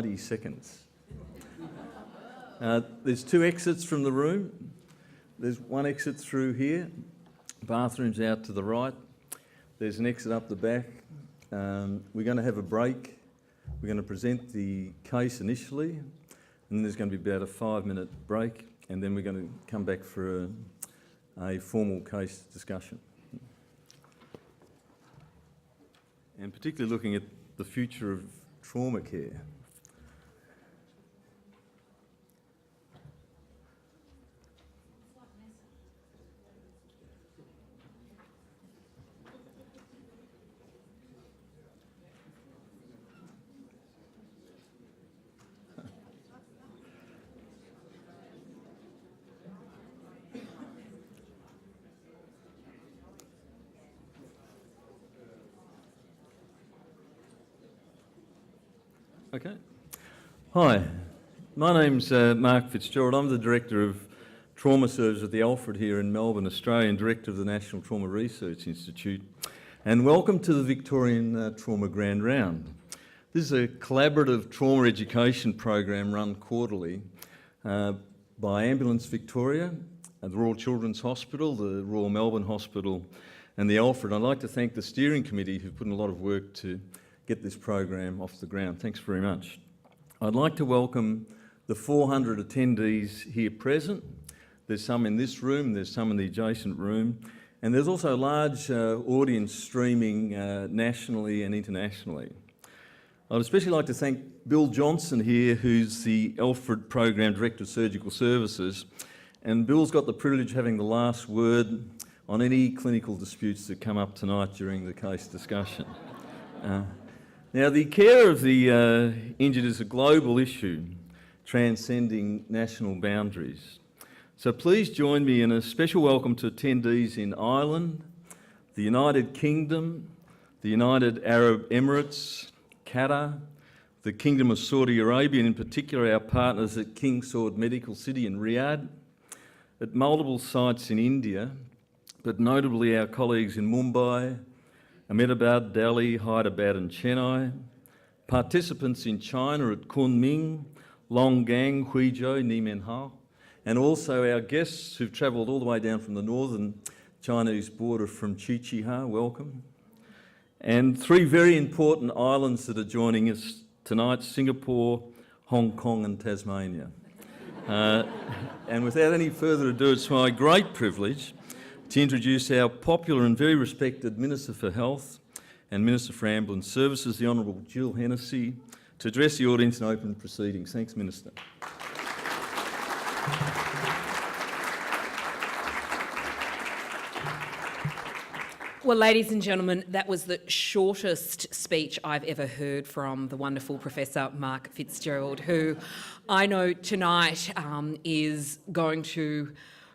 90 seconds. There's 2 exits from the room. There's one exit through here. Bathroom's out to the right. There's an exit up the back. We're going to have a break. We're going to present the case initially, and then there's going to be about a 5-minute break, and then we're going to come back for a formal case discussion. And particularly looking at the future of trauma care. Okay. Hi, my name's Mark Fitzgerald. I'm the Director of Trauma Services at the Alfred here in Melbourne, Australia, and Director of the National Trauma Research Institute. And welcome to the Victorian Trauma Grand Round. This is a collaborative trauma education program run quarterly by Ambulance Victoria, the Royal Children's Hospital, the Royal Melbourne Hospital, and the Alfred. I'd like to thank the steering committee who've put in a lot of work to get this program off the ground. Thanks very much. I'd like to welcome the 400 attendees here present. There's some in this room, there's some in the adjacent room, and there's also a large audience streaming nationally and internationally. I'd especially like to thank Bill Johnson here, who's the Alfred Program Director of Surgical Services, and Bill's got the privilege of having the last word on any clinical disputes that come up tonight during the case discussion. Now, the care of the injured is a global issue, transcending national boundaries. So please join me in a special welcome to attendees in Ireland, the United Kingdom, the United Arab Emirates, Qatar, the Kingdom of Saudi Arabia, and in particular our partners at King Saud Medical City in Riyadh, at multiple sites in India, but notably our colleagues in Mumbai, Ahmedabad, Delhi, Hyderabad and Chennai, participants in China at Kunming, Longgang, Huizhou, Nimenhao, and also our guests who've travelled all the way down from the northern Chinese border from Qiqihar, welcome. And 3 very important islands that are joining us tonight, Singapore, Hong Kong and Tasmania. And without any further ado, it's my great privilege to introduce our popular and very respected Minister for Health and Minister for Ambulance Services, the Honourable Jill Hennessy, to address the audience in open proceedings. Thanks, Minister. Well, ladies and gentlemen, that was the shortest speech I've ever heard from the wonderful Professor Mark Fitzgerald, who I know tonight is going to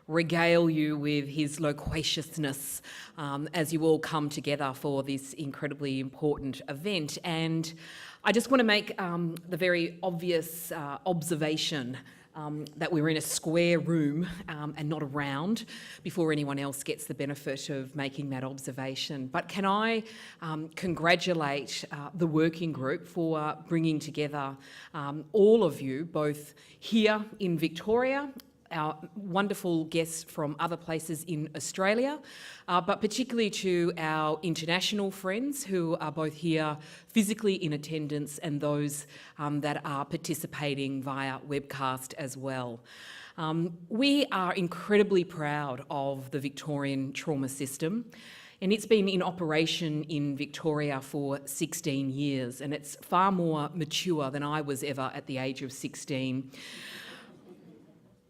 regale you with his loquaciousness as you all come together for this incredibly important event. And I just want to make the very obvious observation that we're in a square room and not a round before anyone else gets the benefit of making that observation. But can I congratulate the working group for bringing together all of you, both here in Victoria, our wonderful guests from other places in Australia, but particularly to our international friends who are both here physically in attendance and those that are participating via webcast as well. We are incredibly proud of the Victorian trauma system, and it's been in operation in Victoria for 16 years, and it's far more mature than I was ever at the age of 16.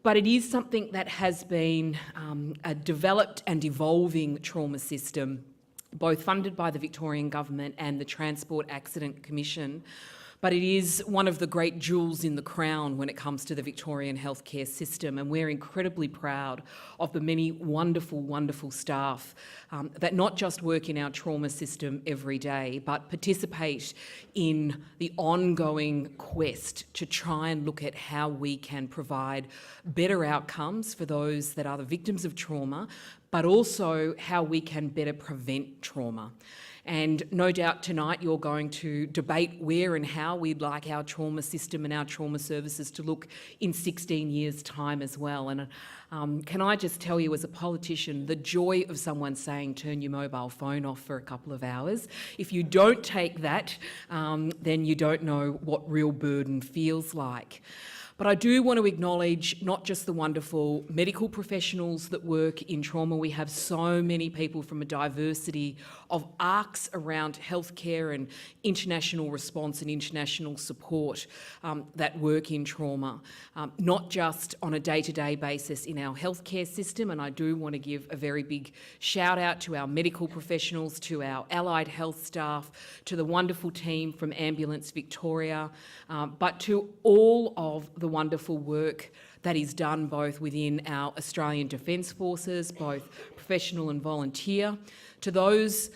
But it is something that has been a developed and evolving trauma system, both funded by the Victorian Government and the Transport Accident Commission. But it is one of the great jewels in the crown when it comes to the Victorian healthcare system, and we're incredibly proud of the many wonderful, wonderful staff that not just work in our trauma system every day, but participate in the ongoing quest to try and look at how we can provide better outcomes for those that are the victims of trauma, but also how we can better prevent trauma. And no doubt tonight you're going to debate where and how we'd like our trauma system and our trauma services to look in 16 years' time as well. And can I just tell you, as a politician, the joy of someone saying turn your mobile phone off for a couple of hours. If you don't take that, then you don't know what real burden feels like. But I do want to acknowledge not just the wonderful medical professionals that work in trauma. We have so many people from a diversity of arcs around healthcare and international response and international support that work in trauma, not just on a day-to-day basis in our healthcare system. And I do want to give a very big shout out to our medical professionals, to our allied health staff, to the wonderful team from Ambulance Victoria, but to all of the wonderful work that is done both within our Australian Defence Forces, both professional and volunteer, to those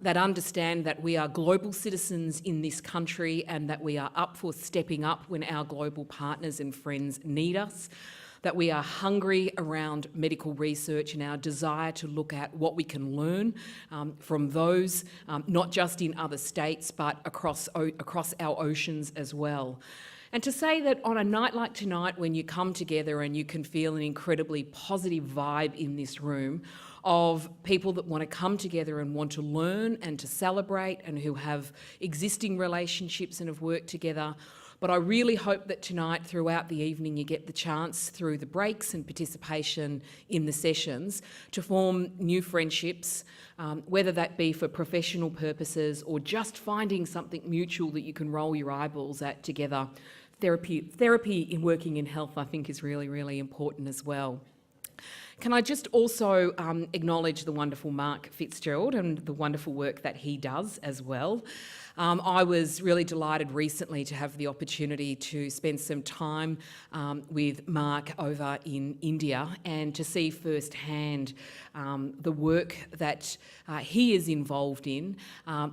that understand that we are global citizens in this country and that we are up for stepping up when our global partners and friends need us, that we are hungry around medical research and our desire to look at what we can learn from those, not just in other states, but across our oceans as well. And to say that on a night like tonight, when you come together and you can feel an incredibly positive vibe in this room of people that want to come together and want to learn and to celebrate and who have existing relationships and have worked together. But I really hope that tonight, throughout the evening, you get the chance, through the breaks and participation in the sessions, to form new friendships, whether that be for professional purposes or just finding something mutual that you can roll your eyeballs at together. Therapy in working in health, I think, is really, really important as well. Can I just also acknowledge the wonderful Mark Fitzgerald and the wonderful work that he does as well. I was really delighted recently to have the opportunity to spend some time with Mark over in India and to see firsthand the work that he is involved in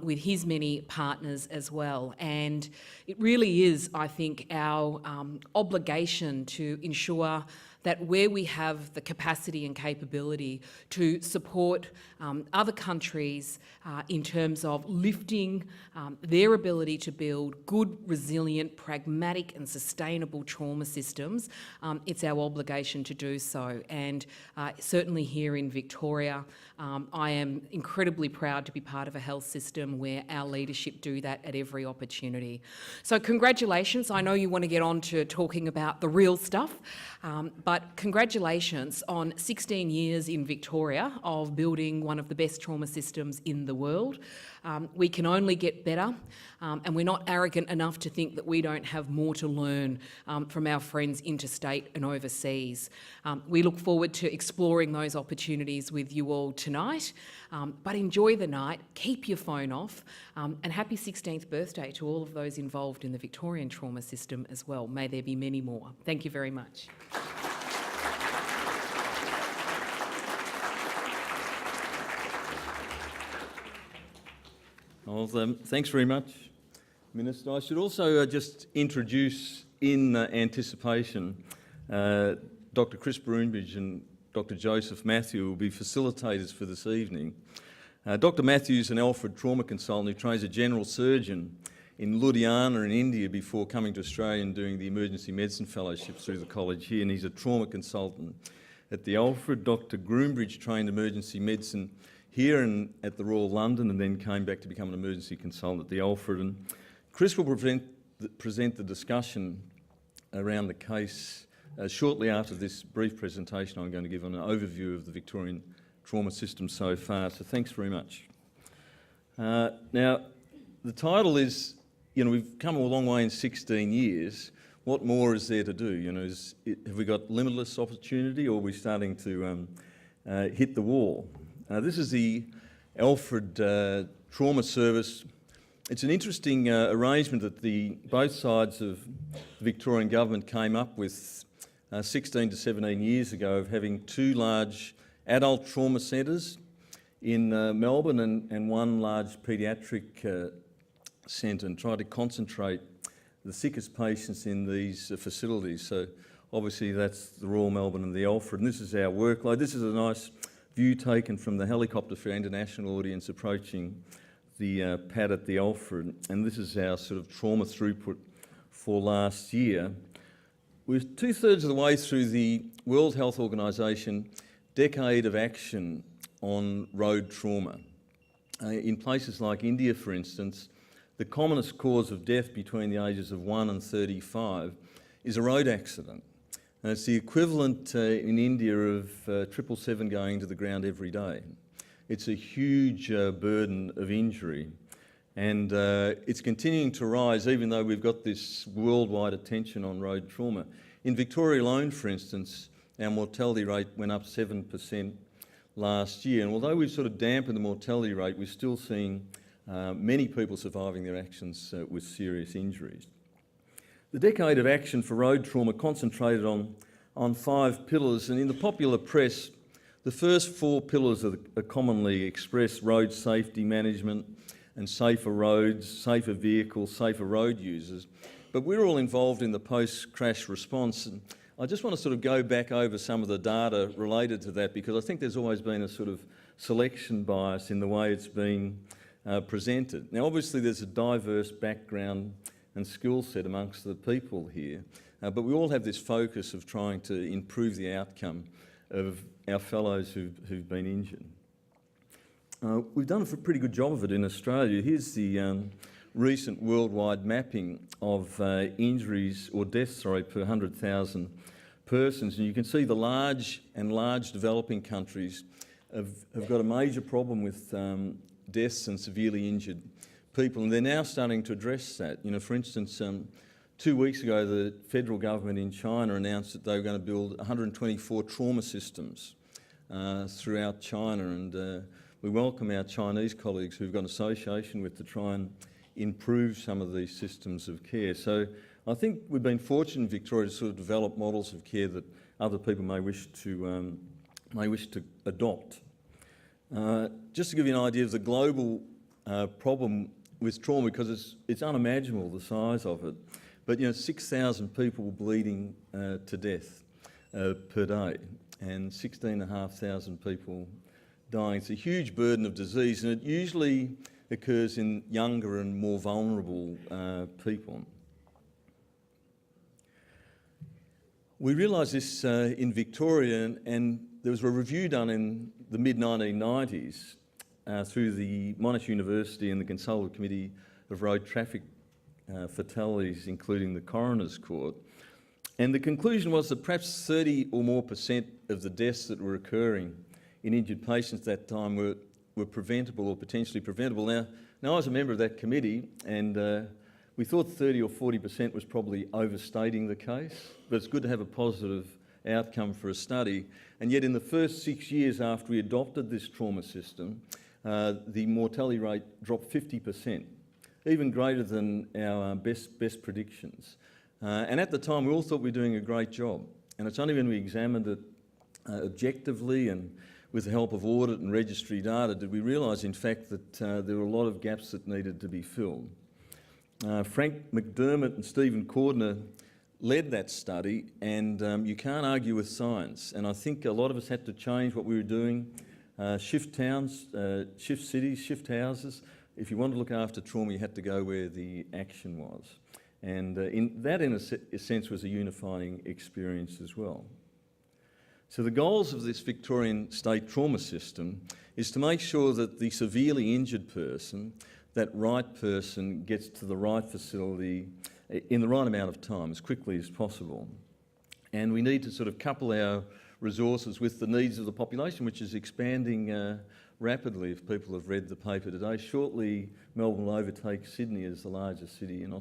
with his many partners as well. And it really is, I think, our obligation to ensure that where we have the capacity and capability to support other countries in terms of lifting their ability to build good, resilient, pragmatic and sustainable trauma systems, it's our obligation to do so. And certainly here in Victoria, I am incredibly proud to be part of a health system where our leadership do that at every opportunity. So congratulations. I know you want to get on to talking about the real stuff, but congratulations on 16 years in Victoria of building one of the best trauma systems in the world. We can only get better, and we're not arrogant enough to think that we don't have more to learn from our friends interstate and overseas. We look forward to exploring those opportunities with you all tonight, but enjoy the night, keep your phone off, and happy 16th birthday to all of those involved in the Victorian trauma system as well. May there be many more. Thank you very much. Well, thanks very much, Minister. I should also just introduce, in anticipation, Dr. Chris Broombridge and Dr. Joseph Matthew will be facilitators for this evening. Dr. Matthew is an Alfred trauma consultant who trains a general surgeon in Ludhiana in India before coming to Australia and doing the emergency medicine fellowship through the college here, and he's a trauma consultant at the Alfred. Dr. Groombridge trained emergency medicine here and at the Royal London and then came back to become an emergency consultant at the Alfred. And Chris will present the discussion around the case shortly after this brief presentation I'm going to give on an overview of the Victorian trauma system so far. So thanks very much. Now, the title is, we've come a long way in 16 years. What more is there to do? Have we got limitless opportunity, or are we starting to hit the wall? This is the Alfred Trauma Service. It's an interesting arrangement that both sides of the Victorian government came up with 16 to 17 years ago, of having two large adult trauma centres in Melbourne and one large paediatric centre, and try to concentrate the sickest patients in these facilities. So obviously that's the Royal Melbourne and the Alfred, and this is our workload. This is a nice view taken from the helicopter for our international audience approaching the pad at the Alfred, and this is our sort of trauma throughput for last year. We're 2/3 of the way through the World Health Organization Decade of Action on Road Trauma. In places like India, for instance, the commonest cause of death between the ages of 1 and 35 is a road accident. And it's the equivalent in India of 777 going to the ground every day. It's a huge burden of injury, and it's continuing to rise even though we've got this worldwide attention on road trauma. In Victoria alone, for instance, our mortality rate went up 7% last year, and although we've sort of dampened the mortality rate, we're still seeing many people surviving their actions with serious injuries. The Decade of Action for Road Trauma concentrated on 5 pillars, and in the popular press, the first 4 pillars are commonly expressed: road safety management and safer roads, safer vehicles, safer road users. But we're all involved in the post-crash response, and I just want to sort of go back over some of the data related to that, because I think there's always been a sort of selection bias in the way it's been presented. Now, obviously, there's a diverse background and skill set amongst the people here, but we all have this focus of trying to improve the outcome of our fellows who've been injured. We've done a pretty good job of it in Australia. Here's the recent worldwide mapping of injuries or deaths, per 100,000 persons, and you can see the large developing countries have got a major problem with deaths and severely injured people, and they're now starting to address that. You know, for instance, 2 weeks ago, the federal government in China announced that they were going to build 124 trauma systems throughout China, and we welcome our Chinese colleagues who've got an association with to try and improve some of these systems of care. So I think we've been fortunate in Victoria to sort of develop models of care that other people may wish to adopt. Just to give you an idea of the global problem with trauma, because it's unimaginable the size of it, but 6,000 people bleeding to death per day, and 16,500 people dying. It's a huge burden of disease, and it usually occurs in younger and more vulnerable people. We realised this in Victoria, and there was a review done in the mid-1990s through the Monash University and the Consultative Committee of Road Traffic Fatalities, including the Coroner's Court. And the conclusion was that perhaps 30 or more % of the deaths that were occurring in injured patients at that time were preventable or potentially preventable. Now I was a member of that committee, and we thought 30 or 40% was probably overstating the case, but it's good to have a positive outcome for a study. And yet in the first 6 years after we adopted this trauma system, the mortality rate dropped 50%, even greater than our best predictions. And at the time, we all thought we were doing a great job. And it's only when we examined it objectively and with the help of audit and registry data did we realise, in fact, that there were a lot of gaps that needed to be filled. Frank McDermott and Stephen Cordner led that study, and you can't argue with science. And I think a lot of us had to change what we were doing. Shift towns, shift cities, shift houses. If you wanted to look after trauma, you had to go where the action was. And in a sense, was a unifying experience as well. So the goals of this Victorian state trauma system is to make sure that the severely injured person, that right person, gets to the right facility in the right amount of time, as quickly as possible. And we need to sort of couple our resources with the needs of the population, which is expanding rapidly, if people have read the paper today. Shortly, Melbourne will overtake Sydney as the largest city in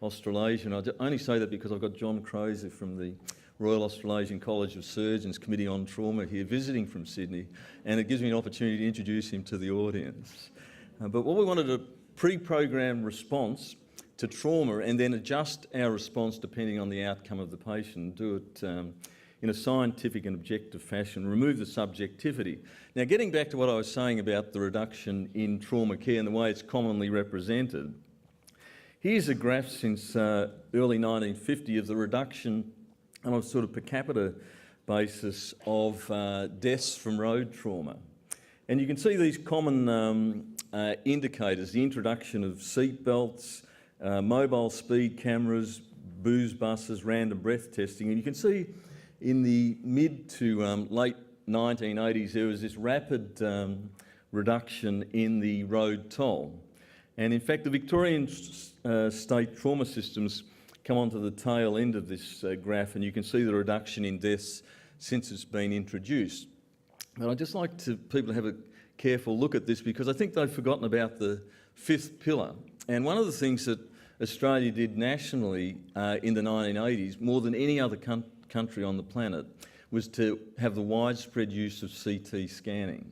Australasia. And I only say that because I've got John Crozer from the Royal Australasian College of Surgeons Committee on Trauma here visiting from Sydney, and it gives me an opportunity to introduce him to the audience. But what we wanted a pre-programmed response to trauma and then adjust our response depending on the outcome of the patient, do it in a scientific and objective fashion, remove the subjectivity. Now, getting back to what I was saying about the reduction in trauma care and the way it's commonly represented, here's a graph since early 1950 of the reduction on a sort of per capita basis of deaths from road trauma. And you can see these common indicators, the introduction of seat belts, mobile speed cameras, booze buses, random breath testing. And you can see in the mid to late 1980s, there was this rapid reduction in the road toll. And in fact, the Victorian state trauma systems come onto the tail end of this graph, and you can see the reduction in deaths since it's been introduced. But I'd just like people to have a careful look at this, because I think they've forgotten about the fifth pillar. And one of the things that Australia did nationally in the 1980s, more than any other country on the planet, was to have the widespread use of CT scanning.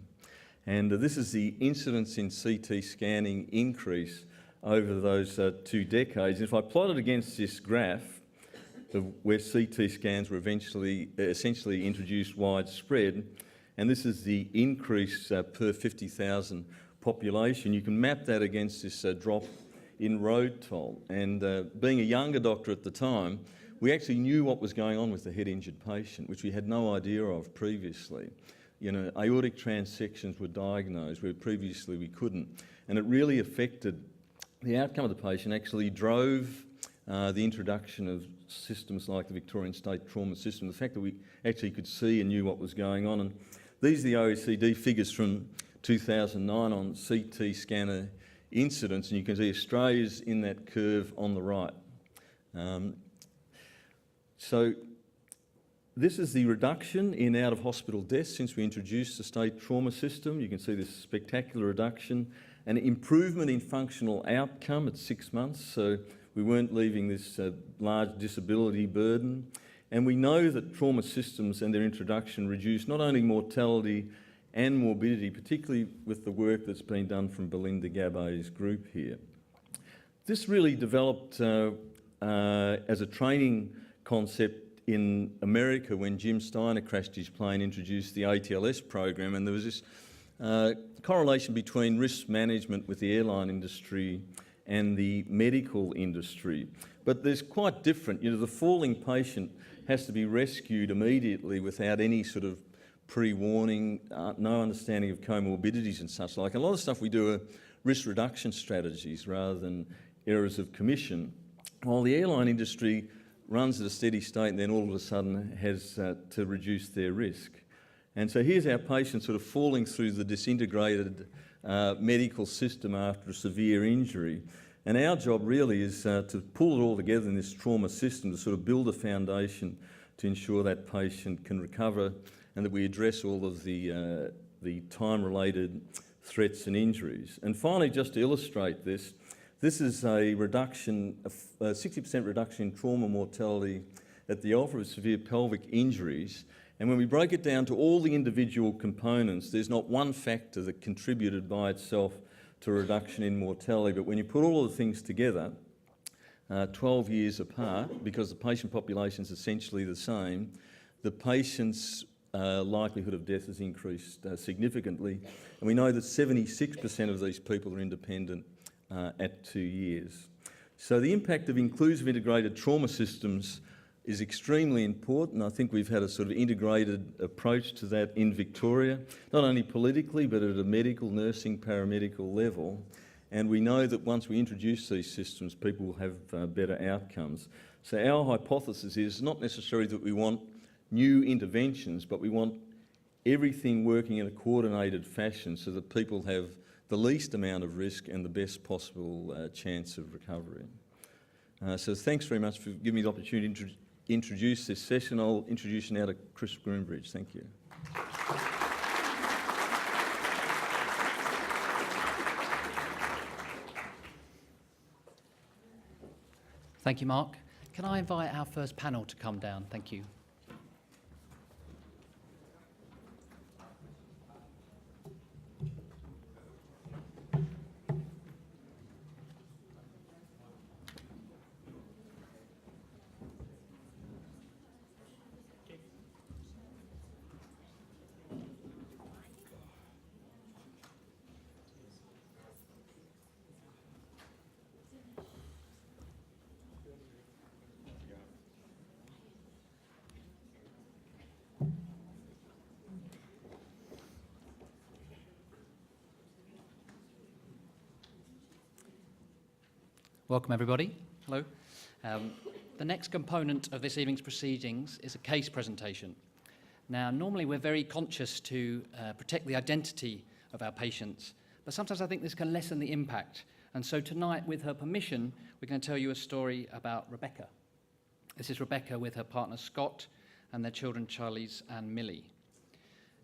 And this is the incidence in CT scanning increase over those 2 decades. And if I plot it against this graph, where CT scans were essentially introduced widespread, and this is the increase per 50,000 population, you can map that against this drop in road toll. And being a younger doctor at the time, we actually knew what was going on with the head injured patient, which we had no idea of previously. You know, aortic transections were diagnosed where previously we couldn't. And it really affected the outcome of the patient, actually drove the introduction of systems like the Victorian state trauma system, the fact that we actually could see and knew what was going on. And these are the OECD figures from 2009 on CT scanner incidents, and you can see Australia's in that curve on the right. So this is the reduction in out-of-hospital deaths since we introduced the state trauma system. You can see this spectacular reduction, an improvement in functional outcome at 6 months, so we weren't leaving this large disability burden. And we know that trauma systems and their introduction reduce not only mortality and morbidity, particularly with the work that's been done from Belinda Gabbay's group here. This really developed as a training concept in America when Jim Steiner crashed his plane, introduced the ATLS program, and there was this correlation between risk management with the airline industry and the medical industry. But there's quite different. You know, the falling patient has to be rescued immediately without any sort of pre-warning, no understanding of comorbidities and such like. A lot of stuff we do are risk reduction strategies rather than errors of commission, while the airline industry runs at a steady state and then all of a sudden has to reduce their risk. And so here's our patient sort of falling through the disintegrated medical system after a severe injury. And our job really is to pull it all together in this trauma system to sort of build a foundation to ensure that patient can recover and that we address all of the time-related threats and injuries. And finally, just to illustrate this, this is a reduction, a 60% reduction in trauma mortality at the alpha of severe pelvic injuries. And when we break it down to all the individual components, there's not one factor that contributed by itself to a reduction in mortality. But when you put all of the things together, 12 years apart, because the patient population is essentially the same, the patient's likelihood of death has increased significantly. And we know that 76% of these people are independent at 2 years. So the impact of inclusive integrated trauma systems is extremely important. I think we've had a sort of integrated approach to that in Victoria, not only politically but at a medical, nursing, paramedical level. And we know that once we introduce these systems, people will have better outcomes. So our hypothesis is not necessarily that we want new interventions, but we want everything working in a coordinated fashion so that people have the least amount of risk and the best possible chance of recovery. So thanks very much for giving me the opportunity to introduce this session. I'll introduce you now to Chris Groombridge. Thank you. Thank you, Mark. Can I invite our first panel to come down? Thank you. Welcome, everybody. Hello. The next component of this evening's proceedings is a case presentation. Now, normally we're very conscious to protect the identity of our patients, but sometimes I think this can lessen the impact. And so tonight, with her permission, we're going to tell you a story about Rebecca. This is Rebecca with her partner Scott and their children Charlize and Millie.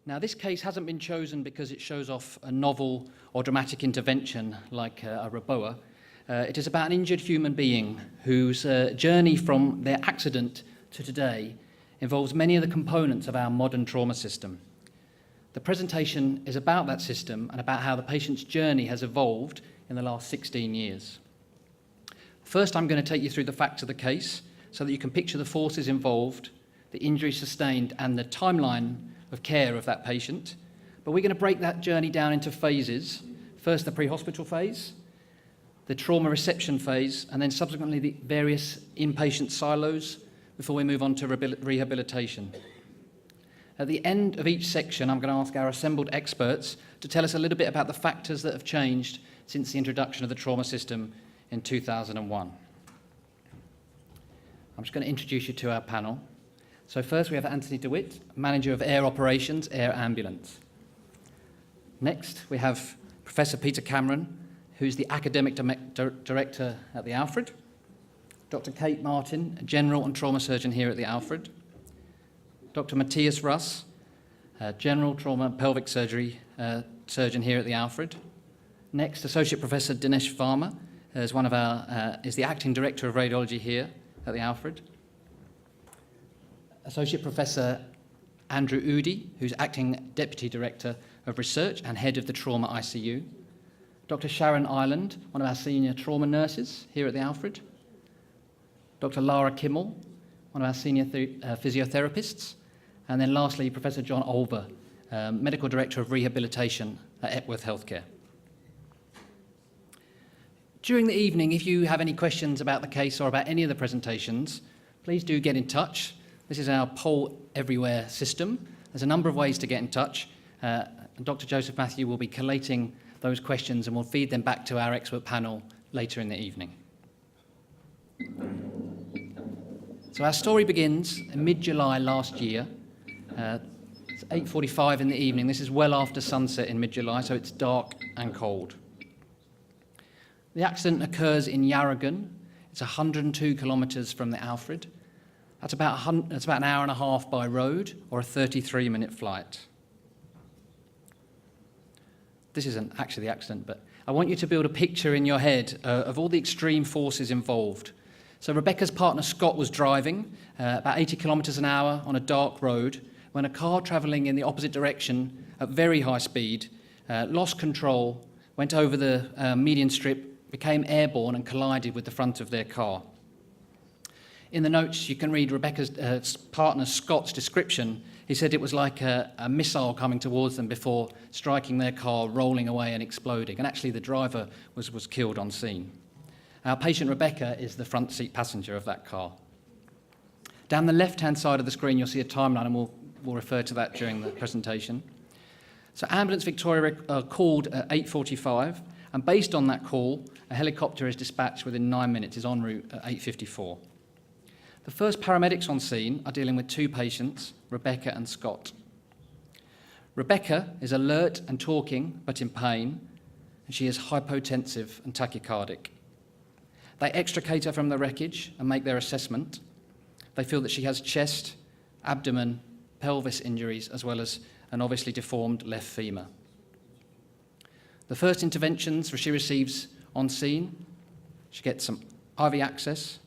Now, this case hasn't been chosen because it shows off a novel or dramatic intervention like a Reboa. It is about an injured human being whose journey from their accident to today involves many of the components of our modern trauma system. The presentation is about that system and about how the patient's journey has evolved in the last 16 years. First, I'm going to take you through the facts of the case so that you can picture the forces involved, the injury sustained, and the timeline of care of that patient. But we're going to break that journey down into phases. First, the pre-hospital phase, the trauma reception phase, and then subsequently the various inpatient silos before we move on to rehabilitation. At the end of each section, I'm going to ask our assembled experts to tell us a little bit about the factors that have changed since the introduction of the trauma system in 2001. I'm just going to introduce you to our panel. So first we have Anthony DeWitt, Manager of Air Operations, Air Ambulance. Next we have Professor Peter Cameron, who's the Academic Director at the Alfred. Dr. Kate Martin, a General and Trauma Surgeon here at the Alfred. Dr. Matthias Russ, General Trauma and Pelvic Surgery Surgeon here at the Alfred. Next, Associate Professor Dinesh Varma is the Acting Director of Radiology here at the Alfred. Associate Professor Andrew Udi, who's Acting Deputy Director of Research and Head of the Trauma ICU. Dr. Sharon Ireland, one of our senior trauma nurses here at the Alfred. Dr. Lara Kimmel, one of our senior physiotherapists. And then lastly, Professor John Olver, Medical Director of Rehabilitation at Epworth Healthcare. During the evening, if you have any questions about the case or about any of the presentations, please do get in touch. This is our Poll Everywhere system. There's a number of ways to get in touch. And Dr. Joseph Matthew will be collating those questions and we'll feed them back to our expert panel later in the evening. So our story begins in mid-July last year. It's 8:45 in the evening. This is well after sunset in mid-July, so it's dark and cold. The accident occurs in Yarragon. It's 102 kilometres from the Alfred. That's about an hour and a half by road or a 33-minute flight. This isn't actually the accident, but I want you to build a picture in your head of all the extreme forces involved. So Rebecca's partner Scott was driving about 80 kilometres an hour on a dark road when a car travelling in the opposite direction at very high speed lost control, went over the median strip, became airborne and collided with the front of their car. In the notes you can read Rebecca's partner Scott's description. He said it was like a missile coming towards them before striking their car, rolling away and exploding. And actually the driver was killed on scene. Our patient Rebecca is the front seat passenger of that car. Down the left-hand side of the screen you'll see a timeline, and we'll refer to that during the presentation. So Ambulance Victoria called at 8:45, and based on that call, a helicopter is dispatched within 9 minutes, is en route at 8:54. The first paramedics on scene are dealing with two patients, Rebecca and Scott. Rebecca is alert and talking, but in pain, and she is hypotensive and tachycardic. They extricate her from the wreckage and make their assessment. They feel that she has chest, abdomen, pelvis injuries, as well as an obviously deformed left femur. The first interventions she receives on scene, she gets some IV access,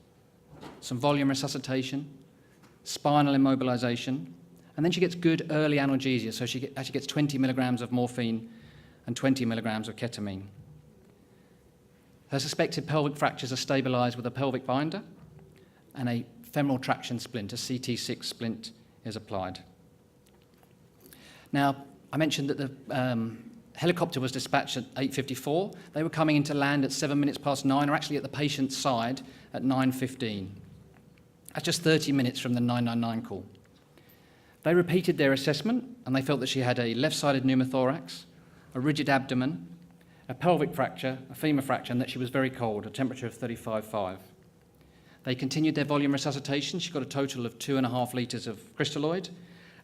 some volume resuscitation, spinal immobilisation, and then she gets good early analgesia, so she actually gets 20 milligrams of morphine and 20 milligrams of ketamine. Her suspected pelvic fractures are stabilised with a pelvic binder, and a femoral traction splint, a CT6 splint, is applied. Now, I mentioned that the helicopter was dispatched at 8:54. They were coming into land at 7 minutes past 9, or actually at the patient's side at 9:15. That's just 30 minutes from the 999 call. They repeated their assessment, and they felt that she had a left-sided pneumothorax, a rigid abdomen, a pelvic fracture, a femur fracture, and that she was very cold, a temperature of 35.5. They continued their volume resuscitation. She got a total of 2.5 litres of crystalloid,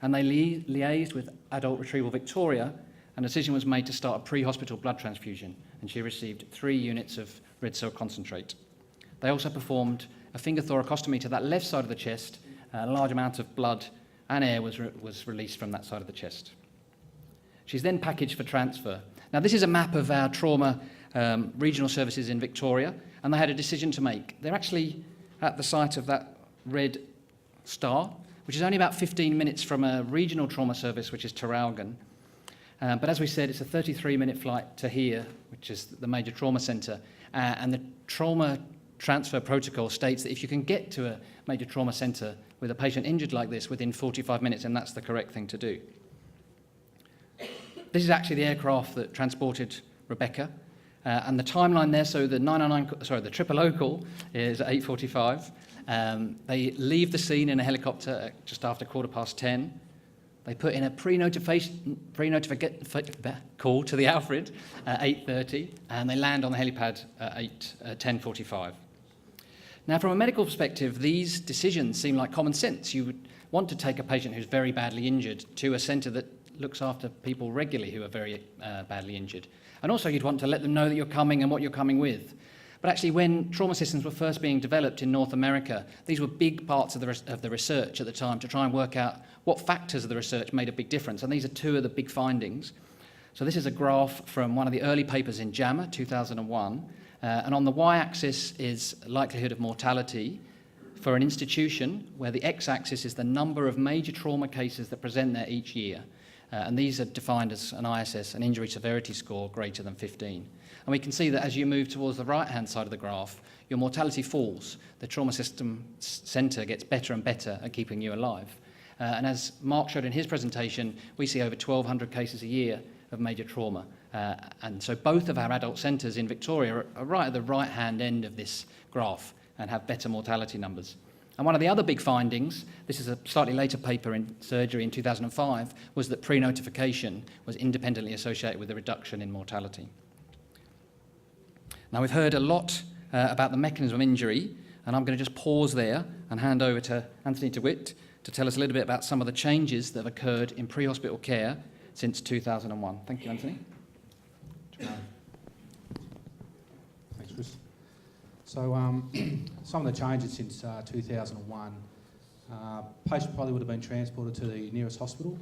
and they liaised with Adult Retrieval Victoria, and a decision was made to start a pre-hospital blood transfusion, and she received 3 units of red cell concentrate. They also performed a finger thoracostomy to that left side of the chest. A large amount of blood and air was released from that side of the chest. She's then packaged for transfer. Now, this is a map of our trauma regional services in Victoria, and they had a decision to make. They're actually at the site of that red star, which is only about 15 minutes from a regional trauma service, which is Traralgon. But as we said, it's a 33-minute flight to here, which is the major trauma centre, and the trauma transfer protocol states that if you can get to a major trauma centre with a patient injured like this within 45 minutes, then that's the correct thing to do. This is actually the aircraft that transported Rebecca, and the timeline there, so the triple call is at 8:45. They leave the scene in a helicopter at just after 10:15. They put in a pre-notification call to the Alfred at 8:30, and they land on the helipad at 10:45. Now, from a medical perspective, these decisions seem like common sense. You would want to take a patient who's very badly injured to a centre that looks after people regularly who are very badly injured. And also you'd want to let them know that you're coming and what you're coming with. But actually, when trauma systems were first being developed in North America, these were big parts of the research at the time to try and work out what factors of the research made a big difference. And these are 2 of the big findings. So this is a graph from one of the early papers in JAMA, 2001. And on the y-axis is likelihood of mortality for an institution, where the x-axis is the number of major trauma cases that present there each year. And these are defined as an ISS, an injury severity score greater than 15. And we can see that as you move towards the right-hand side of the graph, your mortality falls. The trauma system centre gets better and better at keeping you alive. And as Mark showed in his presentation, we see over 1,200 cases a year of major trauma. And so both of our adult centres in Victoria are right at the right-hand end of this graph and have better mortality numbers. And one of the other big findings, this is a slightly later paper in surgery in 2005, was that pre-notification was independently associated with a reduction in mortality. Now, we've heard a lot about the mechanism of injury, and I'm going to just pause there and hand over to Anthony DeWitt to tell us a little bit about some of the changes that have occurred in pre-hospital care since 2001. Thank you, Anthony. Thanks, Chris. So some of the changes since 2001, patient probably would have been transported to the nearest hospital.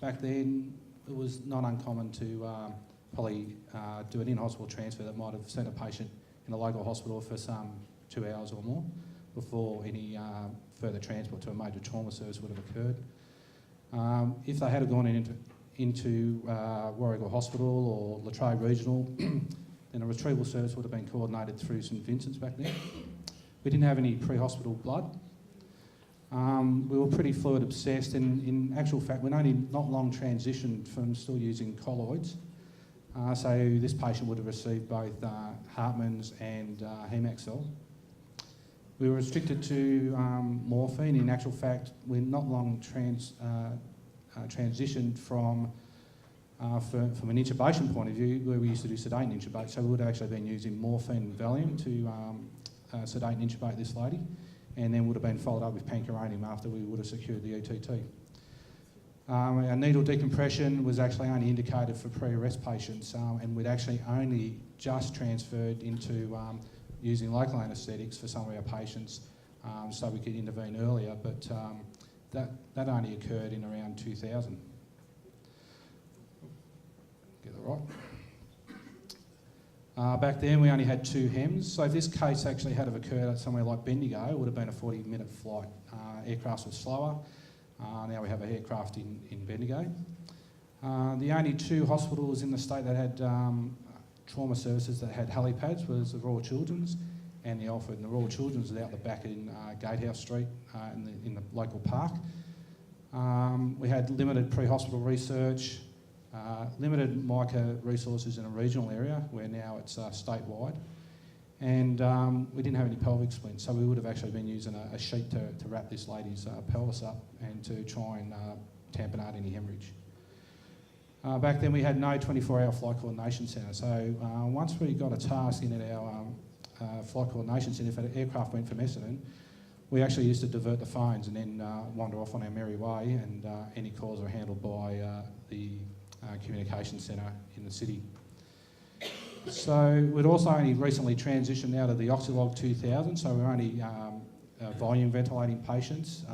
Back then, it was not uncommon to probably do an in-hospital transfer that might have sent a patient in a local hospital for some 2 hours or more before any further transport to a major trauma service would have occurred. If they had gone into Warragul Hospital or Latrobe Regional, then a retrieval service would have been coordinated through St Vincent's back then. We didn't have any pre-hospital blood. We were pretty fluid obsessed, and in actual fact, we'd only not long transitioned from still using colloids. So this patient would have received both Hartmann's and Hemaxel. We were restricted to morphine. In actual fact, we're not long transitioned from an intubation point of view, where we used to do sedate and intubate. So we would have actually been using morphine and Valium to sedate and intubate this lady, and then would have been followed up with pancuronium after we would have secured the ETT. Our needle decompression was actually only indicated for pre-arrest patients, and we'd actually only just transferred into using local anaesthetics for some of our patients, so we could intervene earlier, but that only occurred in around 2000. Get that right. Back then we only had 2 HEMS, so if this case actually had have occurred at somewhere like Bendigo, it would have been a 40-minute flight. Aircrafts were slower. Now we have an aircraft in Bendigo. The only 2 hospitals in the state that had trauma services that had helipads was the Royal Children's and the Alfred. And the Royal Children's is out the back in Gatehouse Street in the local park. We had limited pre-hospital research, limited MICA resources in a regional area, where now it's statewide. And we didn't have any pelvic splints, so we would have actually been using a sheet to wrap this lady's pelvis up and to try and tamponade any hemorrhage. Back then we had no 24-hour flight coordination centre, so once we got a task in at our flight coordination centre, if an aircraft went from Essendon, we actually used to divert the phones and then wander off on our merry way, and any calls were handled by the communication centre in the city. So we'd also only recently transitioned out of the Oxylog 2000, so we're only volume ventilating patients.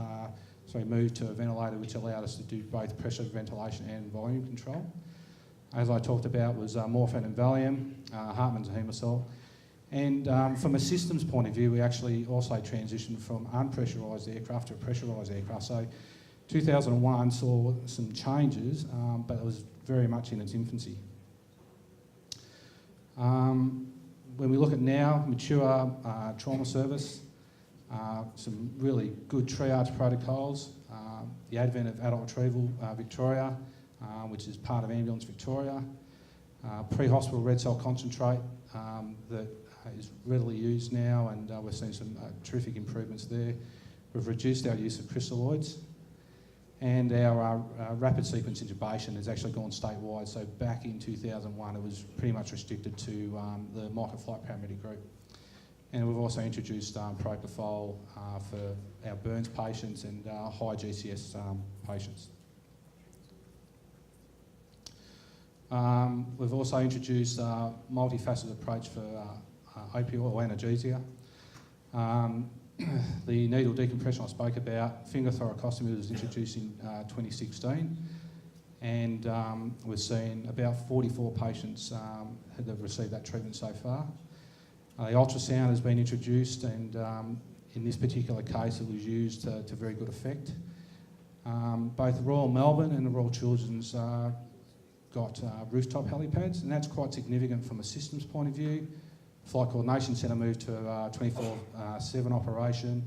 So we moved to a ventilator which allowed us to do both pressure ventilation and volume control. As I talked about was morphine and Valium, Hartmann's and Hemasol. And from a systems point of view, we actually also transitioned from unpressurised aircraft to a pressurised aircraft. So 2001 saw some changes, but it was very much in its infancy. When we look at now, mature trauma service, some really good triage protocols, the advent of adult retrieval Victoria, which is part of Ambulance Victoria, pre-hospital red cell concentrate that is readily used now, and we're seeing some terrific improvements there. We've reduced our use of crystalloids, and our rapid sequence intubation has actually gone statewide. So back in 2001 it was pretty much restricted to the Mica Flight Paramedic group. And we've also introduced propofol for our burns patients and high GCS patients. We've also introduced a multifaceted approach for opioid or analgesia. The needle decompression I spoke about, finger thoracostomy was introduced in 2016, and we've seen about 44 patients that have received that treatment so far. The ultrasound has been introduced, and in this particular case it was used to very good effect. Both Royal Melbourne and the Royal Children's got rooftop helipads, and that's quite significant from a systems point of view. Flight Coordination Centre moved to 24/7 operation.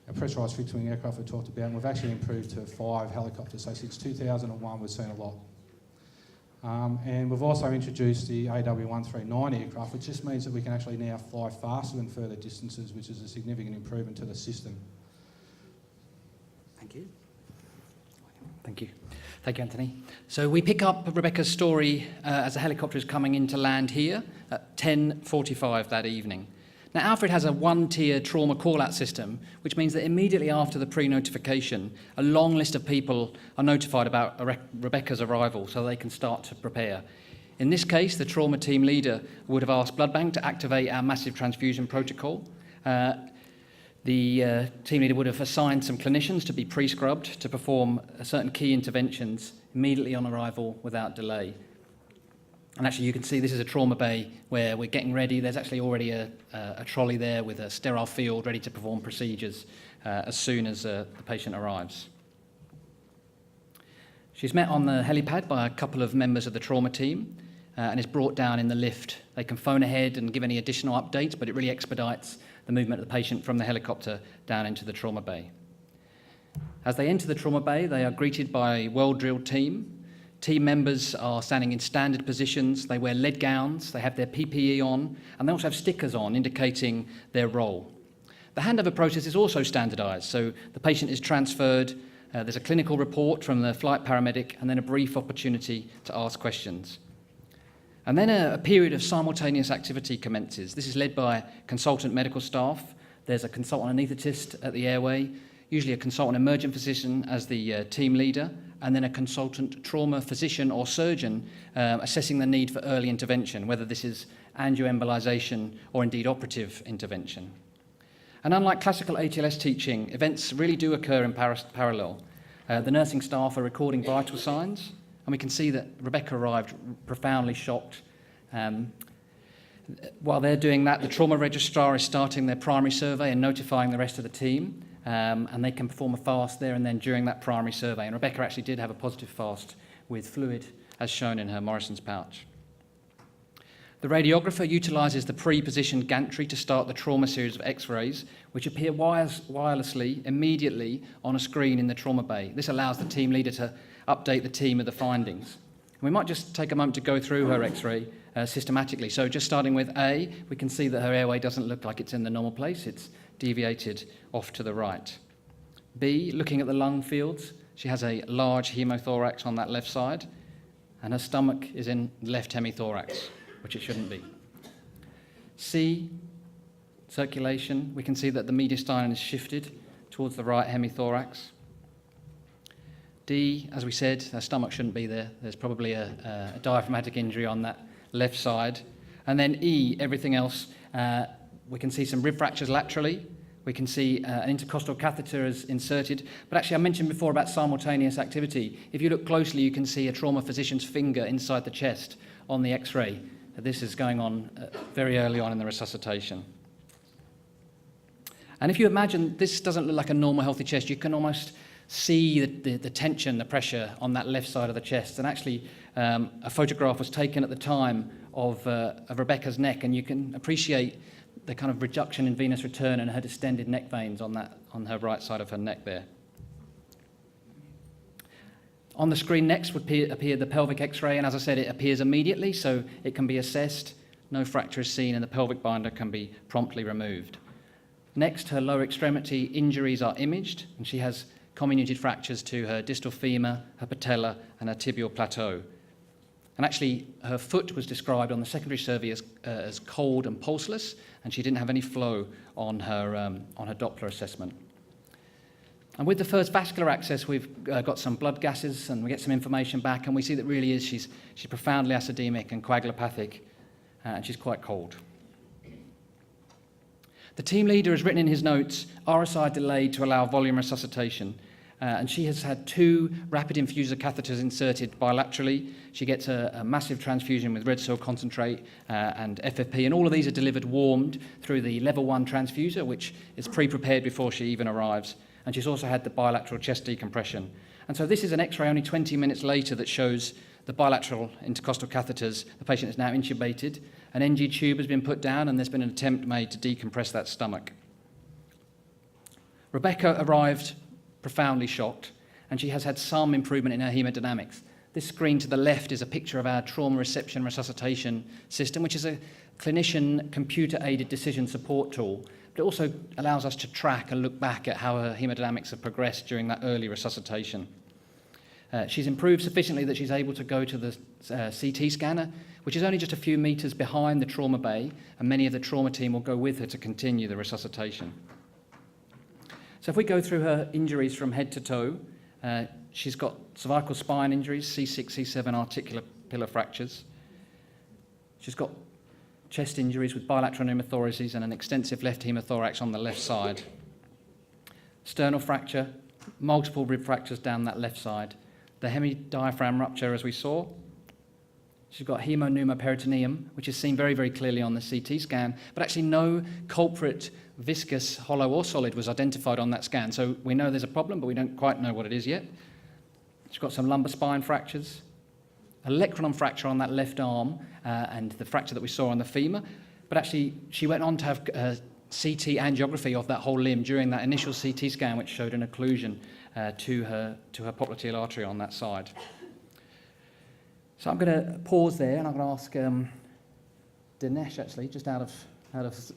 A pressurised fixed-wing aircraft we talked about, and we've actually improved to 5 helicopters. So since 2001 we've seen a lot. And we've also introduced the AW139 aircraft, which just means that we can actually now fly faster and further distances, which is a significant improvement to the system. Thank you. Thank you. Thank you, Anthony. So we pick up Rebecca's story as a helicopter is coming in to land here at 10:45 that evening. Now, Alfred has a one-tier trauma call-out system, which means that immediately after the pre-notification, a long list of people are notified about Rebecca's arrival so they can start to prepare. In this case, the trauma team leader would have asked Blood Bank to activate our massive transfusion protocol. The team leader would have assigned some clinicians to be pre-scrubbed to perform certain key interventions immediately on arrival without delay. And actually you can see this is a trauma bay where we're getting ready. There's actually already a trolley there with a sterile field ready to perform procedures as soon as the patient arrives. She's met on the helipad by a couple of members of the trauma team and is brought down in the lift. They can phone ahead and give any additional updates, but it really expedites the movement of the patient from the helicopter down into the trauma bay. As they enter the trauma bay, they are greeted by a well-drilled team. Team members are standing in standard positions. They wear lead gowns, they have their PPE on, and they also have stickers on indicating their role. The handover process is also standardised, so the patient is transferred, there's a clinical report from the flight paramedic, and then a brief opportunity to ask questions. And then a period of simultaneous activity commences. This is led by consultant medical staff. There's a consultant anaesthetist at the airway, usually a consultant emergent physician as the team leader, and then a consultant trauma physician or surgeon assessing the need for early intervention, whether this is angioembolization or indeed operative intervention. And unlike classical ATLS teaching, events really do occur in parallel. The nursing staff are recording vital signs, and we can see that Rebecca arrived profoundly shocked. While they're doing that, the trauma registrar is starting their primary survey and notifying the rest of the team, and they can perform a fast there and then during that primary survey. And Rebecca actually did have a positive fast with fluid, as shown in her Morrison's pouch. The radiographer utilises the pre-positioned gantry to start the trauma series of X-rays, which appear wirelessly immediately on a screen in the trauma bay. This allows the team leader to update the team of the findings. We might just take a moment to go through her X-ray systematically. So just starting with A, we can see that her airway doesn't look like it's in the normal place. It's deviated off to the right. B, looking at the lung fields, she has a large hemothorax on that left side. and her stomach is in the left hemithorax, which it shouldn't be. C, circulation. We can see that the mediastinum is shifted towards the right hemithorax. D, as we said, her stomach shouldn't be there. There's probably a diaphragmatic injury on that left side. And then E, everything else, we can see some rib fractures laterally. We can see an intercostal catheter is inserted. But actually, I mentioned before about simultaneous activity. If you look closely, you can see a trauma physician's finger inside the chest on the X-ray. This is going on very early on in the resuscitation. And if you imagine this doesn't look like a normal healthy chest, you can almost see the tension, the pressure on that left side of the chest. And actually, a photograph was taken at the time of Rebecca's neck, and you can appreciate the kind of reduction in venous return and her distended neck veins on her right side of her neck there. On the screen next would appear the pelvic X-ray, and as I said, it appears immediately, so it can be assessed. No fracture is seen, and the pelvic binder can be promptly removed. Next, her lower extremity injuries are imaged, and she has comminuted fractures to her distal femur, her patella, and her tibial plateau. And actually, her foot was described on the secondary survey as cold and pulseless, and she didn't have any flow on her Doppler assessment. And with the first vascular access, we've got some blood gases, and we get some information back, and we see that really is she's profoundly acidemic and coagulopathic, and she's quite cold. The team leader has written in his notes, RSI delayed to allow volume resuscitation. And she has had 2 rapid infuser catheters inserted bilaterally. She gets a massive transfusion with red cell concentrate and FFP, and all of these are delivered warmed through the level 1 transfuser, which is pre-prepared before she even arrives. And she's also had the bilateral chest decompression. And so this is an X-ray only 20 minutes later that shows the bilateral intercostal catheters. The patient is now intubated. An NG tube has been put down, and there's been an attempt made to decompress that stomach. Rebecca arrived profoundly shocked, and she has had some improvement in her hemodynamics. This screen to the left is a picture of our trauma reception resuscitation system, which is a clinician computer-aided decision support tool, but it also allows us to track and look back at how her hemodynamics have progressed during that early resuscitation. She's improved sufficiently that she's able to go to the CT scanner, which is only just a few metres behind the trauma bay, and many of the trauma team will go with her to continue the resuscitation. So if we go through her injuries from head to toe, she's got cervical spine injuries, C6, C7 articular pillar fractures. She's got chest injuries with bilateral pneumothoraces and an extensive left hemothorax on the left side. Sternal fracture, multiple rib fractures down that left side. The hemidiaphragm rupture, as we saw. She's got hemopneumoperitoneum, which is seen very, very clearly on the CT scan, but actually no culprit viscous, hollow or solid was identified on that scan. So we know there's a problem, but we don't quite know what it is yet. She's got some lumbar spine fractures, a olecranon fracture on that left arm, and the fracture that we saw on the femur. But actually, she went on to have CT angiography of that whole limb during that initial CT scan, which showed an occlusion to her popliteal artery on that side. So I'm going to pause there, and I'm going to ask Dinesh, actually, just out of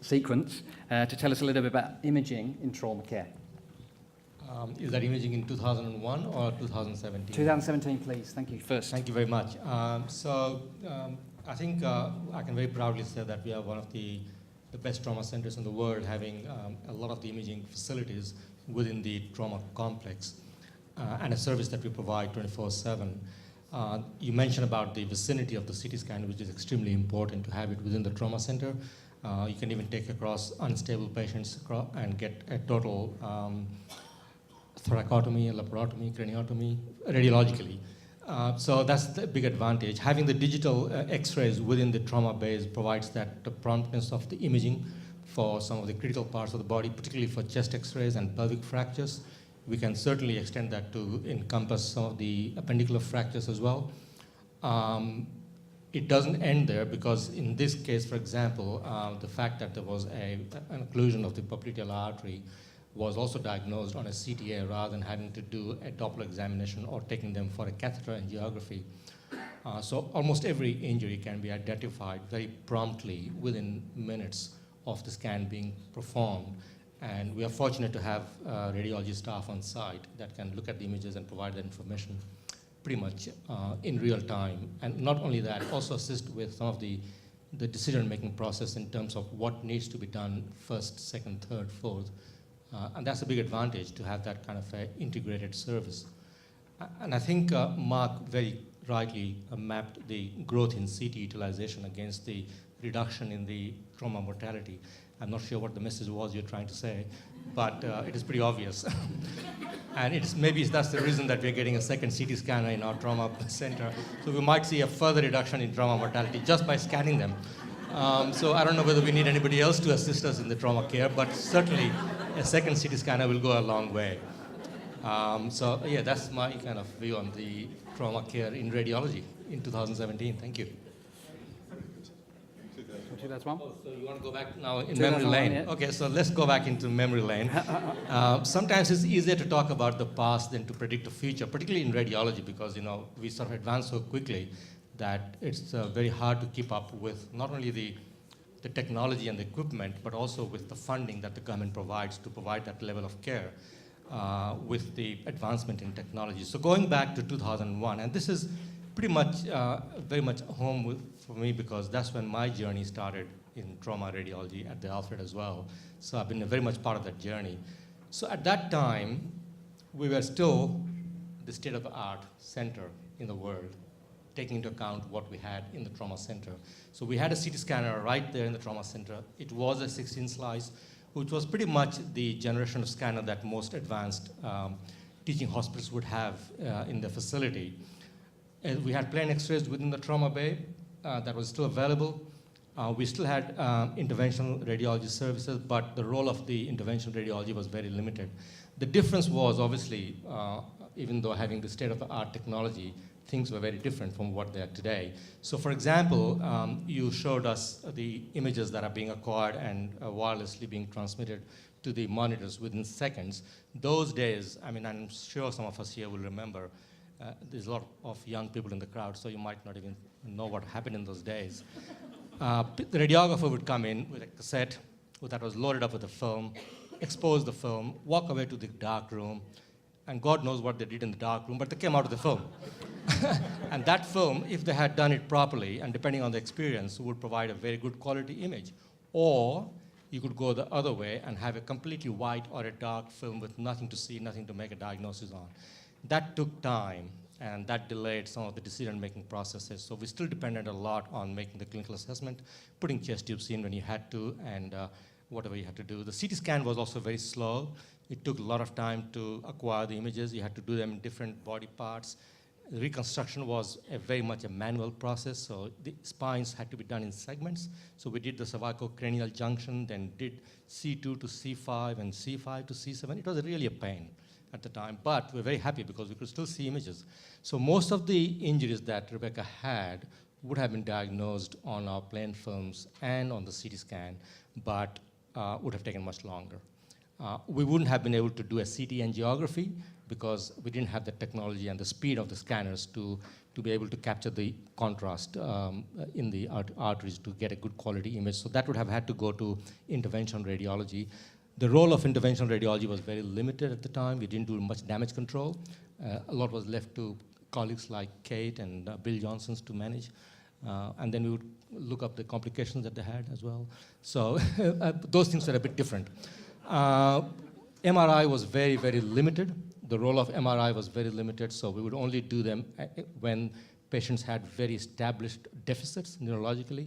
sequence, to tell us a little bit about imaging in trauma care. Is that imaging in 2001 or 2017? 2017, please. Thank you. First. Thank you very much. I think I can very proudly say that we are one of the best trauma centers in the world, having a lot of the imaging facilities within the trauma complex and a service that we provide 24/7. You mentioned about the vicinity of the CT scan, which is extremely important to have it within the trauma center. You can even take across unstable patients and get a total thoracotomy, laparotomy, craniotomy, radiologically. So that's the big advantage. Having the digital X-rays within the trauma base provides that the promptness of the imaging for some of the critical parts of the body, particularly for chest X-rays and pelvic fractures. We can certainly extend that to encompass some of the appendicular fractures as well. It doesn't end there, because in this case, for example, the fact that there was an occlusion of the popliteal artery was also diagnosed on a CTA rather than having to do a Doppler examination or taking them for a catheter angiography. So almost every injury can be identified very promptly within minutes of the scan being performed. And we are fortunate to have radiology staff on site that can look at the images and provide that information. pretty much in real time. And not only that, also assist with some of the decision-making process in terms of what needs to be done first, second, third, fourth. And that's a big advantage to have that kind of integrated service. And I think Mark very rightly mapped the growth in CT utilization against the reduction in the trauma mortality. I'm not sure what the message was you're trying to say, but it is pretty obvious. And maybe that's the reason that we're getting a second CT scanner in our trauma center. So we might see a further reduction in trauma mortality just by scanning them. So I don't know whether we need anybody else to assist us in the trauma care, but certainly a second CT scanner will go a long way. So yeah, that's my kind of view on the trauma care in radiology in 2017. Thank you. 2001? Oh, so you want to go back now in memory lane? Yeah. Okay, so let's go back into memory lane. Sometimes it's easier to talk about the past than to predict the future, particularly in radiology, because we sort of advance so quickly that it's very hard to keep up with not only the technology and the equipment, but also with the funding that the government provides to provide that level of care with the advancement in technology. So going back to 2001, and this is pretty much very much home for me because that's when my journey started in trauma radiology at the Alfred as well. So I've been very much part of that journey. So at that time, we were still the state-of-the-art center in the world, taking into account what we had in the trauma center. So we had a CT scanner right there in the trauma center. It was a 16 slice, which was pretty much the generation of scanner that most advanced teaching hospitals would have in their facility. And we had plain X-rays within the trauma bay that was still available. We still had interventional radiology services, but the role of the interventional radiology was very limited. The difference was obviously, even though having the state-of-the-art technology, things were very different from what they are today. So for example, you showed us the images that are being acquired and wirelessly being transmitted to the monitors within seconds. Those days, I mean, I'm sure some of us here will remember, there's a lot of young people in the crowd, so you might not even know what happened in those days. The radiographer would come in with a cassette that was loaded up with a film, expose the film, walk away to the dark room, and God knows what they did in the dark room, but they came out of the film. And that film, if they had done it properly, and depending on the experience, would provide a very good quality image. Or you could go the other way and have a completely white or a dark film with nothing to see, nothing to make a diagnosis on. That took time, and that delayed some of the decision-making processes. So we still depended a lot on making the clinical assessment, putting chest tubes in when you had to, and whatever you had to do. The CT scan was also very slow. It took a lot of time to acquire the images. You had to do them in different body parts. The reconstruction was very much a manual process, so the spines had to be done in segments. So we did the cervicocranial junction, then did C2 to C5 and C5 to C7. It was really a pain at the time, but we're very happy because we could still see images. So most of the injuries that Rebecca had would have been diagnosed on our plain films and on the CT scan, but would have taken much longer. We wouldn't have been able to do a CT angiography because we didn't have the technology and the speed of the scanners to be able to capture the contrast in the arteries to get a good quality image. So that would have had to go to interventional radiology. The role of interventional radiology was very limited at the time. We didn't do much damage control. A lot was left to colleagues like Kate and Bill Johnsons to manage. And then we would look up the complications that they had as well. So those things are a bit different. MRI was very, very limited. The role of MRI was very limited, so we would only do them when patients had very established deficits neurologically.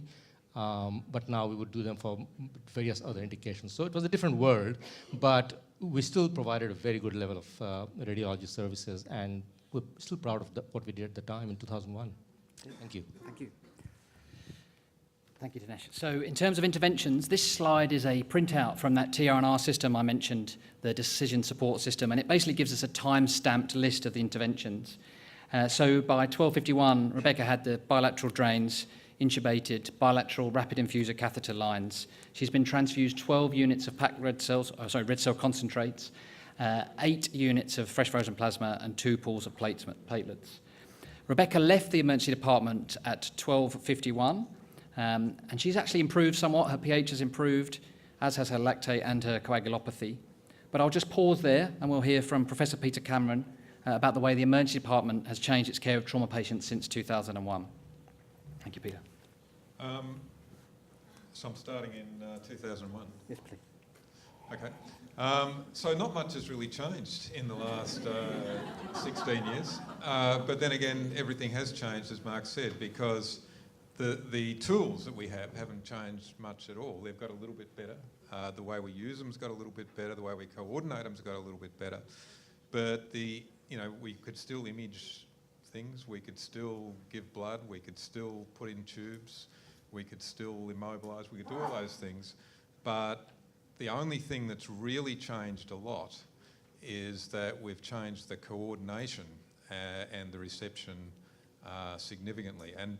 But now we would do them for various other indications. So it was a different world, but we still provided a very good level of radiology services, and we're still proud of what we did at the time in 2001. Thank you. Thank you. Thank you, Dinesh. So in terms of interventions, this slide is a printout from that TR&R system I mentioned, the decision support system, and it basically gives us a time-stamped list of the interventions. So by 12:51, Rebecca had the bilateral drains, intubated, bilateral rapid infuser catheter lines. She's been transfused 12 units of packed red cell concentrates, 8 units of fresh frozen plasma, and 2 pools of platelets. Rebecca left the emergency department at 12:51. And she's actually improved somewhat. Her pH has improved, as has her lactate and her coagulopathy. But I'll just pause there, and we'll hear from Professor Peter Cameron about the way the emergency department has changed its care of trauma patients since 2001. Thank you, Peter. So I'm starting in 2001. Yes, please. Okay. So not much has really changed in the last 16 years. But then again, everything has changed, as Mark said, because the tools that we have haven't changed much at all. They've got a little bit better. The way we use them's got a little bit better. The way we coordinate them's got a little bit better. But we could still image things. We could still give blood. We could still put in tubes. We could still immobilise. We could do all those things. But the only thing that's really changed a lot is that we've changed the coordination and the reception significantly. And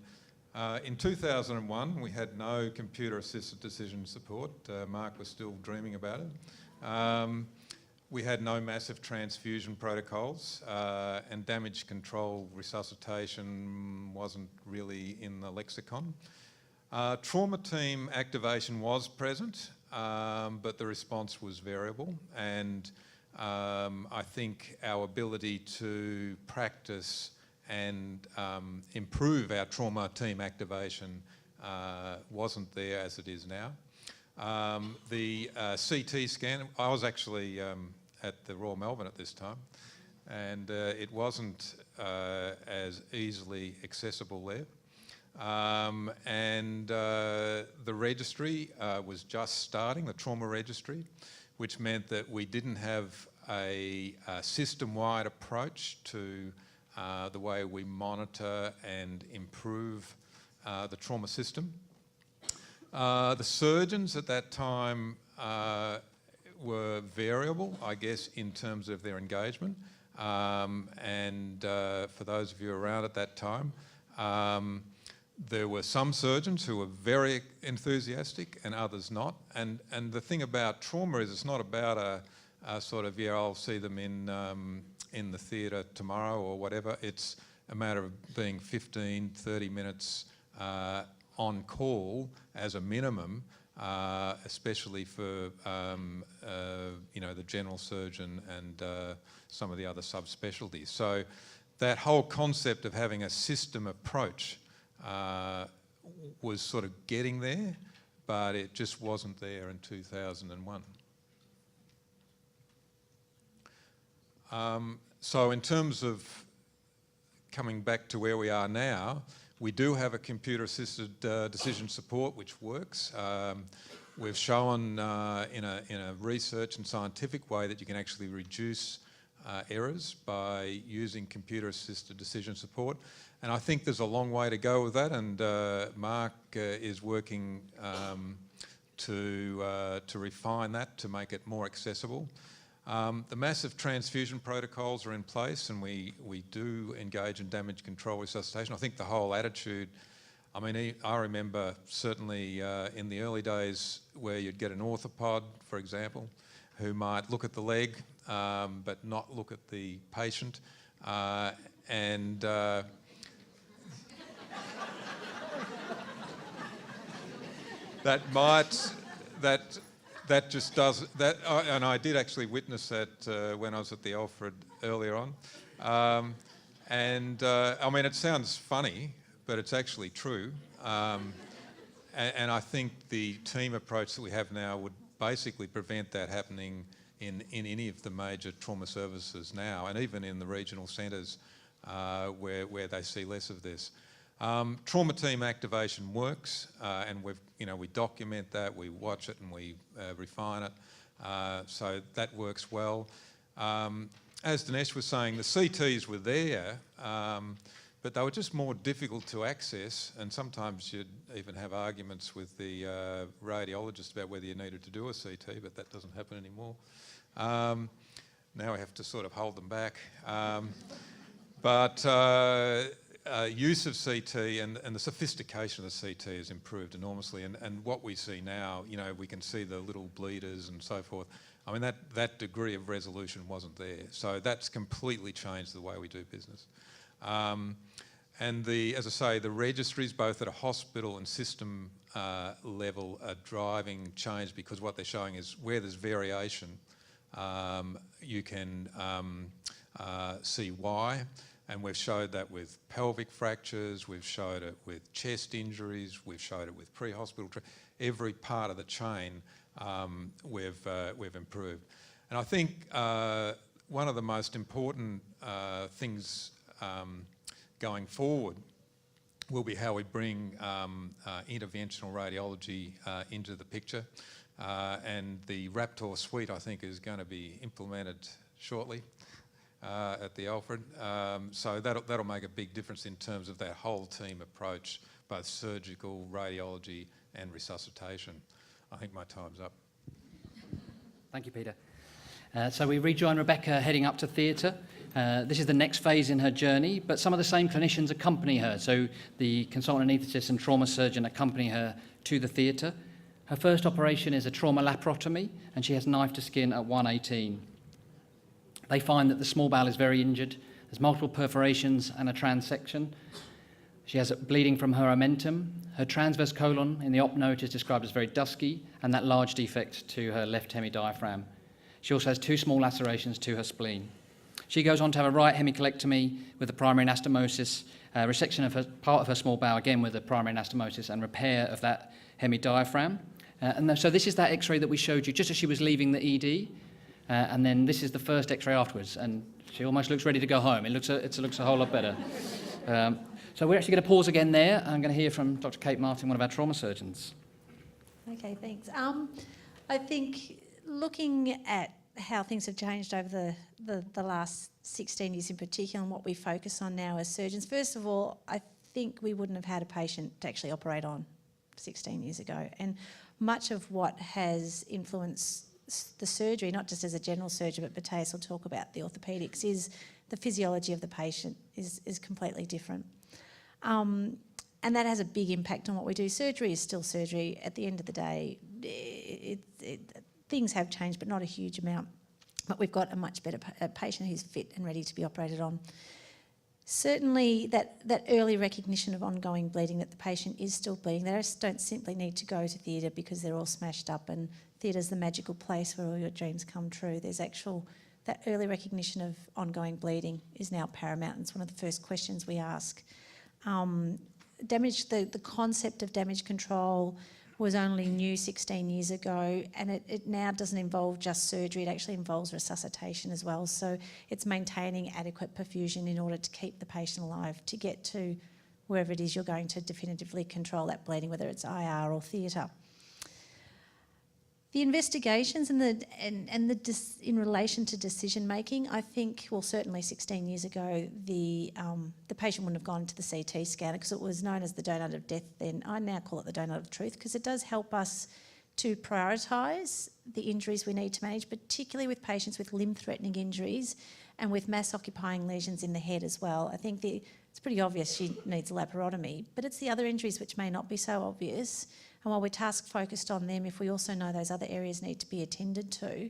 in 2001, we had no computer-assisted decision support. Mark was still dreaming about it. We had no massive transfusion protocols, and damage control resuscitation wasn't really in the lexicon. Trauma team activation was present, but the response was variable, and I think our ability to practice and improve our trauma team activation wasn't there as it is now. The CT scan, I was actually at the Royal Melbourne at this time, and it wasn't as easily accessible there. The registry was just starting, the trauma registry, which meant that we didn't have a system-wide approach to the way we monitor and improve the trauma system. The surgeons at that time were variable, I guess, in terms of their engagement. For those of you around at that time, there were some surgeons who were very enthusiastic and others not. And the thing about trauma is it's not about a sort of, yeah, I'll see them in the theatre tomorrow or whatever. It's a matter of being 15, 30 minutes on call as a minimum, especially for the general surgeon and some of the other subspecialties. So that whole concept of having a system approach was sort of getting there, but it just wasn't there in 2001. So in terms of coming back to where we are now, we do have a computer-assisted decision support which works. We've shown in a research and scientific way that you can actually reduce errors by using computer-assisted decision support. And I think there's a long way to go with that, and Mark is working to refine that, to make it more accessible. The massive transfusion protocols are in place, and we do engage in damage control resuscitation. I think the whole attitude, I mean, I remember certainly in the early days where you'd get an orthopod, for example, who might look at the leg but not look at the patient. That just does that, and I did actually witness that when I was at the Alfred earlier on. I mean, it sounds funny, but it's actually true. And I think the team approach that we have now would basically prevent that happening in any of the major trauma services now, and even in the regional centres where they see less of this. Trauma team activation works, and we document that, we watch it, and we refine it. So that works well. As Dinesh was saying, the CTs were there, but they were just more difficult to access, and sometimes you'd even have arguments with the radiologist about whether you needed to do a CT, but that doesn't happen anymore. Now we have to sort of hold them back. Use of CT and the sophistication of the CT has improved enormously, and what we see now, we can see the little bleeders and so forth. I mean, that degree of resolution wasn't there, so that's completely changed the way we do business. As I say, the registries, both at a hospital and system level, are driving change, because what they're showing is where there's variation, you can see why. And we've showed that with pelvic fractures, we've showed it with chest injuries, we've showed it with pre-hospital. Every part of the chain we've improved. And I think one of the most important things going forward will be how we bring interventional radiology into the picture. And the Raptor suite, I think, is going to be implemented shortly at the Alfred. So that'll make a big difference in terms of that whole team approach, both surgical, radiology and resuscitation. I think my time's up. Thank you, Peter. So we rejoin Rebecca heading up to theatre. This is the next phase in her journey, but some of the same clinicians accompany her. So the consultant anaesthetist and trauma surgeon accompany her to the theatre. Her first operation is a trauma laparotomy, and she has knife to skin at 118. They find that the small bowel is very injured. There's multiple perforations and a transection. She has bleeding from her omentum. Her transverse colon in the op note is described as very dusky, and that large defect to her left hemidiaphragm. She also has 2 small lacerations to her spleen. She goes on to have a right hemicolectomy with a primary anastomosis, resection of her part of her small bowel, again with a primary anastomosis, and repair of that hemidiaphragm. So this is that X-ray that we showed you just as she was leaving the ED. And then this is the first X-ray afterwards, and she almost looks ready to go home. It looks a whole lot better. So we're actually going to pause again there. I'm going to hear from Dr. Kate Martin, one of our trauma surgeons. Okay, thanks. I think looking at how things have changed over the last 16 years in particular and what we focus on now as surgeons, first of all, I think we wouldn't have had a patient to actually operate on 16 years ago. And much of what has influenced the surgery, not just as a general surgeon, but Matthias will talk about the orthopaedics, is the physiology of the patient is completely different. And that has a big impact on what we do. Surgery is still surgery. At the end of the day, things have changed, but not a huge amount. But we've got a much better patient who's fit and ready to be operated on. Certainly that early recognition of ongoing bleeding, that the patient is still bleeding. They just don't simply need to go to theatre because they're all smashed up, and theatre's the magical place where all your dreams come true. There's that early recognition of ongoing bleeding is now paramount, and it's one of the first questions we ask. The concept of damage control was only new 16 years ago, and it now doesn't involve just surgery, it actually involves resuscitation as well. So it's maintaining adequate perfusion in order to keep the patient alive, to get to wherever it is you're going to definitively control that bleeding, whether it's IR or theatre. The investigations in relation to decision making, I think, well, certainly 16 years ago, the patient wouldn't have gone to the CT scanner because it was known as the donut of death then. I now call it the donut of truth because it does help us to prioritise the injuries we need to manage, particularly with patients with limb-threatening injuries and with mass-occupying lesions in the head as well. I think it's pretty obvious she needs a laparotomy, but it's the other injuries which may not be so obvious. And while we're task-focused on them, if we also know those other areas need to be attended to,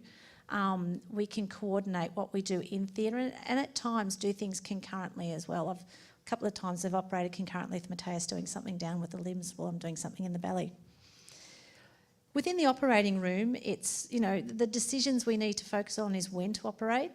we can coordinate what we do in theatre and at times do things concurrently as well. A couple of times I've operated concurrently with Matthias doing something down with the limbs while I'm doing something in the belly. Within the operating room, it's, the decisions we need to focus on is when to operate.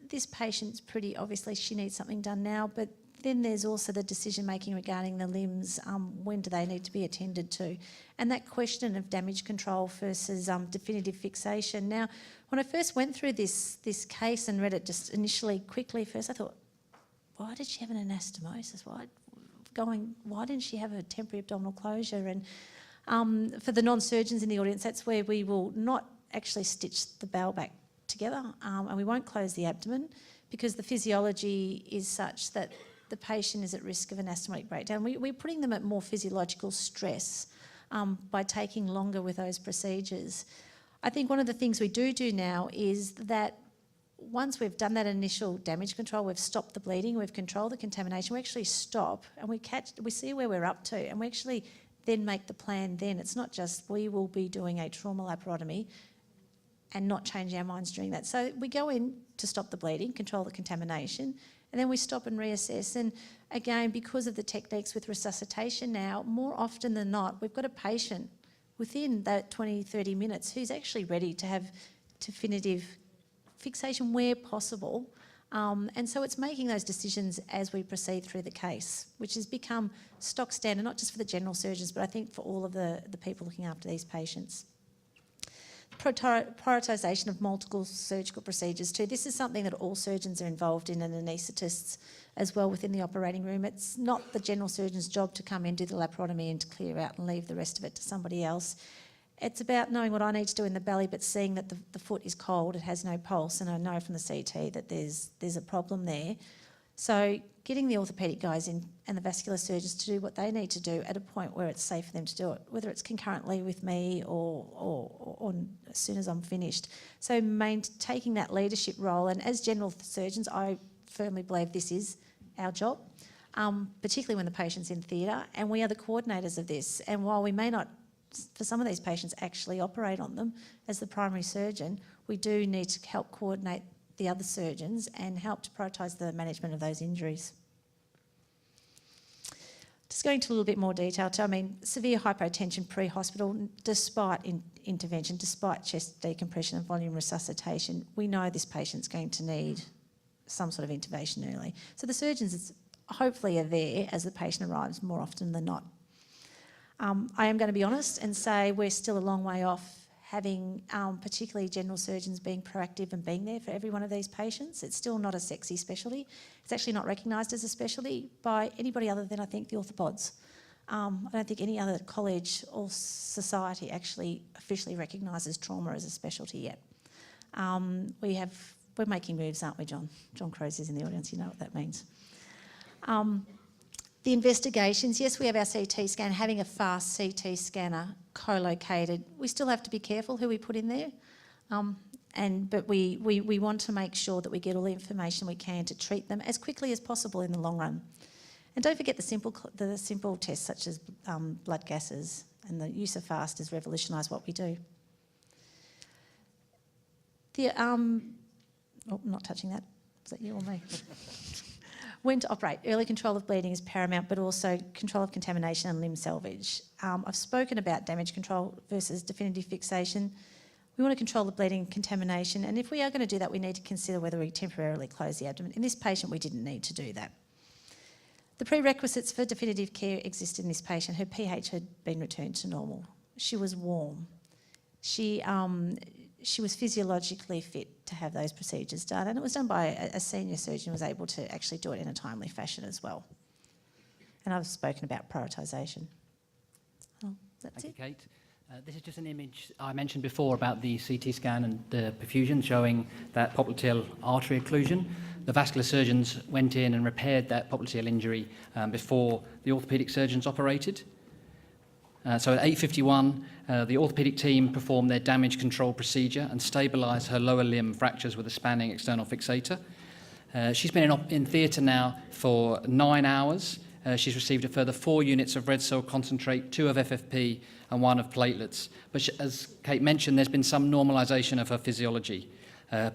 This patient's pretty obviously she needs something done now, but then there's also the decision making regarding the limbs, when do they need to be attended to? And that question of damage control versus definitive fixation. Now, when I first went through this case and read it just initially quickly first, I thought, why did she have an anastomosis? Why didn't she have a temporary abdominal closure? And for the non-surgeons in the audience, that's where we will not actually stitch the bowel back together, and we won't close the abdomen because the physiology is such that the patient is at risk of anastomotic breakdown. We're putting them at more physiological stress by taking longer with those procedures. I think one of the things we do now is that once we've done that initial damage control, we've stopped the bleeding, we've controlled the contamination, we actually stop and we see where we're up to, and we actually then make the plan then. It's not just we will be doing a trauma laparotomy and not change our minds during that. So we go in to stop the bleeding, control the contamination, and then we stop and reassess. And again, because of the techniques with resuscitation now, more often than not, we've got a patient within that 20, 30 minutes who's actually ready to have definitive fixation where possible. And so it's making those decisions as we proceed through the case, which has become stock standard, not just for the general surgeons, but I think for all of the people looking after these patients. Prioritisation of multiple surgical procedures too. This is something that all surgeons are involved in, and anaesthetists as well within the operating room. It's not the general surgeon's job to come in, do the laparotomy and to clear out and leave the rest of it to somebody else. It's about knowing what I need to do in the belly, but seeing that the foot is cold, it has no pulse, and I know from the CT that there's a problem there. So getting the orthopaedic guys in and the vascular surgeons to do what they need to do at a point where it's safe for them to do it, whether it's concurrently with me or as soon as I'm finished. So taking that leadership role, and as general surgeons, I firmly believe this is our job, particularly when the patient's in theatre, and we are the coordinators of this. And while we may not, for some of these patients, actually operate on them as the primary surgeon, we do need to help coordinate the other surgeons and help to prioritise the management of those injuries. Just going into a little bit more detail, severe hypotension pre-hospital, despite intervention, despite chest decompression and volume resuscitation, we know this patient's going to need some sort of intervention early. So the surgeons hopefully are there as the patient arrives more often than not. I am going to be honest and say we're still a long way off having particularly general surgeons being proactive and being there for every one of these patients. It's still not a sexy specialty. It's actually not recognised as a specialty by anybody other than, I think, the orthopods. I don't think any other college or society actually officially recognises trauma as a specialty yet. We're making moves, aren't we, John? John Crows is in the audience, you know what that means. The investigations, yes, we have our CT scan. Having a fast CT scanner co-located, we still have to be careful who we put in there. But we want to make sure that we get all the information we can to treat them as quickly as possible in the long run. And don't forget the simple tests such as blood gases, and the use of fast has revolutionised what we do. Not touching that. Is that you or me? When to operate. Early control of bleeding is paramount, but also control of contamination and limb salvage. I've spoken about damage control versus definitive fixation. We want to control the bleeding and contamination, and if we are going to do that, we need to consider whether we temporarily close the abdomen. In this patient, we didn't need to do that. The prerequisites for definitive care existed in this patient. Her pH had been returned to normal. She was warm. She was physiologically fit to have those procedures done, and it was done by a senior surgeon who was able to actually do it in a timely fashion as well. And I've spoken about prioritisation. That's Thank it. you, Kate. This is just an image I mentioned before about the CT scan and the perfusion showing that popliteal artery occlusion. The vascular surgeons went in and repaired that popliteal injury before the orthopaedic surgeons operated. So at 8:51, the orthopaedic team performed their damage control procedure and stabilised her lower limb fractures with a spanning external fixator. She's been in theatre now for 9 hours. She's received a further 4 units of red cell concentrate, 2 of FFP and 1 of platelets. But as Kate mentioned, there's been some normalisation of her physiology.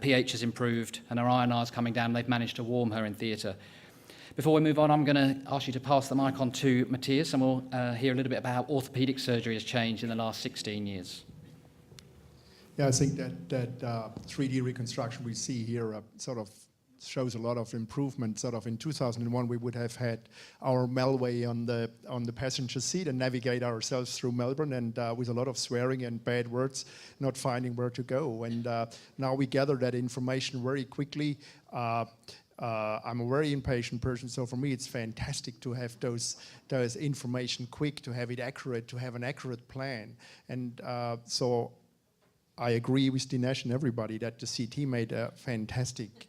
pH has improved and her INR's coming down. They've managed to warm her in theatre. Before we move on, I'm going to ask you to pass the mic on to Matthias, and we'll hear a little bit about how orthopaedic surgery has changed in the last 16 years. Yeah, I think that 3D reconstruction we see here sort of shows a lot of improvement. Sort of in 2001, we would have had our Melway on the passenger seat and navigate ourselves through Melbourne, and with a lot of swearing and bad words, not finding where to go. And now we gather that information very quickly. I'm a very impatient person, so for me it's fantastic to have those information quick, to have it accurate, to have an accurate plan. And so I agree with Dinesh and everybody that the CT made a fantastic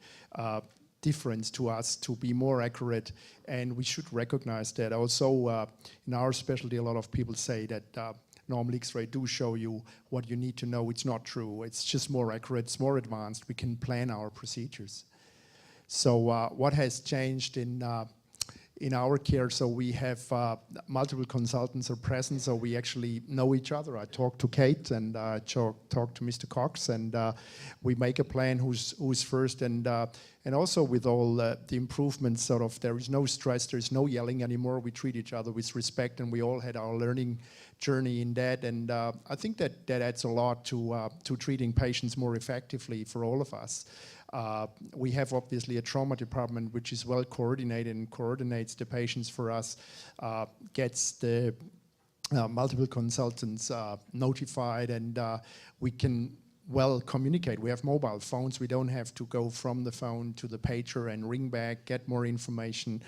difference to us to be more accurate, and we should recognize that. Also, in our specialty, a lot of people say that normal X-ray do show you what you need to know. It's not true. It's just more accurate, it's more advanced. We can plan our procedures. So what has changed in our care? So we have multiple consultants are present, so we actually know each other. I talk to Kate and I talk to Mr. Cox, and we make a plan who's first. And also with all the improvements, sort of there is no stress, there is no yelling anymore. We treat each other with respect, and we all had our learning journey in that. And I think that adds a lot to treating patients more effectively for all of us. We have obviously a trauma department which is well coordinated and coordinates the patients for us, gets the multiple consultants notified, and we can well communicate. We have mobile phones. We don't have to go from the phone to the pager and ring back, get more information.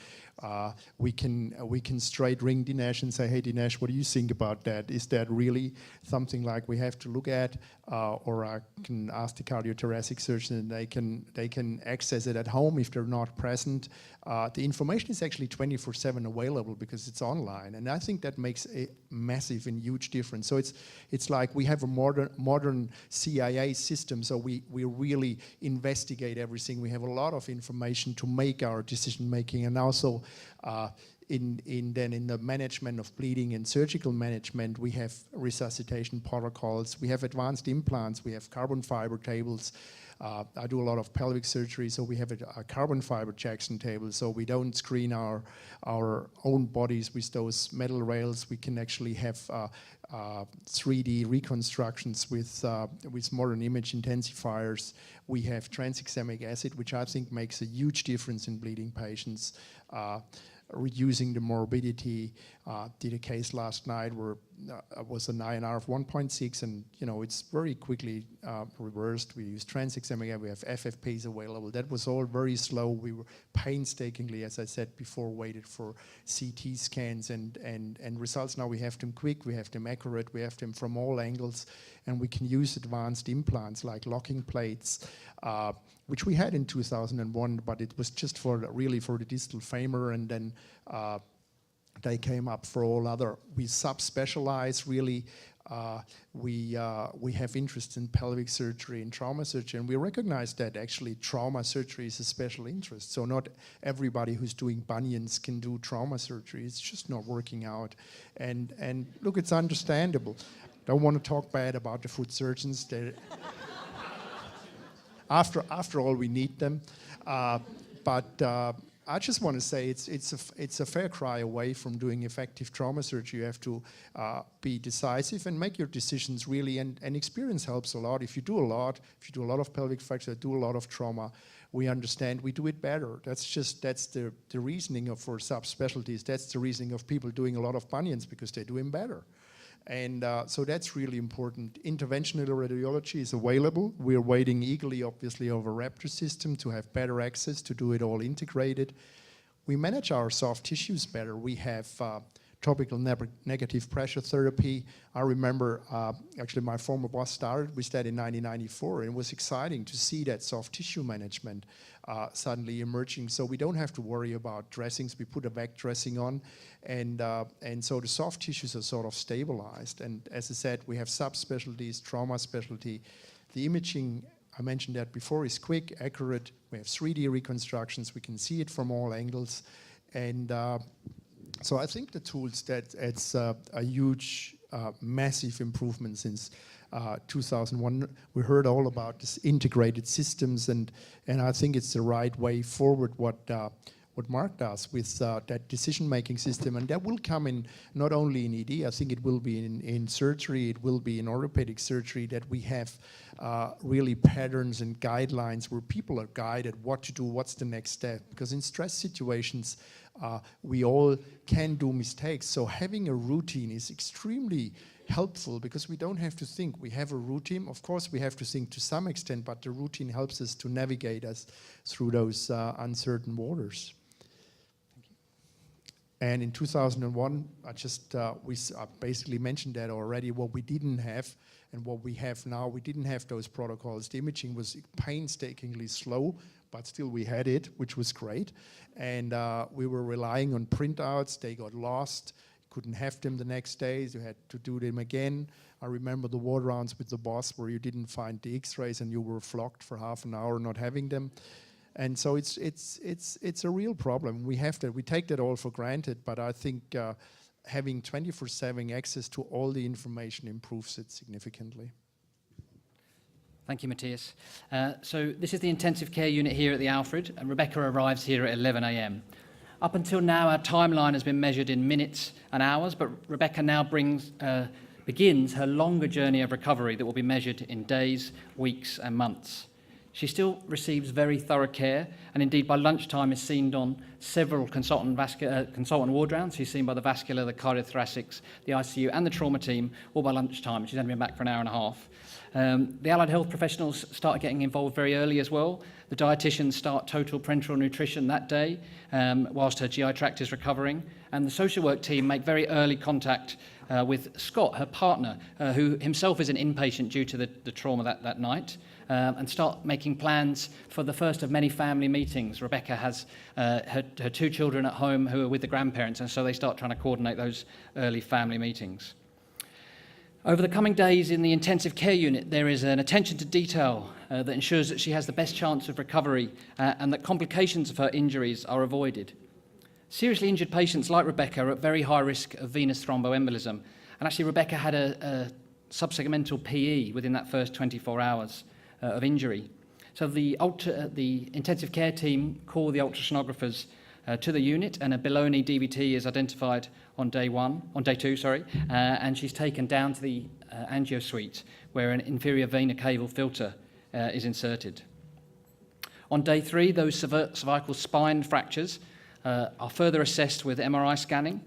We can straight ring Dinesh and say, hey Dinesh, what do you think about that? Is that really something like we have to look at? Or I can ask the cardiothoracic surgeon, and they can access it at home if they're not present. The information is actually 24/7 available because it's online, and I think that makes a massive and huge difference. So it's like we have a modern CIA system, so we really investigate everything. We have a lot of information to make our decision making, and also in the management of bleeding and surgical management, we have resuscitation protocols, we have advanced implants, we have carbon fiber tables. I do a lot of pelvic surgery, so we have a carbon fiber Jackson table, so we don't screen our own bodies with those metal rails. We can actually have 3D reconstructions with modern image intensifiers. We have tranexamic acid, which I think makes a huge difference in bleeding patients. Reducing the morbidity. Did a case last night where it was an INR of 1.6, and it's very quickly reversed. We use tranexamic, we have FFPs available. That was all very slow. We were painstakingly, as I said before, waited for CT scans and results. Now we have them quick, we have them accurate, we have them from all angles, and we can use advanced implants like locking plates, which we had in 2001, but it was just really for the distal femur, and then they came up for all other. We subspecialize really. We have interest in pelvic surgery and trauma surgery, and we recognize that actually trauma surgery is a special interest. So not everybody who's doing bunions can do trauma surgery. It's just not working out. And look, it's understandable. Don't want to talk bad about the foot surgeons. After all, we need them. But I just want to say it's a fair cry away from doing effective trauma surgery. You have to be decisive and make your decisions really, and experience helps a lot. If you do a lot of pelvic fracture, do a lot of trauma, we understand we do it better. That's the reasoning for subspecialties. That's the reasoning of people doing a lot of bunions, because they do them better. And so that's really important. Interventional radiology is available. We're waiting eagerly, obviously, over Raptor system to have better access, to do it all integrated. We manage our soft tissues better. We have topical negative pressure therapy. I remember, actually, my former boss started with that in 1994, and it was exciting to see that soft tissue management suddenly emerging. So we don't have to worry about dressings. We put a VAC dressing on, and so the soft tissues are sort of stabilized. And as I said, we have subspecialties, trauma specialty. The imaging, I mentioned that before, is quick, accurate. We have 3D reconstructions. We can see it from all angles. And so I think the tools, it's a huge, massive improvement since 2001. We heard all about this integrated systems, and I think it's the right way forward what Mark does with that decision-making system. And that will come in not only in ED, I think it will be in surgery, it will be in orthopedic surgery, that we have really patterns and guidelines where people are guided what to do, what's the next step. Because in stress situations, we all can do mistakes. So having a routine is extremely helpful, because we don't have to think. We have a routine. Of course, we have to think to some extent, but the routine helps us to navigate us through those uncertain waters. Thank you. And in 2001, I basically mentioned that already. What we didn't have and what we have now, we didn't have those protocols. The imaging was painstakingly slow, but still we had it, which was great. And we were relying on printouts. They got lost. Couldn't have them the next day. You had to do them again. I remember the ward rounds with the boss where you didn't find the X-rays and you were flogged for half an hour not having them. And so it's a real problem. We have that. We take that all for granted, but I think having 24/7 access to all the information improves it significantly. Thank you, Matthias. So this is the intensive care unit here at the Alfred, and Rebecca arrives here at 11 a.m. Up until now, our timeline has been measured in minutes and hours, but Rebecca now begins her longer journey of recovery that will be measured in days, weeks, and months. She still receives very thorough care, and indeed by lunchtime is seen on several consultant ward rounds. She's seen by the vascular, the cardiothoracics, the ICU and the trauma team all by lunchtime. She's only been back for an hour and a half. The allied health professionals start getting involved very early as well. The dietitians start total parenteral nutrition that day whilst her GI tract is recovering, and the social work team make very early contact with Scott, her partner, who himself is an inpatient due to the trauma that night, and start making plans for the first of many family meetings. Rebecca has her 2 children at home who are with the grandparents, and so they start trying to coordinate those early family meetings. Over the coming days in the intensive care unit, there is an attention to detail that ensures that she has the best chance of recovery and that complications of her injuries are avoided. Seriously injured patients like Rebecca are at very high risk of venous thromboembolism, and actually Rebecca had a subsegmental PE within that first 24 hours of injury. So the intensive care team call the ultrasonographers to the unit, and a below-knee DVT is identified on day 2, and she's taken down to the angio suite where an inferior vena cava filter is inserted. On day 3, those cervical spine fractures are further assessed with MRI scanning,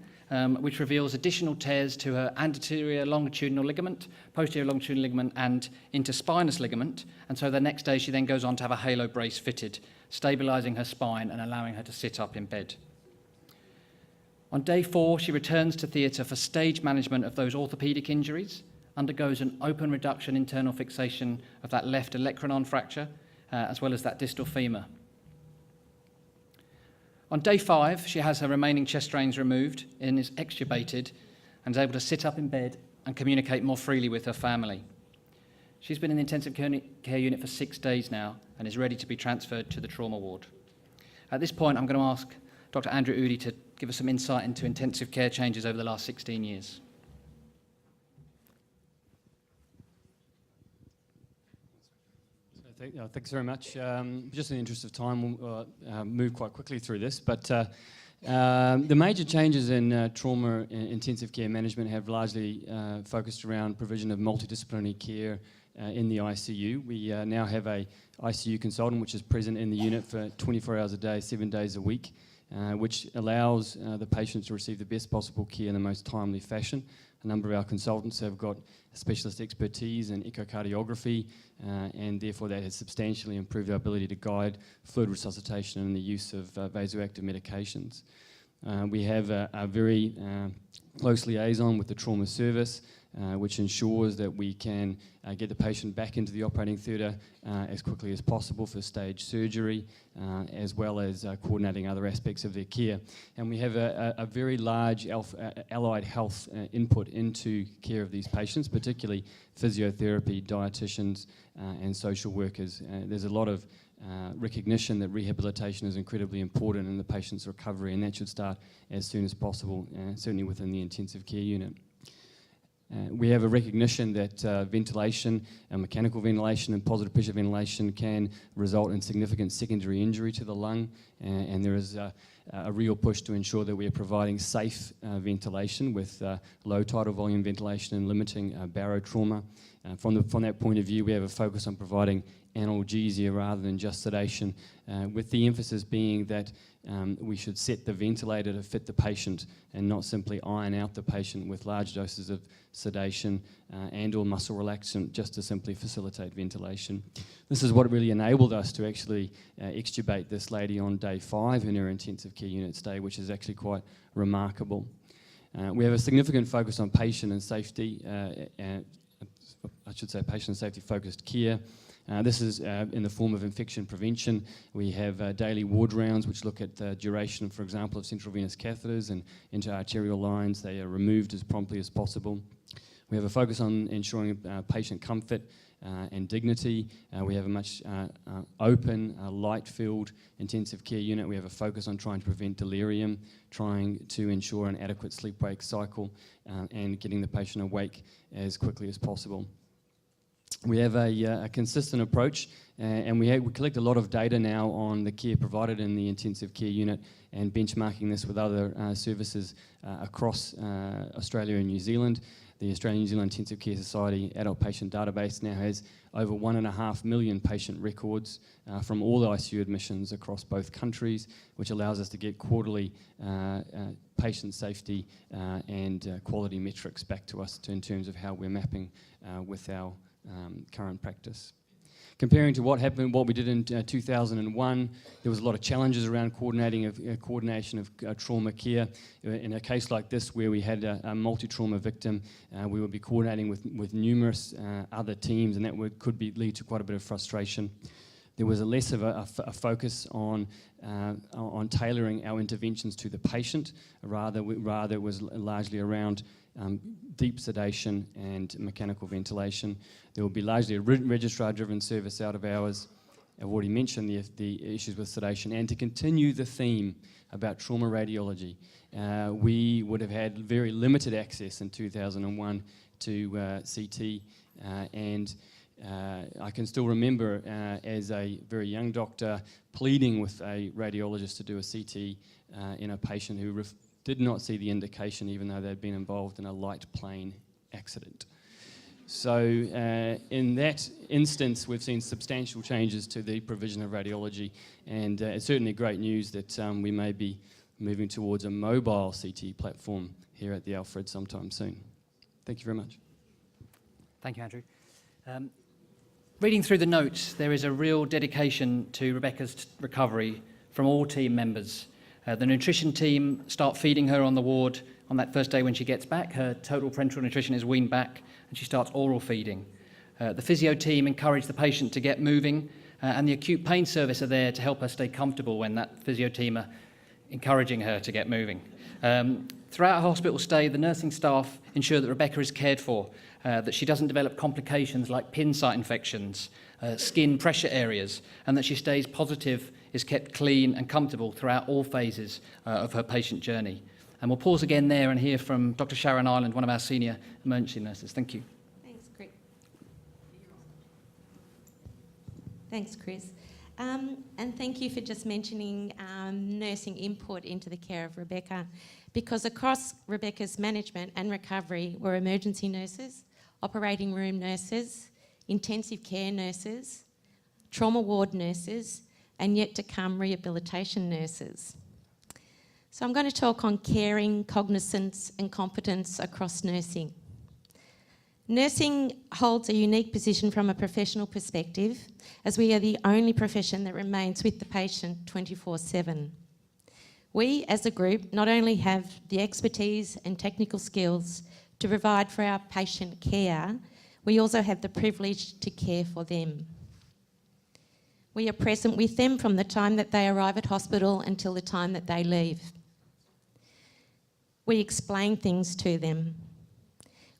which reveals additional tears to her anterior longitudinal ligament, posterior longitudinal ligament, and interspinous ligament. And so the next day she then goes on to have a halo brace fitted, stabilising her spine and allowing her to sit up in bed. On day 4, she returns to theatre for stage management of those orthopaedic injuries, undergoes an open reduction internal fixation of that left olecranon fracture, as well as that distal femur. On day 5, she has her remaining chest drains removed and is extubated and is able to sit up in bed and communicate more freely with her family. She's been in the intensive care unit for 6 days now and is ready to be transferred to the trauma ward. At this point, I'm going to ask Dr. Andrew Udy to give us some insight into intensive care changes over the last 16 years. Thanks very much. Just in the interest of time, we'll move quite quickly through this. But the major changes in trauma intensive care management have largely focused around provision of multidisciplinary care in the ICU. We now have a ICU consultant which is present in the unit for 24 hours a day, 7 days a week, which allows the patients to receive the best possible care in the most timely fashion. A number of our consultants have got specialist expertise in echocardiography, and therefore that has substantially improved our ability to guide fluid resuscitation and the use of vasoactive medications. We have a very close liaison with the trauma service, which ensures that we can get the patient back into the operating theatre as quickly as possible for stage surgery, as well as coordinating other aspects of their care. And we have a very large allied health input into care of these patients, particularly physiotherapy, dietitians, and social workers. There's a lot of recognition that rehabilitation is incredibly important in the patient's recovery, and that should start as soon as possible, certainly within the intensive care unit. We have a recognition that ventilation, mechanical ventilation and positive pressure ventilation can result in significant secondary injury to the lung, and there is a real push to ensure that we are providing safe ventilation with low tidal volume ventilation and limiting barotrauma. From that point of view, we have a focus on providing analgesia rather than just sedation, with the emphasis being that we should set the ventilator to fit the patient and not simply iron out the patient with large doses of sedation and or muscle relaxant just to simply facilitate ventilation. This is what really enabled us to actually extubate this lady on day 5 in her intensive care unit stay, which is actually quite remarkable. We have a significant focus on patient and safety, patient and safety focused care. This is in the form of infection prevention. We have daily ward rounds which look at the duration, for example, of central venous catheters and interarterial lines. They are removed as promptly as possible. We have a focus on ensuring patient comfort and dignity. We have a much open, light-filled intensive care unit. We have a focus on trying to prevent delirium, trying to ensure an adequate sleep-wake cycle, and getting the patient awake as quickly as possible. We have a consistent approach, and we collect a lot of data now on the care provided in the intensive care unit and benchmarking this with other services across Australia and New Zealand. The Australian New Zealand Intensive Care Society Adult Patient Database now has over 1.5 million patient records from all the ICU admissions across both countries, which allows us to get quarterly patient safety and quality metrics back to us in terms of how we're mapping with our current practice. Comparing to what we did in 2001, there was a lot of challenges around coordination of trauma care. In a case like this, where we had a multi-trauma victim, we would be coordinating with numerous other teams, and that could lead to quite a bit of frustration. There was less of a focus on tailoring our interventions to the patient. Rather it was largely around deep sedation and mechanical ventilation. There will be largely a registrar-driven service out of hours. I've already mentioned the issues with sedation. And to continue the theme about trauma radiology, we would have had very limited access in 2001 to CT, and I can still remember as a very young doctor pleading with a radiologist to do a CT in a patient who did not see the indication, even though they'd been involved in a light plane accident. So in that instance, we've seen substantial changes to the provision of radiology, and it's certainly great news that we may be moving towards a mobile CT platform here at the Alfred sometime soon. Thank you very much. Thank you, Andrew. Reading through the notes, there is a real dedication to Rebecca's recovery from all team members. The nutrition team start feeding her on the ward on that first day when she gets back. Her total parenteral nutrition is weaned back and she starts oral feeding. The physio team encourage the patient to get moving, and the acute pain service are there to help her stay comfortable when that physio team are encouraging her to get moving. Throughout her hospital stay, the nursing staff ensure that Rebecca is cared for, that she doesn't develop complications like pin site infections, skin pressure areas, and that she stays positive, is kept clean and comfortable throughout all phases of her patient journey. And we'll pause again there and hear from Dr. Sharon Ireland, one of our senior emergency nurses. Thank you. Thanks, Chris. Thanks, Chris. And thank you for just mentioning nursing input into the care of Rebecca, because across Rebecca's management and recovery were emergency nurses, operating room nurses, intensive care nurses, trauma ward nurses, and yet to come rehabilitation nurses. So I'm going to talk on caring, cognizance and competence across nursing. Nursing holds a unique position from a professional perspective, as we are the only profession that remains with the patient 24/7. We, as a group, not only have the expertise and technical skills to provide for our patient care, we also have the privilege to care for them. We are present with them from the time that they arrive at hospital until the time that they leave. We explain things to them.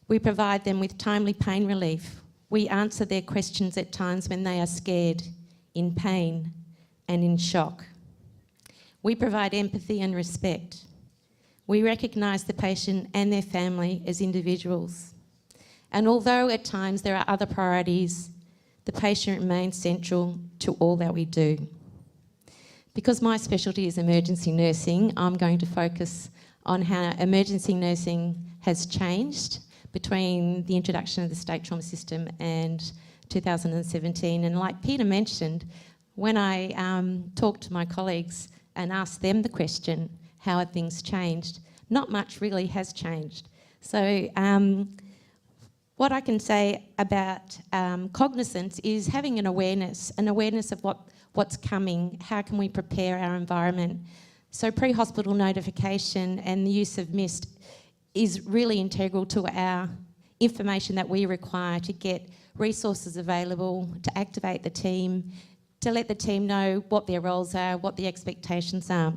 We provide them with timely pain relief. We answer their questions at times when they are scared, in pain, and in shock. We provide empathy and respect. We recognise the patient and their family as individuals. And although at times there are other priorities, the patient remains central to all that we do. Because my specialty is emergency nursing, I'm going to focus on how emergency nursing has changed between the introduction of the state trauma system and 2017. And like Peter mentioned, when I talked to my colleagues and asked them the question, how have things changed? Not much really has changed. So what I can say about cognizance is having an awareness of what's coming, how can we prepare our environment. So pre-hospital notification and the use of MIST is really integral to our information that we require to get resources available, to activate the team, to let the team know what their roles are, what the expectations are.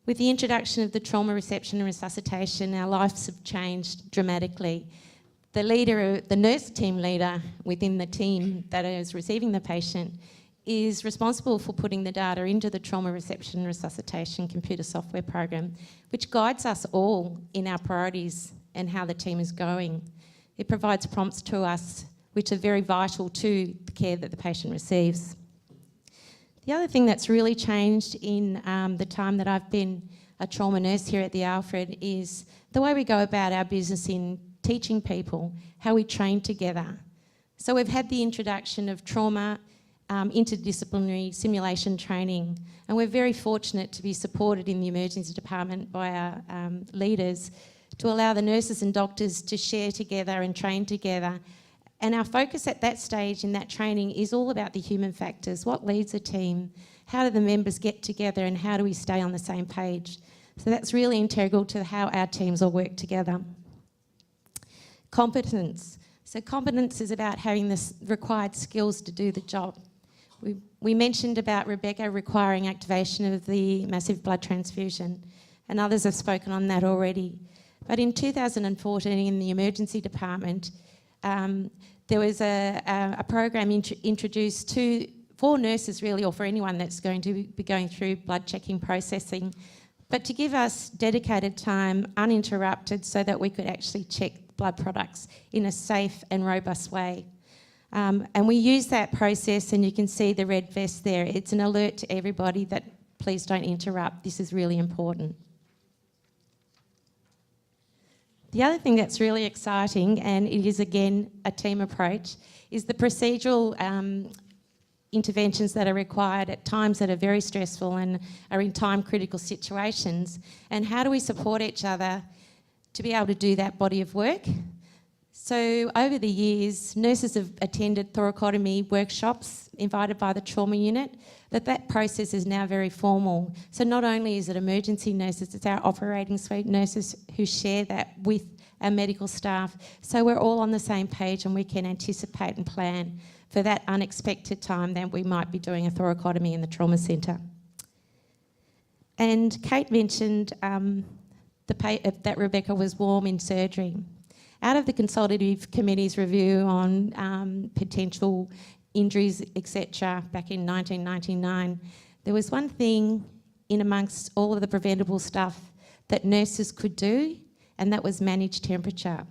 With the introduction of the trauma reception and resuscitation, our lives have changed dramatically. The nurse team leader within the team that is receiving the patient is responsible for putting the data into the trauma reception and resuscitation computer software program, which guides us all in our priorities and how the team is going. It provides prompts to us which are very vital to the care that the patient receives. The other thing that's really changed in the time that I've been a trauma nurse here at the Alfred, is the way we go about our business in teaching people, how we train together. So we've had the introduction of trauma interdisciplinary simulation training, and we're very fortunate to be supported in the emergency department by our leaders to allow the nurses and doctors to share together and train together. And our focus at that stage in that training is all about the human factors. What leads a team? How do the members get together, and how do we stay on the same page? So that's really integral to how our teams all work together. Competence. So competence is about having the required skills to do the job. We mentioned about Rebecca requiring activation of the massive blood transfusion, and others have spoken on that already. But in 2014 in the emergency department, there was a program introduced for nurses really, or for anyone that's going to be going through blood checking processing, but to give us dedicated time, uninterrupted, so that we could actually check blood products in a safe and robust way. And we use that process, and you can see the red vest there. It's an alert to everybody that please don't interrupt. This is really important. The other thing that's really exciting, and it is again a team approach, is the procedural interventions that are required at times that are very stressful and are in time-critical situations. And how do we support each other to be able to do that body of work? So over the years, nurses have attended thoracotomy workshops invited by the trauma unit, that process is now very formal. So not only is it emergency nurses, it's our operating suite nurses who share that with our medical staff. So we're all on the same page, and we can anticipate and plan for that unexpected time that we might be doing a thoracotomy in the trauma centre. And Kate mentioned that Rebecca was warm in surgery. Out of the consultative committee's review on potential injuries, etc., back in 1999, there was one thing in amongst all of the preventable stuff that nurses could do, and that was manage temperature.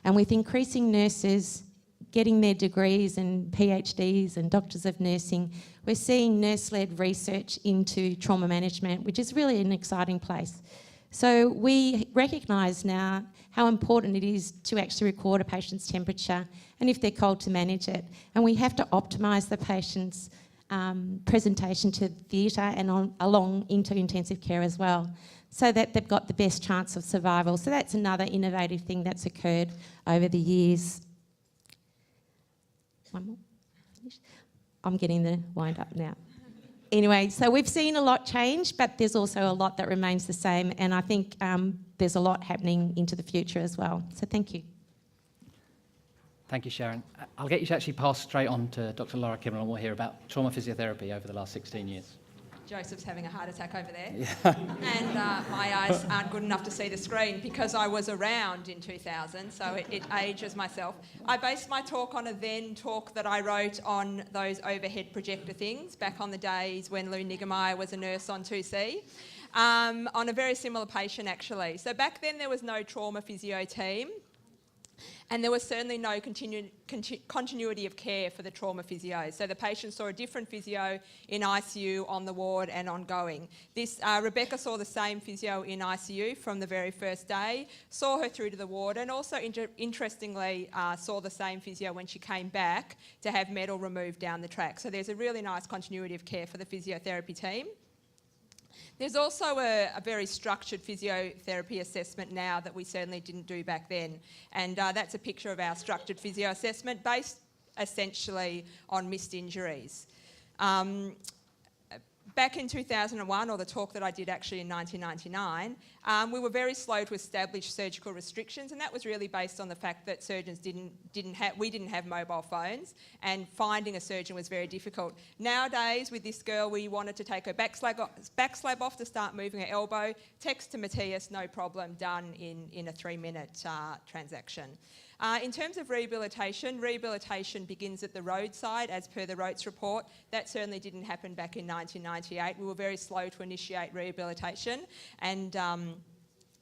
And with increasing nurses getting their degrees and PhDs and doctors of nursing, we're seeing nurse-led research into trauma management, which is really an exciting place. So we recognise now how important it is to actually record a patient's temperature, and if they're cold, to manage it. And we have to optimise the patient's presentation to theatre and along into intensive care as well, so that they've got the best chance of survival. So that's another innovative thing that's occurred over the years. One more. I'm getting the wind up now. Anyway, so we've seen a lot change, but there's also a lot that remains the same, and I think there's a lot happening into the future as well. So thank you. Thank you, Sharon. I'll get you to actually pass straight on to Dr. Laura Kimmel, and we'll hear about trauma physiotherapy over the last 16 years. Joseph's having a heart attack over there. Yeah. And my eyes aren't good enough to see the screen because I was around in 2000, so it ages myself. I based my talk on a then talk that I wrote on those overhead projector things back on the days when Lou Niggemeyer was a nurse on 2C, on a very similar patient actually. So back then there was no trauma physio team, and there was certainly no continuity of care for the trauma physio. So the patient saw a different physio in ICU, on the ward and ongoing. Rebecca saw the same physio in ICU from the very first day, saw her through to the ward, and also interestingly saw the same physio when she came back to have metal removed down the track. So there's a really nice continuity of care for the physiotherapy team. There's also a very structured physiotherapy assessment now that we certainly didn't do back then, and that's a picture of our structured physio assessment based essentially on missed injuries. Back in 2001, or the talk that I did actually in 1999, we were very slow to establish surgical restrictions, and that was really based on the fact that surgeons we didn't have mobile phones, and finding a surgeon was very difficult. Nowadays, with this girl, we wanted to take her back slab off to start moving her elbow, text to Matthias, no problem, done in a 3-minute transaction. In terms of rehabilitation begins at the roadside, as per the Rotes report. That certainly didn't happen back in 1998. We were very slow to initiate rehabilitation, and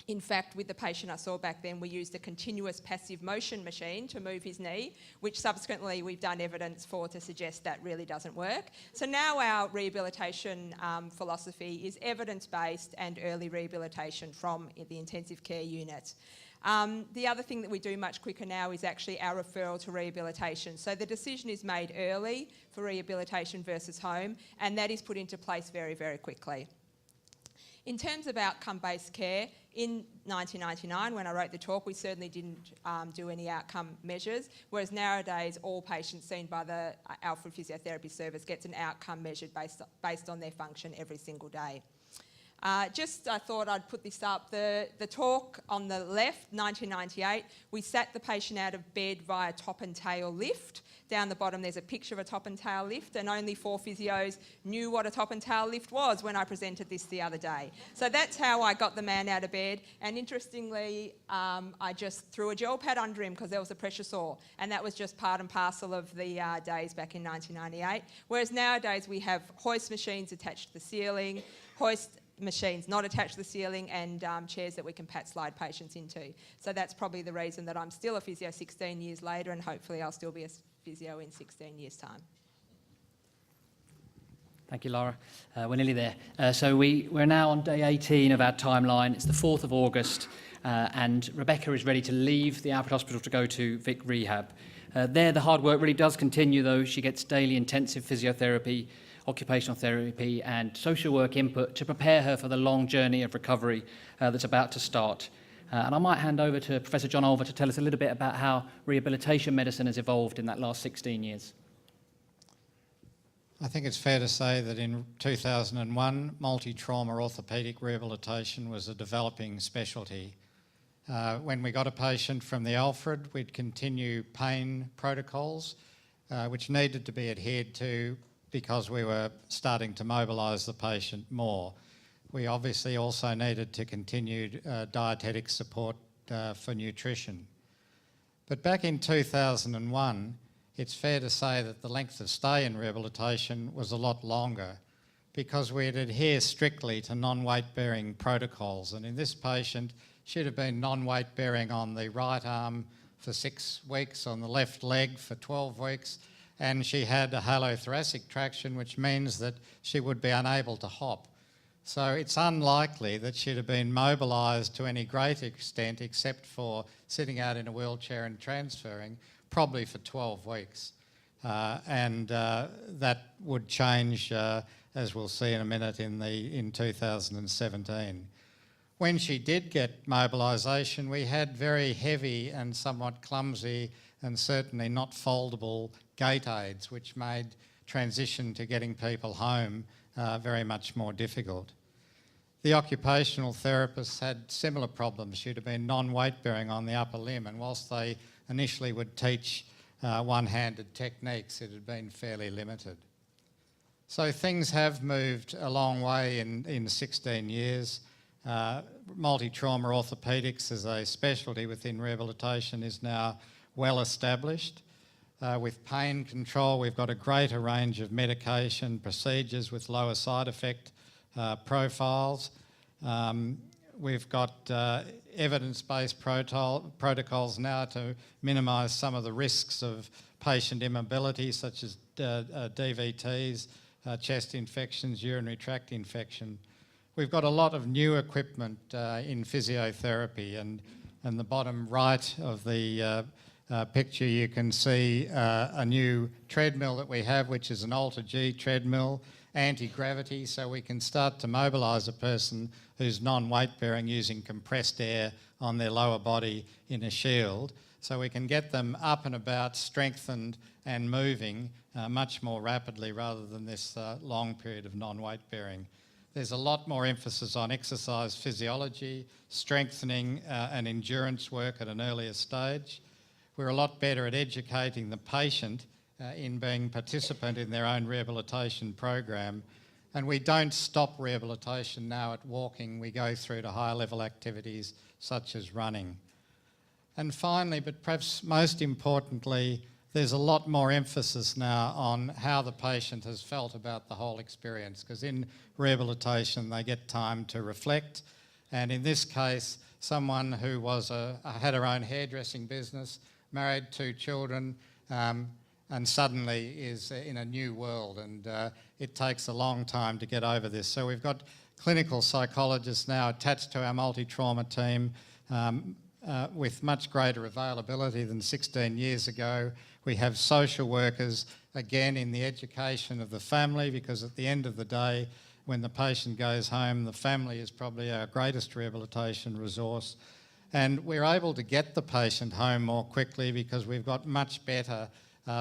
In fact, with the patient I saw back then, we used a continuous passive motion machine to move his knee, which subsequently we've done evidence for to suggest that really doesn't work. So now our rehabilitation philosophy is evidence-based and early rehabilitation from the intensive care unit. The other thing that we do much quicker now is actually our referral to rehabilitation. So the decision is made early for rehabilitation versus home, and that is put into place very, very quickly. In terms of outcome-based care, in 1999, when I wrote the talk, we certainly didn't do any outcome measures, whereas nowadays all patients seen by the Alfred Physiotherapy Service gets an outcome measured based on their function every single day. I thought I'd put this up. The talk on the left, 1998, we sat the patient out of bed via top and tail lift. Down the bottom there's a picture of a top and tail lift, and only 4 physios knew what a top and tail lift was when I presented this the other day. So that's how I got the man out of bed, and interestingly I just threw a gel pad under him because there was a pressure sore, and that was just part and parcel of the days back in 1998. Whereas nowadays we have hoist machines attached to the ceiling, hoist machines not attached to the ceiling, and chairs that we can pat slide patients into. So that's probably the reason that I'm still a physio 16 years later, and hopefully I'll still be a physio in 16 years' time. Thank you, Laura. We're nearly there. So we're now on day 18 of our timeline. It's the 4th of August, and Rebecca is ready to leave the Alfred Hospital to go to Vic Rehab. There, the hard work really does continue, though. She gets daily intensive physiotherapy, occupational therapy and social work input to prepare her for the long journey of recovery that's about to start. And I might hand over to Professor John Olver to tell us a little bit about how rehabilitation medicine has evolved in that last 16 years. I think it's fair to say that in 2001, multi-trauma orthopaedic rehabilitation was a developing specialty. When we got a patient from the Alfred, we'd continue pain protocols, which needed to be adhered to because we were starting to mobilise the patient more. We obviously also needed to continue dietetic support for nutrition. But back in 2001, it's fair to say that the length of stay in rehabilitation was a lot longer because we'd adhere strictly to non-weight bearing protocols. And in this patient, she'd have been non-weight bearing on the right arm for 6 weeks, on the left leg for 12 weeks, and she had a halothoracic traction, which means that she would be unable to hop. So it's unlikely that she'd have been mobilised to any great extent except for sitting out in a wheelchair and transferring, probably for 12 weeks. And that would change, as we'll see in a minute, in 2017. When she did get mobilisation, we had very heavy and somewhat clumsy and certainly not foldable gait aids, which made transition to getting people home very much more difficult. The occupational therapists had similar problems. She'd have been non-weight bearing on the upper limb, and whilst they initially would teach one-handed techniques, it had been fairly limited. So things have moved a long way in 16 years. Multi-trauma orthopaedics as a specialty within rehabilitation is now well established. With pain control, we've got a greater range of medication, procedures with lower side effect profiles. We've got evidence-based protocols now to minimise some of the risks of patient immobility, such as DVTs, chest infections, urinary tract infection. We've got a lot of new equipment in physiotherapy, and the bottom right of the picture you can see a new treadmill that we have, which is an Alter-G treadmill, anti-gravity, so we can start to mobilise a person who's non-weight bearing using compressed air on their lower body in a shield, so we can get them up and about, strengthened and moving much more rapidly rather than this long period of non-weight bearing. There's a lot more emphasis on exercise physiology, strengthening and endurance work at an earlier stage. We're a lot better at educating the patient in being participant in their own rehabilitation program. And we don't stop rehabilitation now at walking. We go through to higher level activities such as running. And finally, but perhaps most importantly, there's a lot more emphasis now on how the patient has felt about the whole experience, because in rehabilitation they get time to reflect, and in this case someone who had her own hairdressing business, married 2 children, and suddenly is in a new world, and it takes a long time to get over this. So we've got clinical psychologists now attached to our multi-trauma team with much greater availability than 16 years ago. We have social workers, again, in the education of the family, because at the end of the day, when the patient goes home, the family is probably our greatest rehabilitation resource. And we're able to get the patient home more quickly because we've got much better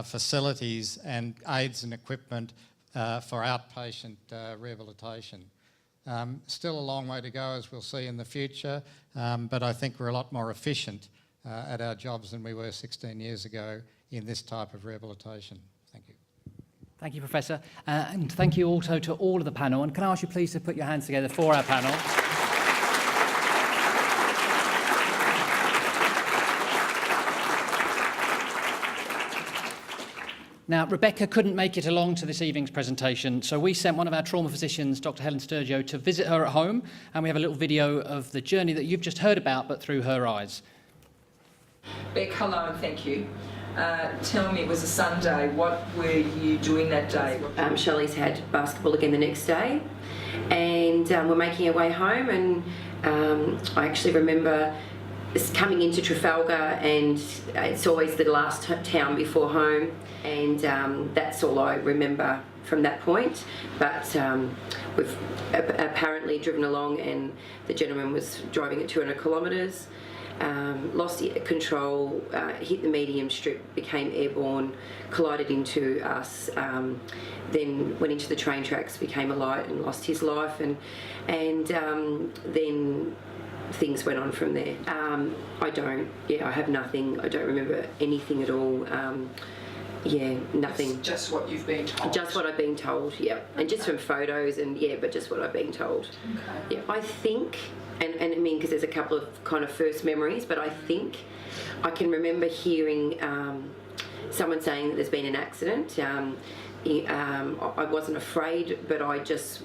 facilities and aids and equipment for outpatient rehabilitation. Still a long way to go, as we'll see in the future, but I think we're a lot more efficient at our jobs than we were 16 years ago in this type of rehabilitation. Thank you. Thank you, Professor. And thank you also to all of the panel. And can I ask you please to put your hands together for our panel? Now, Rebecca couldn't make it along to this evening's presentation, so we sent one of our trauma physicians, Dr. Helen Sturgio, to visit her at home, and we have a little video of the journey that you've just heard about, but through her eyes. Beck, hello and thank you. Tell me, it was a Sunday. What were you doing that day? Shelley's had basketball again the next day, and we're making our way home, and I actually remember coming into Trafalgar, and it's always the last town before home, and that's all I remember from that point. But we've apparently driven along, and the gentleman was driving at 200 kilometres, lost control, hit the medium strip, became airborne, collided into us, then went into the train tracks, became a light and lost his life, and then things went on from there. I have nothing. I don't remember anything at all. Nothing. It's just what you've been told? Just what I've been told, yeah. And just from photos, and but just what I've been told. Okay. Yeah, I think, and I mean, because there's a couple of kind of first memories, but I think I can remember hearing someone saying that there's been an accident. I wasn't afraid, but I just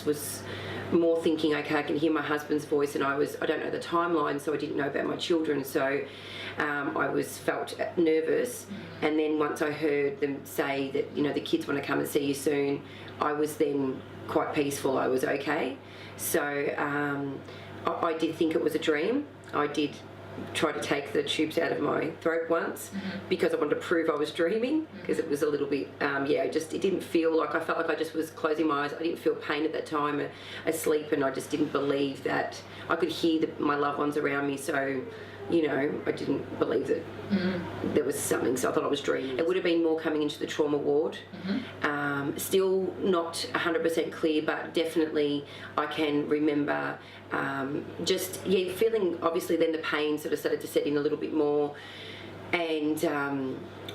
was more thinking, okay, I can hear my husband's voice, and I don't know the timeline, so I didn't know about my children, so I felt nervous. And then once I heard them say that, the kids want to come and see you soon, I was then quite peaceful. I was okay. So I did think it was a dream. I did try to take the tubes out of my throat once because I wanted to prove I was dreaming, because it was a little bit, it didn't feel like, I felt like I just was closing my eyes. I didn't feel pain at that time, asleep, and I just didn't believe that I could hear my loved ones around me, so, I didn't believe that there was something, so I thought I was dreaming. It would have been more coming into the trauma ward. Still not 100% clear, but definitely I can remember feeling, obviously then the pain sort of started to set in a little bit more, and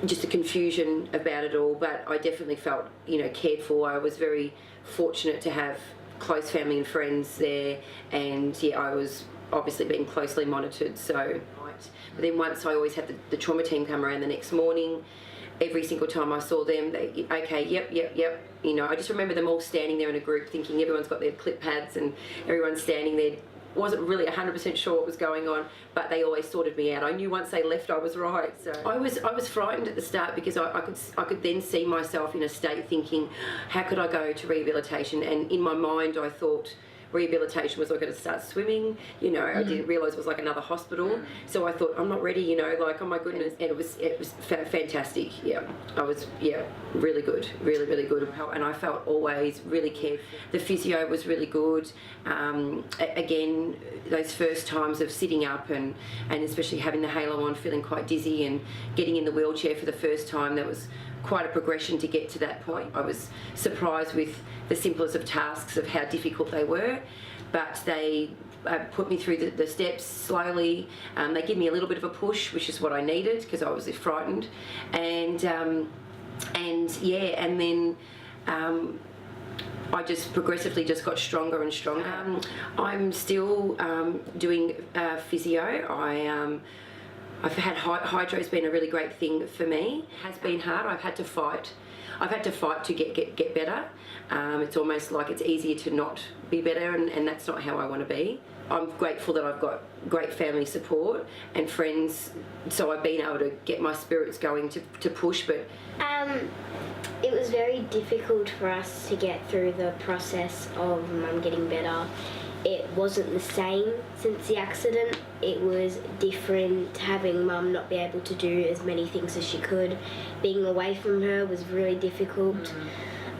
just the confusion about it all, but I definitely felt, cared for. I was very fortunate to have close family and friends there, and I was obviously being closely monitored, so. But then once I always had the trauma team come around the next morning. Every single time I saw them, yep. I just remember them all standing there in a group, thinking everyone's got their clip pads and everyone's standing there. Wasn't really 100% sure what was going on, but they always sorted me out. I knew once they left I was right. So I was frightened at the start, because I could then see myself in a state thinking, how could I go to rehabilitation? And in my mind I thought rehabilitation was I got to start swimming, I didn't realise it was like another hospital, so I thought I'm not ready, like, oh my goodness. And it was fantastic. I was really good, really good, and I felt always really cared. The physio was really good. Again, those first times of sitting up and especially having the halo on, feeling quite dizzy, and getting in the wheelchair for the first time, that was quite a progression to get to that point. I was surprised with the simplest of tasks of how difficult they were, but they put me through the steps slowly. They give me a little bit of a push, which is what I needed, because I was frightened, and then I just progressively just got stronger and stronger. I'm still doing physio. I've had hydro's been a really great thing for me. It has been hard. I've had to fight I've had to fight to get better. It's almost like it's easier to not be better, and that's not how I want to be. I'm grateful that I've got great family support and friends, so I've been able to get my spirits going to push. But it was very difficult for us to get through the process of Mum getting better. It wasn't the same since the accident. It was different having Mum not be able to do as many things as she could. Being away from her was really difficult.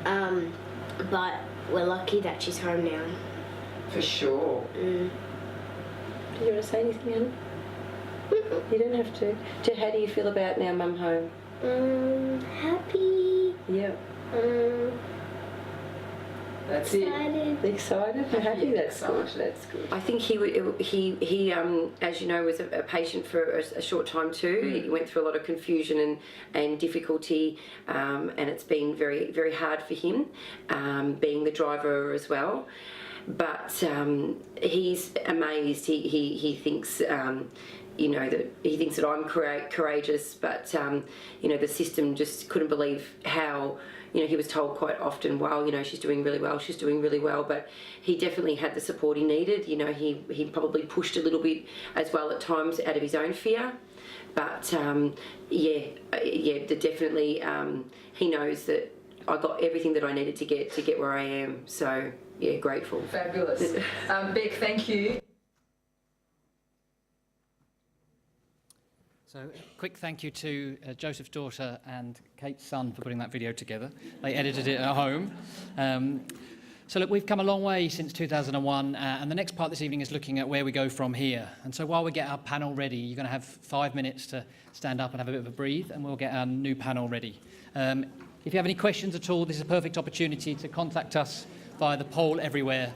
But we're lucky that she's home now. For sure. Do you want to say anything, Anna? You don't have to. How do you feel about now Mum home? Happy. Yeah. That's Excited. Excited? Happy? That's good. That's good. I think he as you know, was a patient for a short time too. He went through a lot of confusion and difficulty, and it's been very, very hard for him, being the driver as well. But he's amazed. He thinks, that he thinks that I'm courageous, but the system just couldn't believe how. He was told quite often, well, she's doing really well, but he definitely had the support he needed. He probably pushed a little bit as well at times out of his own fear. But definitely he knows that I got everything that I needed to get where I am. So, yeah, grateful. Fabulous. Beck, thank you. So, a quick thank you to Joseph's daughter and Kate's son for putting that video together. They edited it at home. So look, we've come a long way since 2001, and the next part this evening is looking at where we go from here. And so while we get our panel ready, you're going to have 5 minutes to stand up and have a bit of a breathe, and we'll get our new panel ready. If you have any questions at all, this is a perfect opportunity to contact us via the poll everywhere.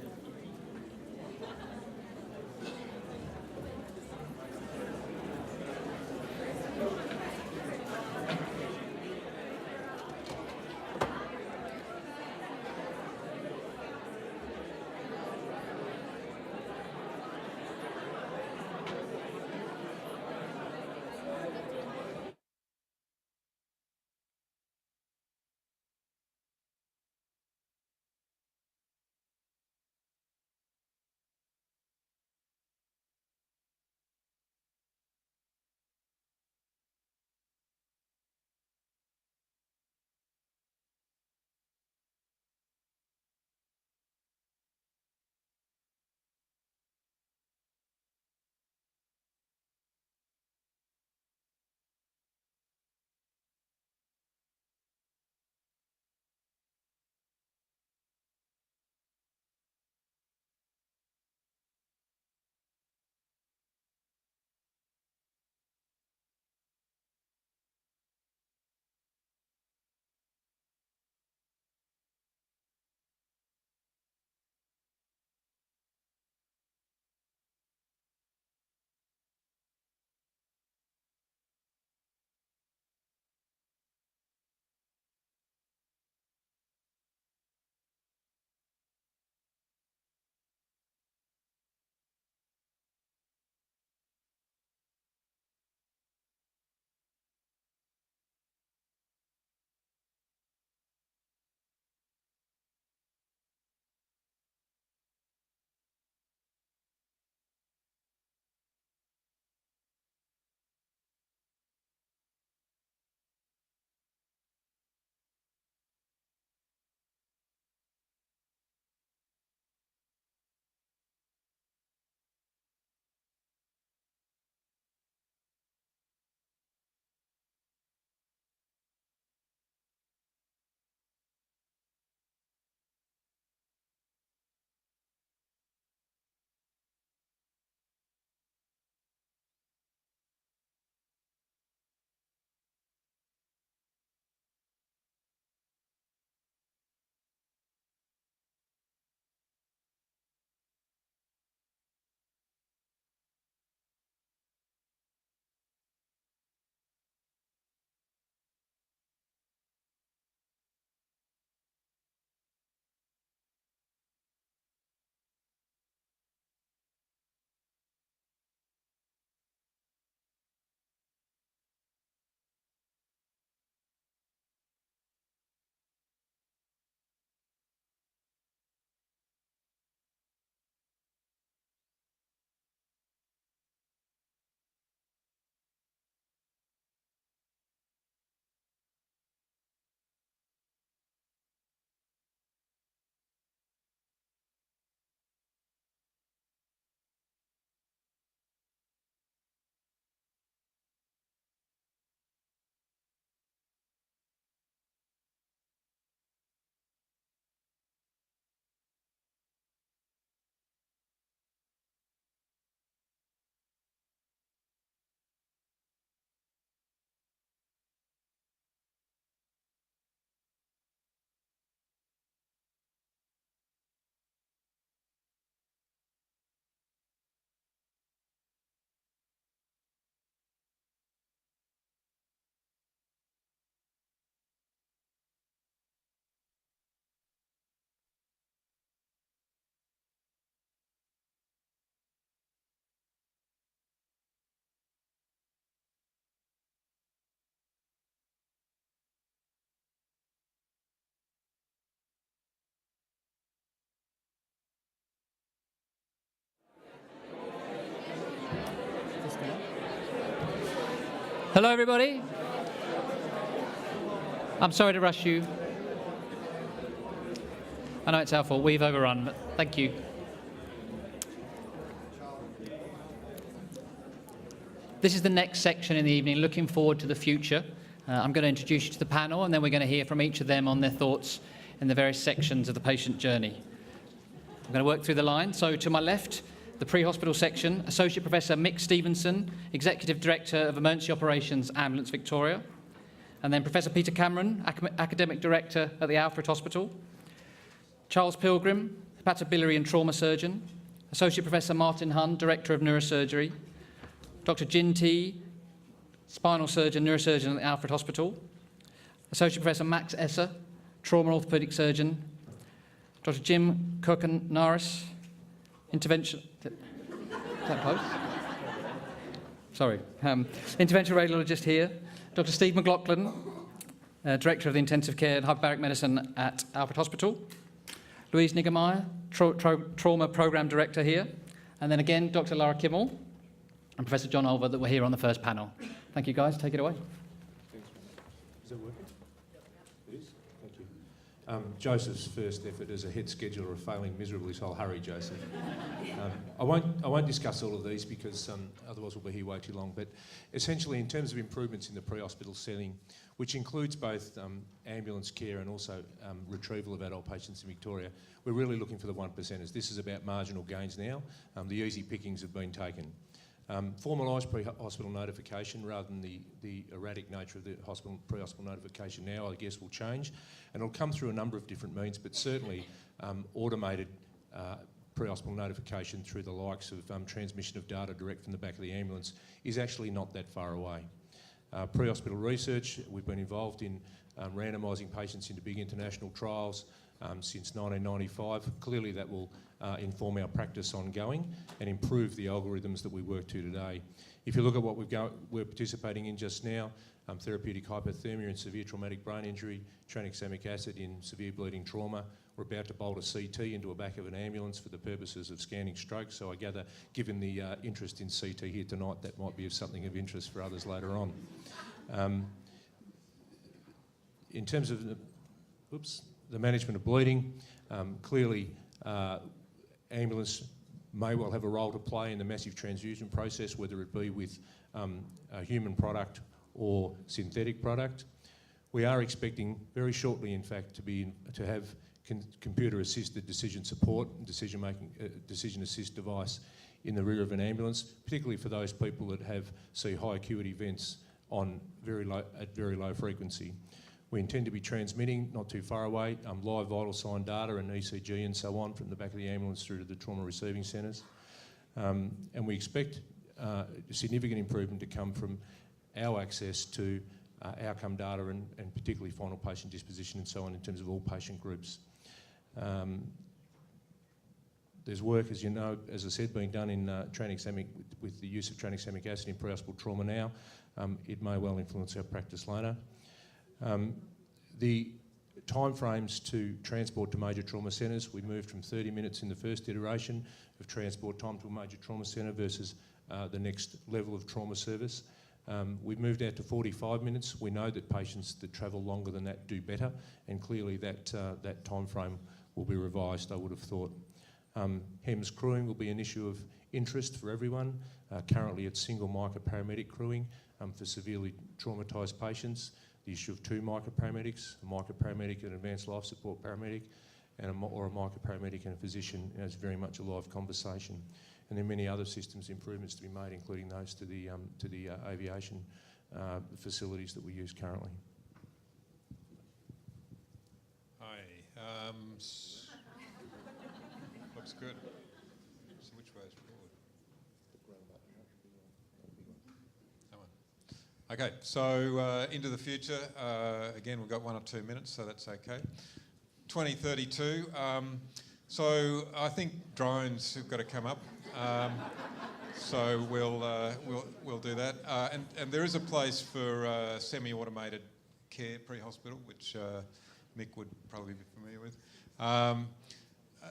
Hello, everybody. I'm sorry to rush you. I know it's our fault. We've overrun, but thank you. This is the next section in the evening, looking forward to the future. I'm going to introduce you to the panel, and then we're going to hear from each of them on their thoughts in the various sections of the patient journey. I'm going to work through the line. So to my left, the pre-hospital section, Associate Professor Mick Stevenson, Executive Director of Emergency Operations, Ambulance Victoria. And then Professor Peter Cameron, Academic Director at the Alfred Hospital. Charles Pilgrim, Hepatobiliary and Trauma Surgeon. Associate Professor Martin Hunn, Director of Neurosurgery. Dr. Jin T, Spinal Surgeon, Neurosurgeon at the Alfred Hospital. Associate Professor Max Esser, Trauma Orthopaedic Surgeon. Dr. Jim Kirken-Norris, Intervention... Is that close? Sorry. Interventional Radiologist here. Dr. Steve McLaughlin, Director of the Intensive Care and Hyperbaric Medicine at Alfred Hospital. Louise Niggemeier, Trauma Programme Director here. And then again, Dr. Lara Kimmel and Professor John Olver that were here on the first panel. Thank you, guys. Take it away. Thanks. Is that working? It is? Thank you. Joseph's first effort as a head scheduler of failing miserably, so I'll hurry, Joseph. I won't discuss all of these because otherwise we'll be here way too long, but essentially in terms of improvements in the pre-hospital setting, which includes both ambulance care and also retrieval of adult patients in Victoria, we're really looking for the 1%ers. This is about marginal gains now. The easy pickings have been taken. Formalised pre-hospital notification rather than the erratic nature of the pre-hospital notification now, I guess, will change. And it'll come through a number of different means, but certainly automated pre-hospital notification through the likes of transmission of data direct from the back of the ambulance is actually not that far away. Pre-hospital research, we've been involved in randomising patients into big international trials since 1995. Clearly that will inform our practice ongoing and improve the algorithms that we work to today. If you look at what we're participating in just now, therapeutic hypothermia in severe traumatic brain injury, tranexamic acid in severe bleeding trauma. We're about to bolt a CT into the back of an ambulance for the purposes of scanning stroke, so I gather, given the interest in CT here tonight, that might be of something of interest for others later on. In terms of the management of bleeding, clearly ambulance may well have a role to play in the massive transfusion process, whether it be with a human product or synthetic product. We are expecting very shortly, in fact, to have computer-assisted decision support and decision assist device in the rear of an ambulance, particularly for those people that see high acuity events at very low frequency. We intend to be transmitting, not too far away, live vital sign data and ECG and so on from the back of the ambulance through to the trauma receiving centres. And we expect significant improvement to come from our access to outcome data and particularly final patient disposition and so on in terms of all patient groups. There's work, as you know, as I said, being done in tranexamic with the use of tranexamic acid in pre-hospital trauma now. It may well influence our practice later. The timeframes to transport to major trauma centres, we moved from 30 minutes in the first iteration of transport time to a major trauma centre versus the next level of trauma service. We've moved out to 45 minutes. We know that patients that travel longer than that do better, and clearly that time frame will be revised, I would have thought. HEMS crewing will be an issue of interest for everyone. Currently it's single mica paramedic crewing for severely traumatised patients. The issue of 2 mica paramedics, a mica paramedic and an advanced life support paramedic, or a mica paramedic and a physician, is very much a live conversation. And there are many other systems improvements to be made, including those to the aviation facilities that we use currently. Hi. Looks good. So which way is forward? That one. Okay, so into the future, again, we've got 1 or 2 minutes, so that's okay. 2032. So I think drones have got to come up. So we'll do that. And there is a place for semi-automated care pre-hospital, which Mick would probably be familiar with.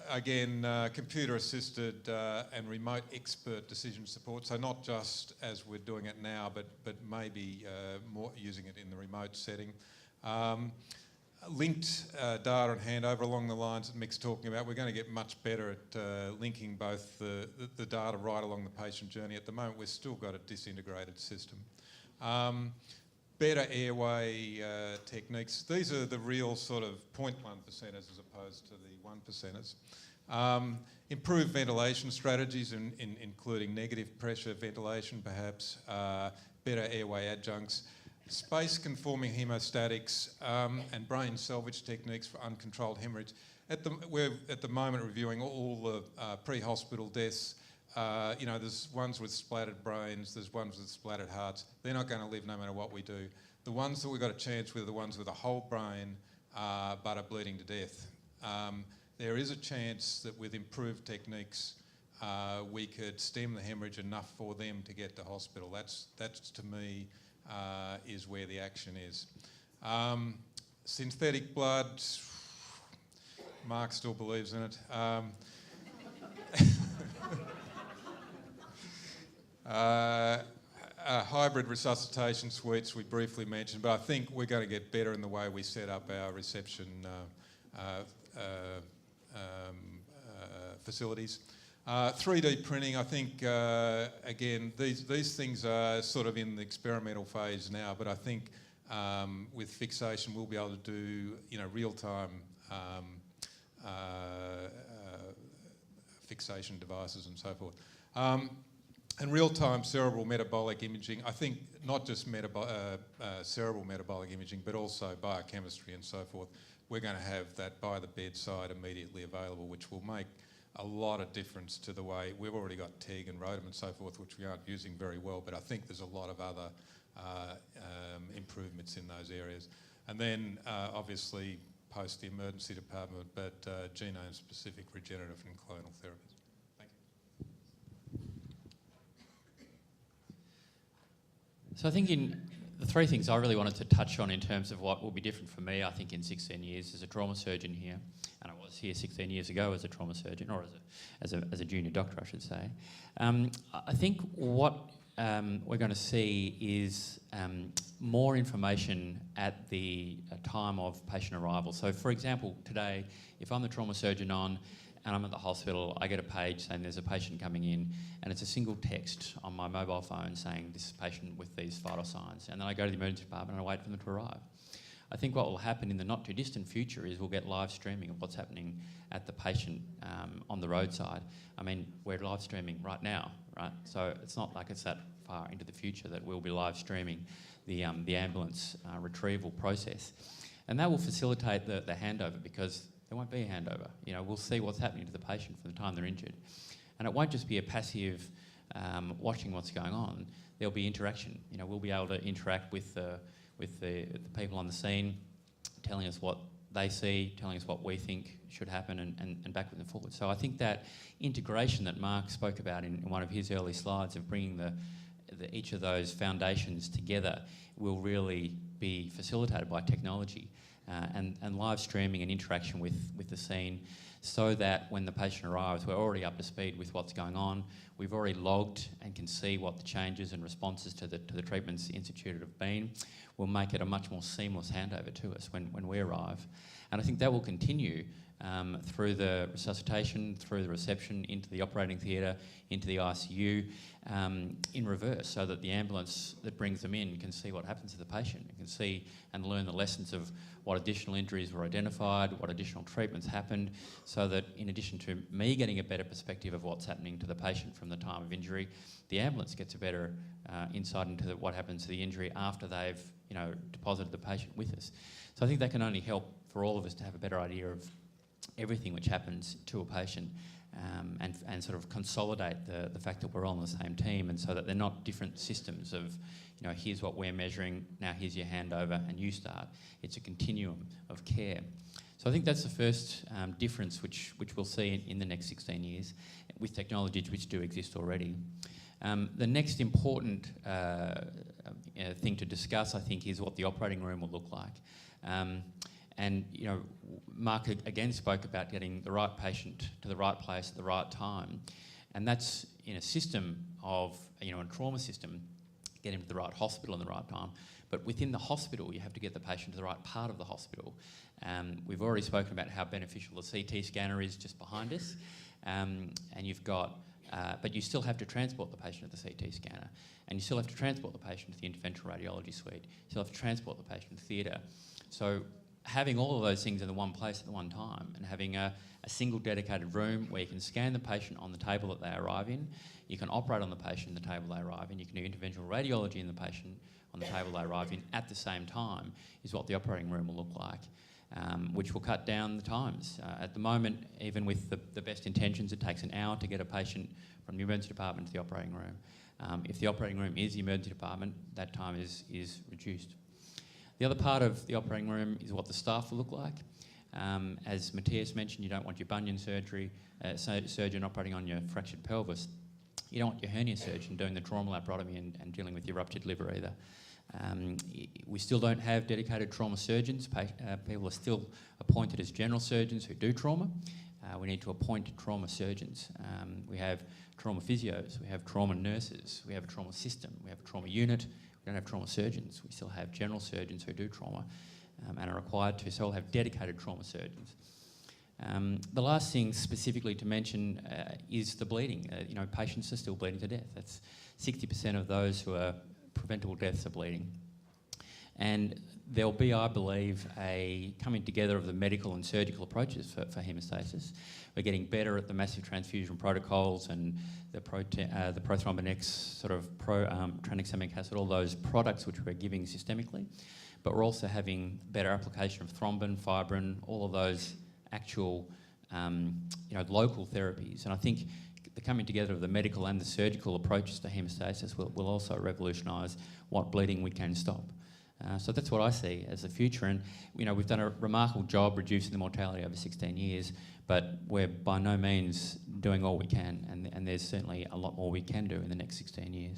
again, computer-assisted and remote expert decision support. So not just as we're doing it now, but maybe more using it in the remote setting. Linked data and handover along the lines that Mick's talking about. We're going to get much better at linking both the data right along the patient journey. At the moment, we've still got a disintegrated system. Better airway techniques. These are the real sort of 0.1% as opposed to the 1%ers. Improved ventilation strategies, including negative pressure ventilation perhaps, better airway adjuncts, space-conforming hemostatics and brain salvage techniques for uncontrolled hemorrhage. We're at the moment reviewing all the pre-hospital deaths. There's ones with splattered brains, there's ones with splattered hearts. They're not going to live no matter what we do. The ones that we've got a chance with are the ones with a whole brain but are bleeding to death. There is a chance that with improved techniques we could stem the hemorrhage enough for them to get to hospital. That's to me is where the action is. Synthetic blood, Mark still believes in it. Hybrid resuscitation suites we briefly mentioned, but I think we're going to get better in the way we set up our reception facilities. 3D printing, I think, again, these things are sort of in the experimental phase now, but I think with fixation we'll be able to do, real-time fixation devices and so forth. And real-time cerebral metabolic imaging, I think not just cerebral metabolic imaging, but also biochemistry and so forth. We're going to have that by the bedside immediately available, which will make a lot of difference to the way we've already got TEG and ROTAM and so forth, which we aren't using very well, but I think there's a lot of other improvements in those areas. And then obviously post the emergency department, but genome-specific regenerative and clonal therapies. Thank you. So I think in the three things I really wanted to touch on in terms of what will be different for me, I think in 16 years as a trauma surgeon here, and I was here 16 years ago as a trauma surgeon, or as a junior doctor, I should say. I think what we're going to see is more information at the time of patient arrival. So, for example, today, if I'm the trauma surgeon on and I'm at the hospital, I get a page saying there's a patient coming in, and it's a single text on my mobile phone saying this is a patient with these vital signs, and then I go to the emergency department and I wait for them to arrive. I think what will happen in the not too distant future is we'll get live streaming of what's happening at the patient on the roadside. I mean, we're live streaming right now, right? So it's not like it's that far into the future that we'll be live streaming the ambulance retrieval process. And that will facilitate the handover, because there won't be a handover. We'll see what's happening to the patient from the time they're injured. And it won't just be a passive watching what's going on. There'll be interaction. We'll be able to interact with the people on the scene, telling us what they see, telling us what we think should happen, and backwards and forwards. So I think that integration that Mark spoke about in one of his early slides of bringing each of those foundations together will really be facilitated by technology and live streaming and interaction with the scene, so that when the patient arrives, we're already up to speed with what's going on. We've already logged and can see what the changes and responses to the treatments instituted have been. Will make it a much more seamless handover to us when we arrive. And I think that will continue through the resuscitation, through the reception, into the operating theatre, into the ICU, in reverse, so that the ambulance that brings them in can see what happens to the patient, and can see and learn the lessons of what additional injuries were identified, what additional treatments happened, so that in addition to me getting a better perspective of what's happening to the patient from the time of injury, the ambulance gets a better insight into what happens to the injury after they've deposited the patient with us. So I think that can only help for all of us to have a better idea of everything which happens to a patient, and sort of consolidate the fact that we're all on the same team, and so that they're not different systems of, here's what we're measuring, now here's your handover and you start. It's a continuum of care. So I think that's the first difference which we'll see in the next 16 years with technologies which do exist already. The next important thing to discuss, I think, is what the operating room will look like. And, you know, Mark again spoke about getting the right patient to the right place at the right time. And that's in a system of, you know, a trauma system, get him to the right hospital in the right time. But within the hospital, you have to get the patient to the right part of the hospital. We've already spoken about how beneficial the CT scanner is just behind us. And you've got, but you still have to transport the patient to the CT scanner. And you still have to transport the patient to the interventional radiology suite. You still have to transport the patient to theatre. So having all of those things in the one place at the one time, and having a single dedicated room where you can scan the patient on the table that they arrive in, you can operate on the patient in the table they arrive in, you can do interventional radiology in the patient on the table they arrive in at the same time, is what the operating room will look like, which will cut down the times. At the moment, even with the best intentions, it takes an hour to get a patient from the emergency department to the operating room. If the operating room is the emergency department, that time is reduced. The other part of the operating room is what the staff will look like. As Matthias mentioned, you don't want your bunion surgery surgeon operating on your fractured pelvis. You don't want your hernia surgeon doing the trauma laparotomy and dealing with your ruptured liver either. We still don't have dedicated trauma surgeons. People are still appointed as general surgeons who do trauma. We need to appoint trauma surgeons. We have trauma physios, we have trauma nurses, we have a trauma system, we have a trauma unit. We don't have trauma surgeons. We still have general surgeons who do trauma and are required to, so we'll have dedicated trauma surgeons. The last thing specifically to mention is the bleeding. You know, patients are still bleeding to death. That's 60% of those who are preventable deaths are bleeding. And there'll be, I believe, a coming together of the medical and surgical approaches for haemostasis. We're getting better at the massive transfusion protocols and the Prothrombin X sort of tranexamic acid, all those products which we're giving systemically. But we're also having better application of thrombin, fibrin, all of those actual, you know, local therapies. And I think the coming together of the medical and the surgical approaches to haemostasis will also revolutionise what bleeding we can stop. So that's what I see as the future. And, you know, we've done a remarkable job reducing the mortality over 16 years, but we're by no means doing all we can, and there's certainly a lot more we can do in the next 16 years.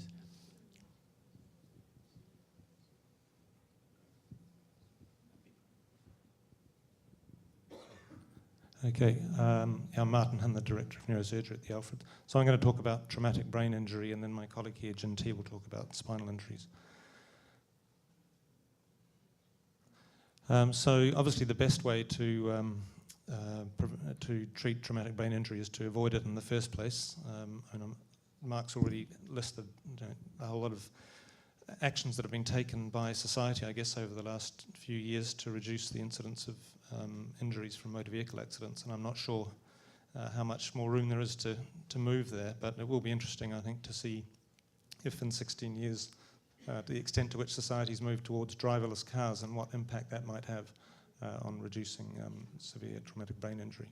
Okay, I'm Martin Hun, the Director of Neurosurgery at the Alfred. So I'm going to talk about traumatic brain injury, and then my colleague here, Jin T, will talk about spinal injuries. So obviously the best way to treat traumatic brain injury is to avoid it in the first place. And Mark's already listed a whole lot of actions that have been taken by society, I guess, over the last few years to reduce the incidence of injuries from motor vehicle accidents, and I'm not sure how much more room there is to move there, but it will be interesting, I think, to see if in 16 years the extent to which society's moved towards driverless cars and what impact that might have on reducing severe traumatic brain injury.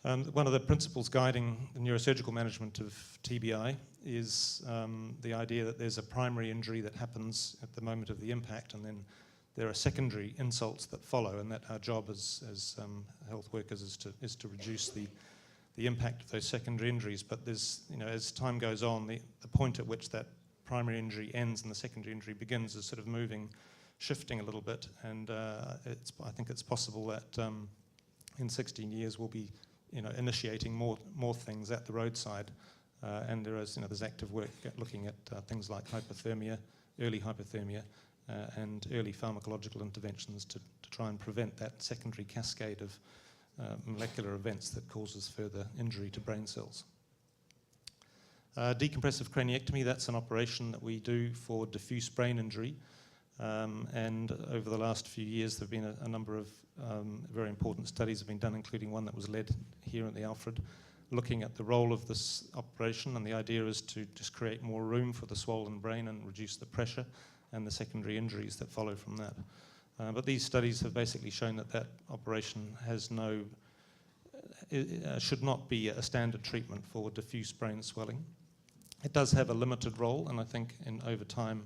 One of the principles guiding the neurosurgical management of TBI is the idea that there's a primary injury that happens at the moment of the impact, and then there are secondary insults that follow, and that our job as health workers is to reduce the impact of those secondary injuries. But there's, you know, as time goes on, the point at which that primary injury ends and the secondary injury begins is sort of shifting a little bit, and I think it's possible that in 16 years we'll be, you know, initiating more things at the roadside, and there's active work looking at things like hypothermia, early hypothermia, and early pharmacological interventions to try and prevent that secondary cascade of molecular events that causes further injury to brain cells. Decompressive craniectomy, that's an operation that we do for diffuse brain injury, and over the last few years there have been a number of very important studies have been done, including one that was led here at the Alfred, looking at the role of this operation, and the idea is to just create more room for the swollen brain and reduce the pressure and the secondary injuries that follow from that. But these studies have basically shown that operation has should not be a standard treatment for diffuse brain swelling. It does have a limited role, and I think over time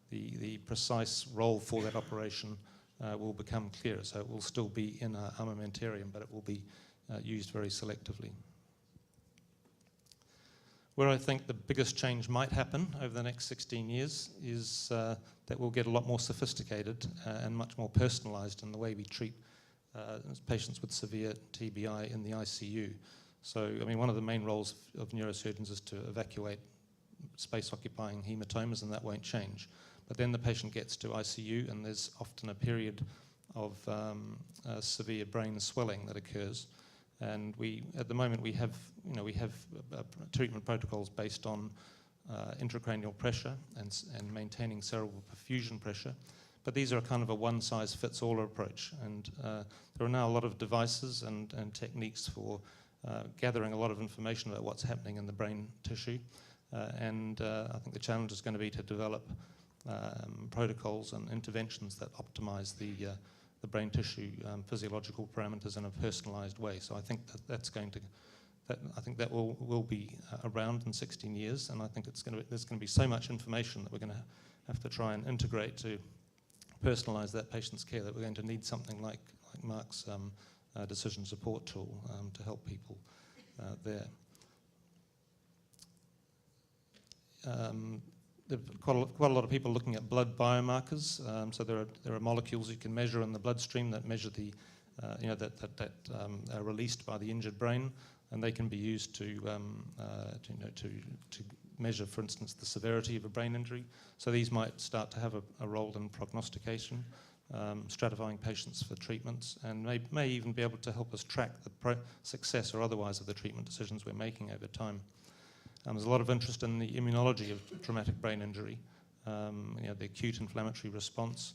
the precise role for that operation will become clearer. So it will still be in our armamentarium, but it will be used very selectively. Where I think the biggest change might happen over the next 16 years is that we'll get a lot more sophisticated and much more personalised in the way we treat patients with severe TBI in the ICU. So, I mean, one of the main roles of neurosurgeons is to evacuate space-occupying hematomas, and that won't change. But then the patient gets to ICU, and there's often a period of severe brain swelling that occurs. And at the moment, we have treatment protocols based on intracranial pressure and maintaining cerebral perfusion pressure. But these are kind of a one-size-fits-all approach. And there are now a lot of devices and techniques for gathering a lot of information about what's happening in the brain tissue. I think the challenge is going to be to develop protocols and interventions that optimize the brain tissue physiological parameters in a personalised way. So I think that will be around in 16 years, and I think there's going to be so much information that we're going to have to try and integrate to personalise that patient's care that we're going to need something like Mark's decision support tool to help people there. There are quite a lot of people looking at blood biomarkers. So there are molecules you can measure in the bloodstream that measure that are released by the injured brain, and they can be used to measure, for instance, the severity of a brain injury. So these might start to have a role in prognostication, stratifying patients for treatments, and may even be able to help us track the success or otherwise of the treatment decisions we're making over time. There's a lot of interest in the immunology of traumatic brain injury, the acute inflammatory response,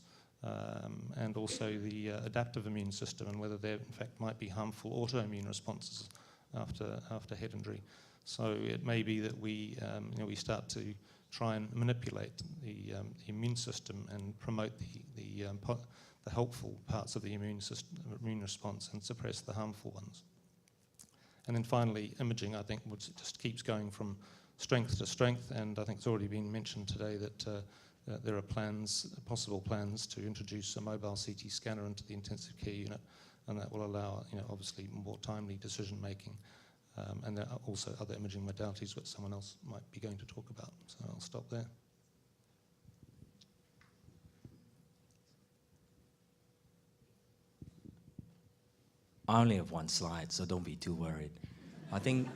and also the adaptive immune system, and whether there, in fact, might be harmful autoimmune responses after head injury. So it may be that we start to try and manipulate the immune system and promote the helpful parts of the immune response and suppress the harmful ones. And then finally, imaging, I think, just keeps going from strength to strength, and I think it's already been mentioned today that there are possible plans to introduce a mobile CT scanner into the intensive care unit, and that will allow, obviously more timely decision making. And there are also other imaging modalities which someone else might be going to talk about, so I'll stop there. I only have one slide, so don't be too worried. I think,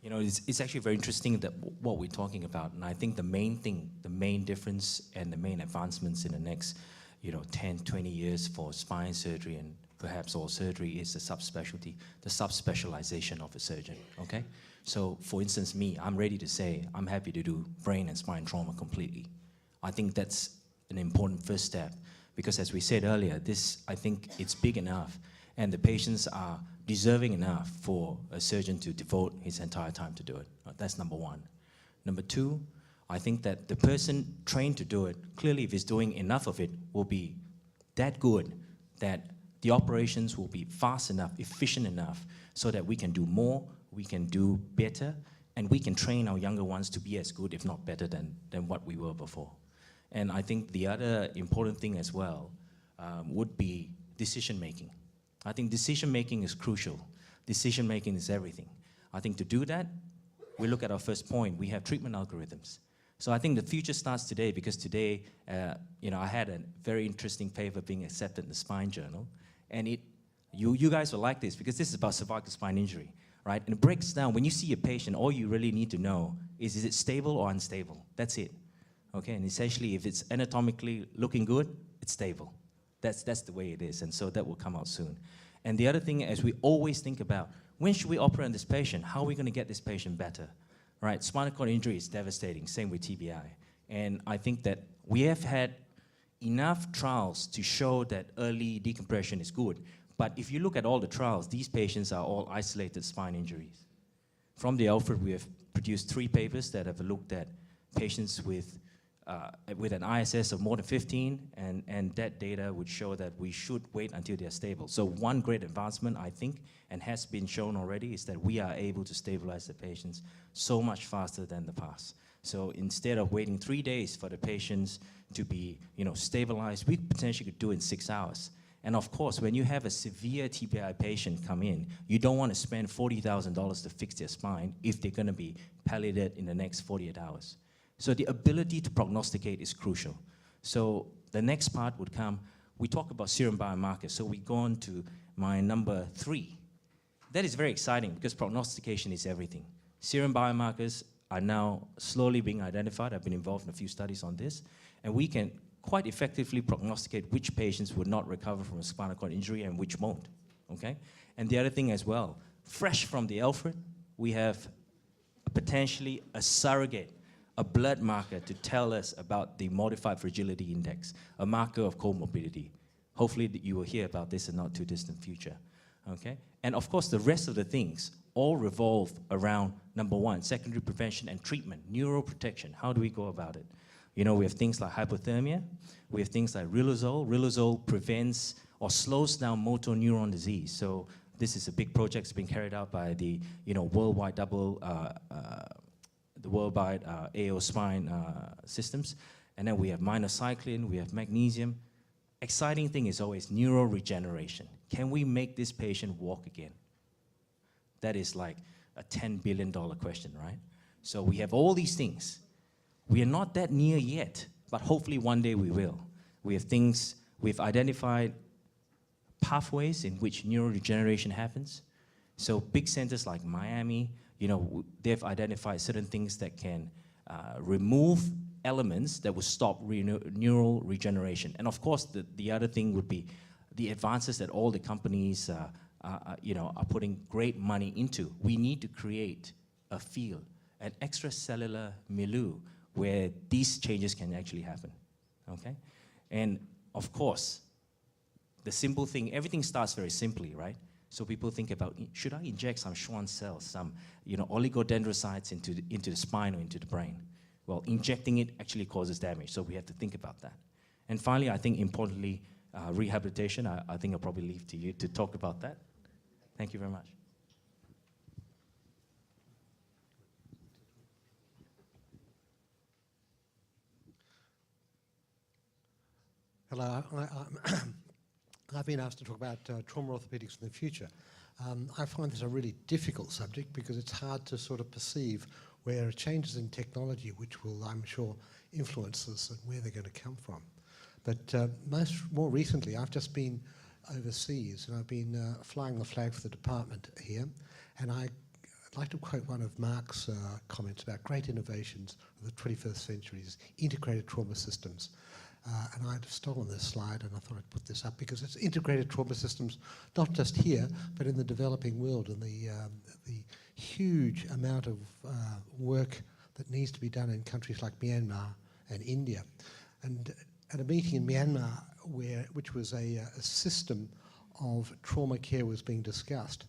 it's actually very interesting that what we're talking about, and I think the main thing, the main difference and the main advancements in the next, 10, 20 years for spine surgery and perhaps all surgery is the subspecialty, the subspecialization of a surgeon, okay? So, for instance, me, I'm ready to say I'm happy to do brain and spine trauma completely. I think that's an important first step because as we said earlier, I think it's big enough and the patients are deserving enough for a surgeon to devote his entire time to do it. That's number one. Number two, I think that the person trained to do it, clearly if he's doing enough of it, will be that good that the operations will be fast enough, efficient enough, so that we can do more, we can do better, and we can train our younger ones to be as good, if not better, than what we were before. And I think the other important thing as well would be decision-making. I think decision-making is crucial. Decision-making is everything. I think to do that, we look at our first point, we have treatment algorithms. So I think the future starts today because today, I had a very interesting paper being accepted in the Spine Journal, and you guys will like this because this is about cervical spine injury, right? And it breaks down, when you see a patient, all you really need to know is it stable or unstable? That's it, okay? And essentially, if it's anatomically looking good, it's stable. That's the way it is, and so that will come out soon. And the other thing, as we always think about, when should we operate on this patient? How are we going to get this patient better? Right? Spinal cord injury is devastating, same with TBI. And I think that we have had enough trials to show that early decompression is good. But if you look at all the trials, these patients are all isolated spine injuries. From the Alfred, we have produced 3 papers that have looked at patients with an ISS of more than 15, and that data would show that we should wait until they're stable. So one great advancement, I think, and has been shown already, is that we are able to stabilize the patients so much faster than the past. So instead of waiting 3 days for the patients to be, stabilized, we potentially could do it in 6 hours. And of course, when you have a severe TBI patient come in, you don't want to spend $40,000 to fix their spine if they're going to be palliated in the next 48 hours. So the ability to prognosticate is crucial. So the next part would come, we talk about serum biomarkers. So we go on to my number 3. That is very exciting because prognostication is everything. Serum biomarkers are now slowly being identified. I've been involved in a few studies on this. And we can quite effectively prognosticate which patients would not recover from a spinal cord injury and which won't, okay? And the other thing as well, fresh from the Alfred, we have potentially a surrogate, a blood marker to tell us about the modified fragility index, a marker of comorbidity. Hopefully you will hear about this in not too distant future, okay? And of course, the rest of the things all revolve around, number 1, secondary prevention and treatment, neuroprotection. How do we go about it? You know, we have things like hypothermia, we have things like riluzole. Riluzole prevents or slows down motor neuron disease. So this is a big project that's been carried out by the, worldwide AO spine systems. And then we have minocycline, we have magnesium. Exciting thing is always neuroregeneration. Can we make this patient walk again? That is like a $10 billion question, right? So we have all these things. We are not that near yet, but hopefully one day we will. We have things, we've identified pathways in which neurodegeneration happens. So big centers like Miami, they've identified certain things that can remove elements that will stop neural regeneration. And of course, the other thing would be the advances that all the companies are putting great money into. We need to create a field, an extracellular milieu, where these changes can actually happen, okay? And of course, the simple thing, everything starts very simply, right? So people think about, should I inject some Schwann cells, some oligodendrocytes into the spine or into the brain? Well, injecting it actually causes damage, so we have to think about that. And finally, I think importantly, rehabilitation, I think I'll probably leave to you to talk about that. Thank you very much. Hello, I've been asked to talk about trauma orthopaedics in the future. I find this a really difficult subject because it's hard to sort of perceive where changes in technology, which will, I'm sure, influence us and where they're going to come from. But more recently, I've just been overseas and I've been flying the flag for the department here, and I'd like to quote one of Mark's comments about great innovations of the 21st century's integrated trauma systems. And I'd stolen this slide and I thought I'd put this up because it's integrated trauma systems, not just here, but in the developing world, and the huge amount of work that needs to be done in countries like Myanmar and India. And at a meeting in Myanmar, which was a system of trauma care was being discussed,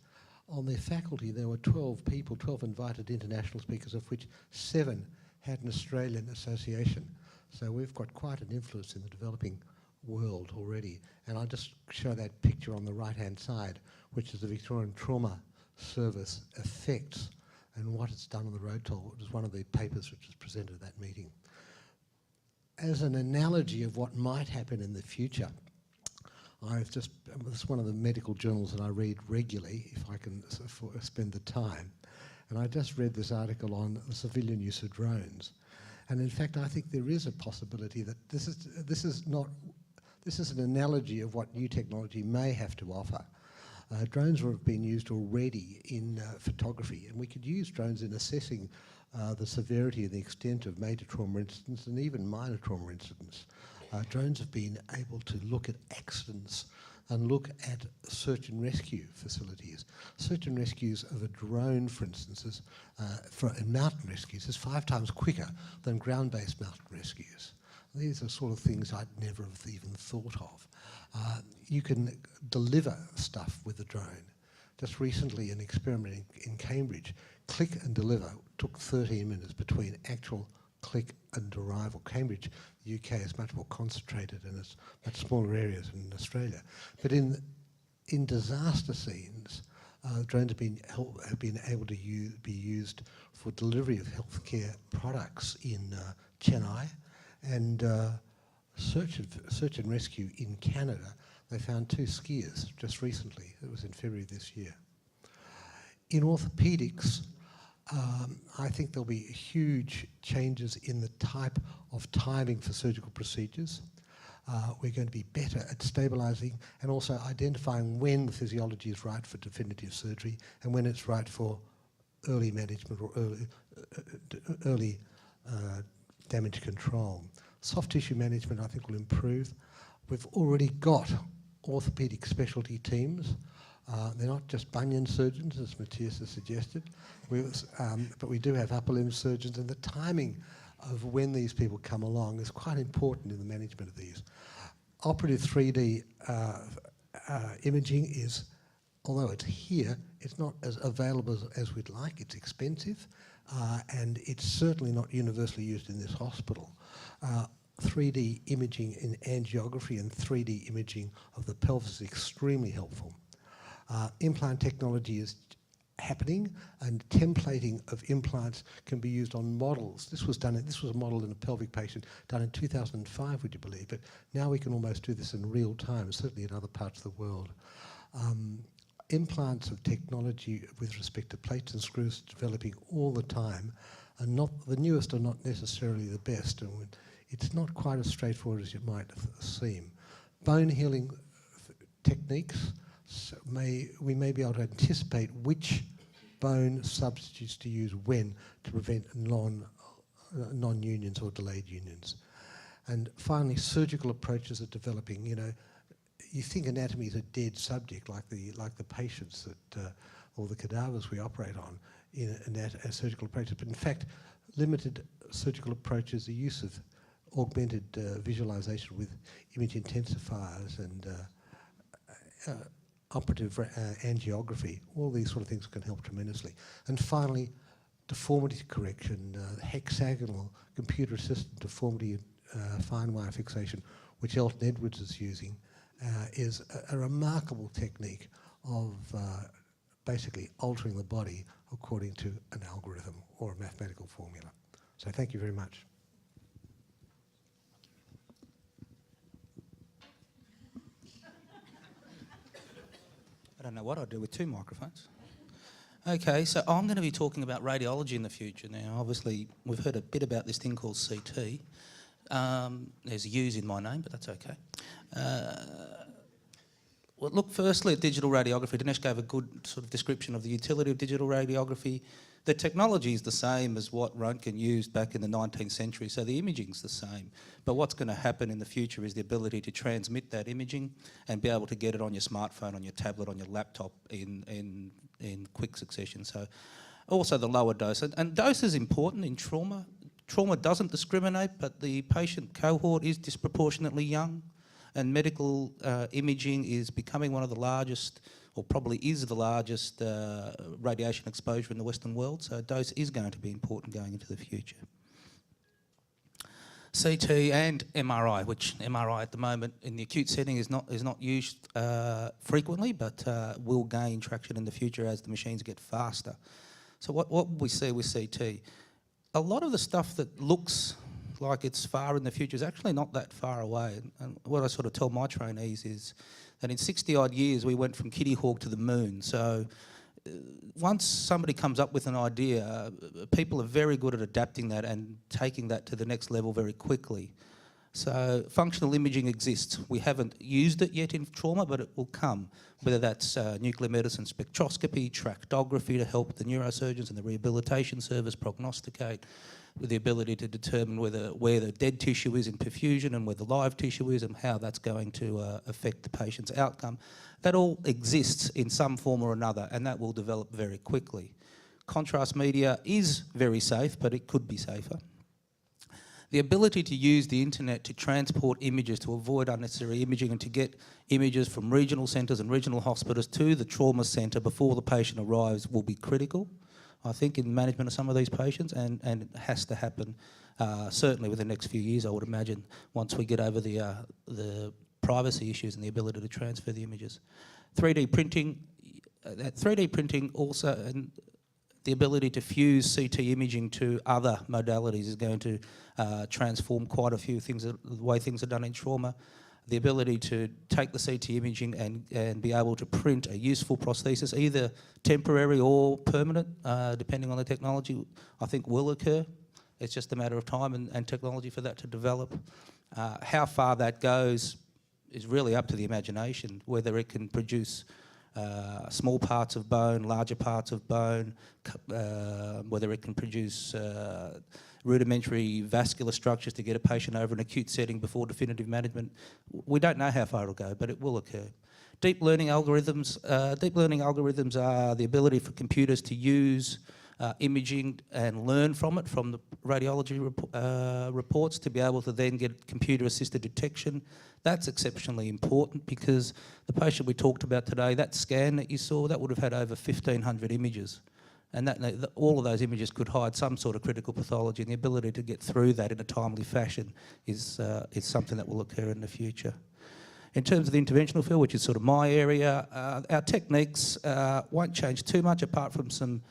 on their faculty there were 12 people, 12 invited international speakers, of which 7 had an Australian association. So we've got quite an influence in the developing world already. And I'll just show that picture on the right-hand side, which is the Victorian Trauma Service effects and what it's done on the road toll. It was one of the papers which was presented at that meeting. As an analogy of what might happen in the future, this is one of the medical journals that I read regularly, if I can spend the time. And I just read this article on the civilian use of drones. And in fact, I think there is a possibility that this is an analogy of what new technology may have to offer. Drones have been used already in photography, and we could use drones in assessing the severity and the extent of major trauma incidents and even minor trauma incidents. Drones have been able to look at accidents and look at search and rescue facilities. Search and rescues of a drone, for instance, in mountain rescues is 5 times quicker than ground-based mountain rescues. These are sort of things I'd never have even thought of. You can deliver stuff with a drone. Just recently, an experiment in Cambridge, click and deliver took 13 minutes between actual click and arrival. Cambridge, the UK, is much more concentrated and it's much smaller areas than in Australia. But in disaster scenes, drones have been able to be used for delivery of healthcare products in Chennai, and search and rescue in Canada. they found 2 skiers just recently. It was in February this year. In orthopaedics, I think there'll be huge changes in the type of timing for surgical procedures. We're going to be better at stabilising and also identifying when the physiology is right for definitive surgery and when it's right for early management or early damage control. Soft tissue management, I think, will improve. We've already got orthopaedic specialty teams. They're not just bunion surgeons, as Matthias has suggested, but we do have upper limb surgeons, and the timing of when these people come along is quite important in the management of these. Operative 3D imaging is, although it's here, it's not as available as we'd like. It's expensive, and it's certainly not universally used in this hospital. 3D imaging in angiography and 3D imaging of the pelvis is extremely helpful. Implant technology is happening, and templating of implants can be used on models. This was a model in a pelvic patient done in 2005, would you believe? But now we can almost do this in real time, certainly in other parts of the world. Implants of technology with respect to plates and screws developing all the time, and the newest are not necessarily the best, and it's not quite as straightforward as it might seem. Bone healing techniques, we may be able to anticipate which bone substitutes to use when to prevent non-unions or delayed unions. And finally, surgical approaches are developing. You know, you think anatomy is a dead subject, like the patients that or the cadavers we operate on in surgical approaches. But in fact, limited surgical approaches, the use of augmented visualization with image intensifiers and operative angiography, all these sort of things can help tremendously. And finally, deformity correction, hexagonal computer-assisted deformity fine wire fixation, which Elton Edwards is using, is a remarkable technique of basically altering the body according to an algorithm or a mathematical formula. So thank you very much. I don't know what I'd do with 2 microphones. Okay, so I'm going to be talking about radiology in the future. Now, obviously, we've heard a bit about this thing called CT. There's U's in my name, but that's okay. Well, look, firstly at digital radiography. Dinesh gave a good sort of description of the utility of digital radiography. The technology is the same as what Röntgen used back in the 19th century, so the imaging's the same. But what's going to happen in the future is the ability to transmit that imaging and be able to get it on your smartphone, on your tablet, on your laptop in quick succession. So also the lower dose. And dose is important in trauma. Trauma doesn't discriminate, but the patient cohort is disproportionately young, and medical imaging is becoming one of the largest, or probably is the largest radiation exposure in the Western world, so dose is going to be important going into the future. CT and MRI, which MRI at the moment in the acute setting is not used frequently, but will gain traction in the future as the machines get faster. So what we see with CT, a lot of the stuff that looks like it's far in the future is actually not that far away. And what I sort of tell my trainees is that in 60 odd years we went from Kitty Hawk to the moon. So once somebody comes up with an idea, people are very good at adapting that and taking that to the next level very quickly. So functional imaging exists. We haven't used it yet in trauma, but it will come, whether that's nuclear medicine spectroscopy, tractography to help the neurosurgeons and the rehabilitation service prognosticate, with the ability to determine where the dead tissue is in perfusion and where the live tissue is and how that's going to affect the patient's outcome. That all exists in some form or another, and that will develop very quickly. Contrast media is very safe, but it could be safer. The ability to use the internet to transport images, to avoid unnecessary imaging and to get images from regional centres and regional hospitals to the trauma centre before the patient arrives will be critical, I think, in management of some of these patients, and it has to happen certainly within the next few years, I would imagine, once we get over the privacy issues and the ability to transfer the images. 3D printing also, and the ability to fuse CT imaging to other modalities is going to transform quite a few things, the way things are done in trauma. the ability to take the CT imaging and be able to print a useful prosthesis, either temporary or permanent, depending on the technology, I think will occur. It's just a matter of time and technology for that to develop. How far that goes is really up to the imagination, whether it can produce small parts of bone, larger parts of bone, whether it can produce rudimentary vascular structures to get a patient over an acute setting before definitive management. We don't know how far it'll go, but it will occur. Deep learning algorithms are the ability for computers to use imaging and learn from it, from the radiology reports, to be able to then get computer-assisted detection. That's exceptionally important because the patient we talked about today, that scan that you saw, that would have had over 1,500 images. And all of those images could hide some sort of critical pathology, and the ability to get through that in a timely fashion is something that will occur in the future. In terms of the interventional field, which is sort of my area, our techniques won't change too much apart from some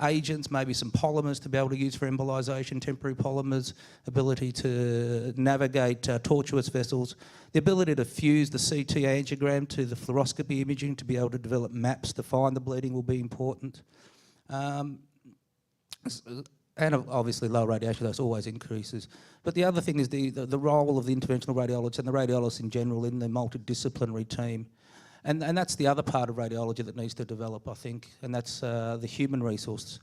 agents, maybe some polymers to be able to use for embolisation, temporary polymers, ability to navigate tortuous vessels, the ability to fuse the CT angiogram to the fluoroscopy imaging to be able to develop maps to find the bleeding will be important. And obviously low radiation dose always increases. But the other thing is the role of the interventional radiologist and the radiologists in general in the multidisciplinary team. And that's the other part of radiology that needs to develop, I think, and that's the human resource.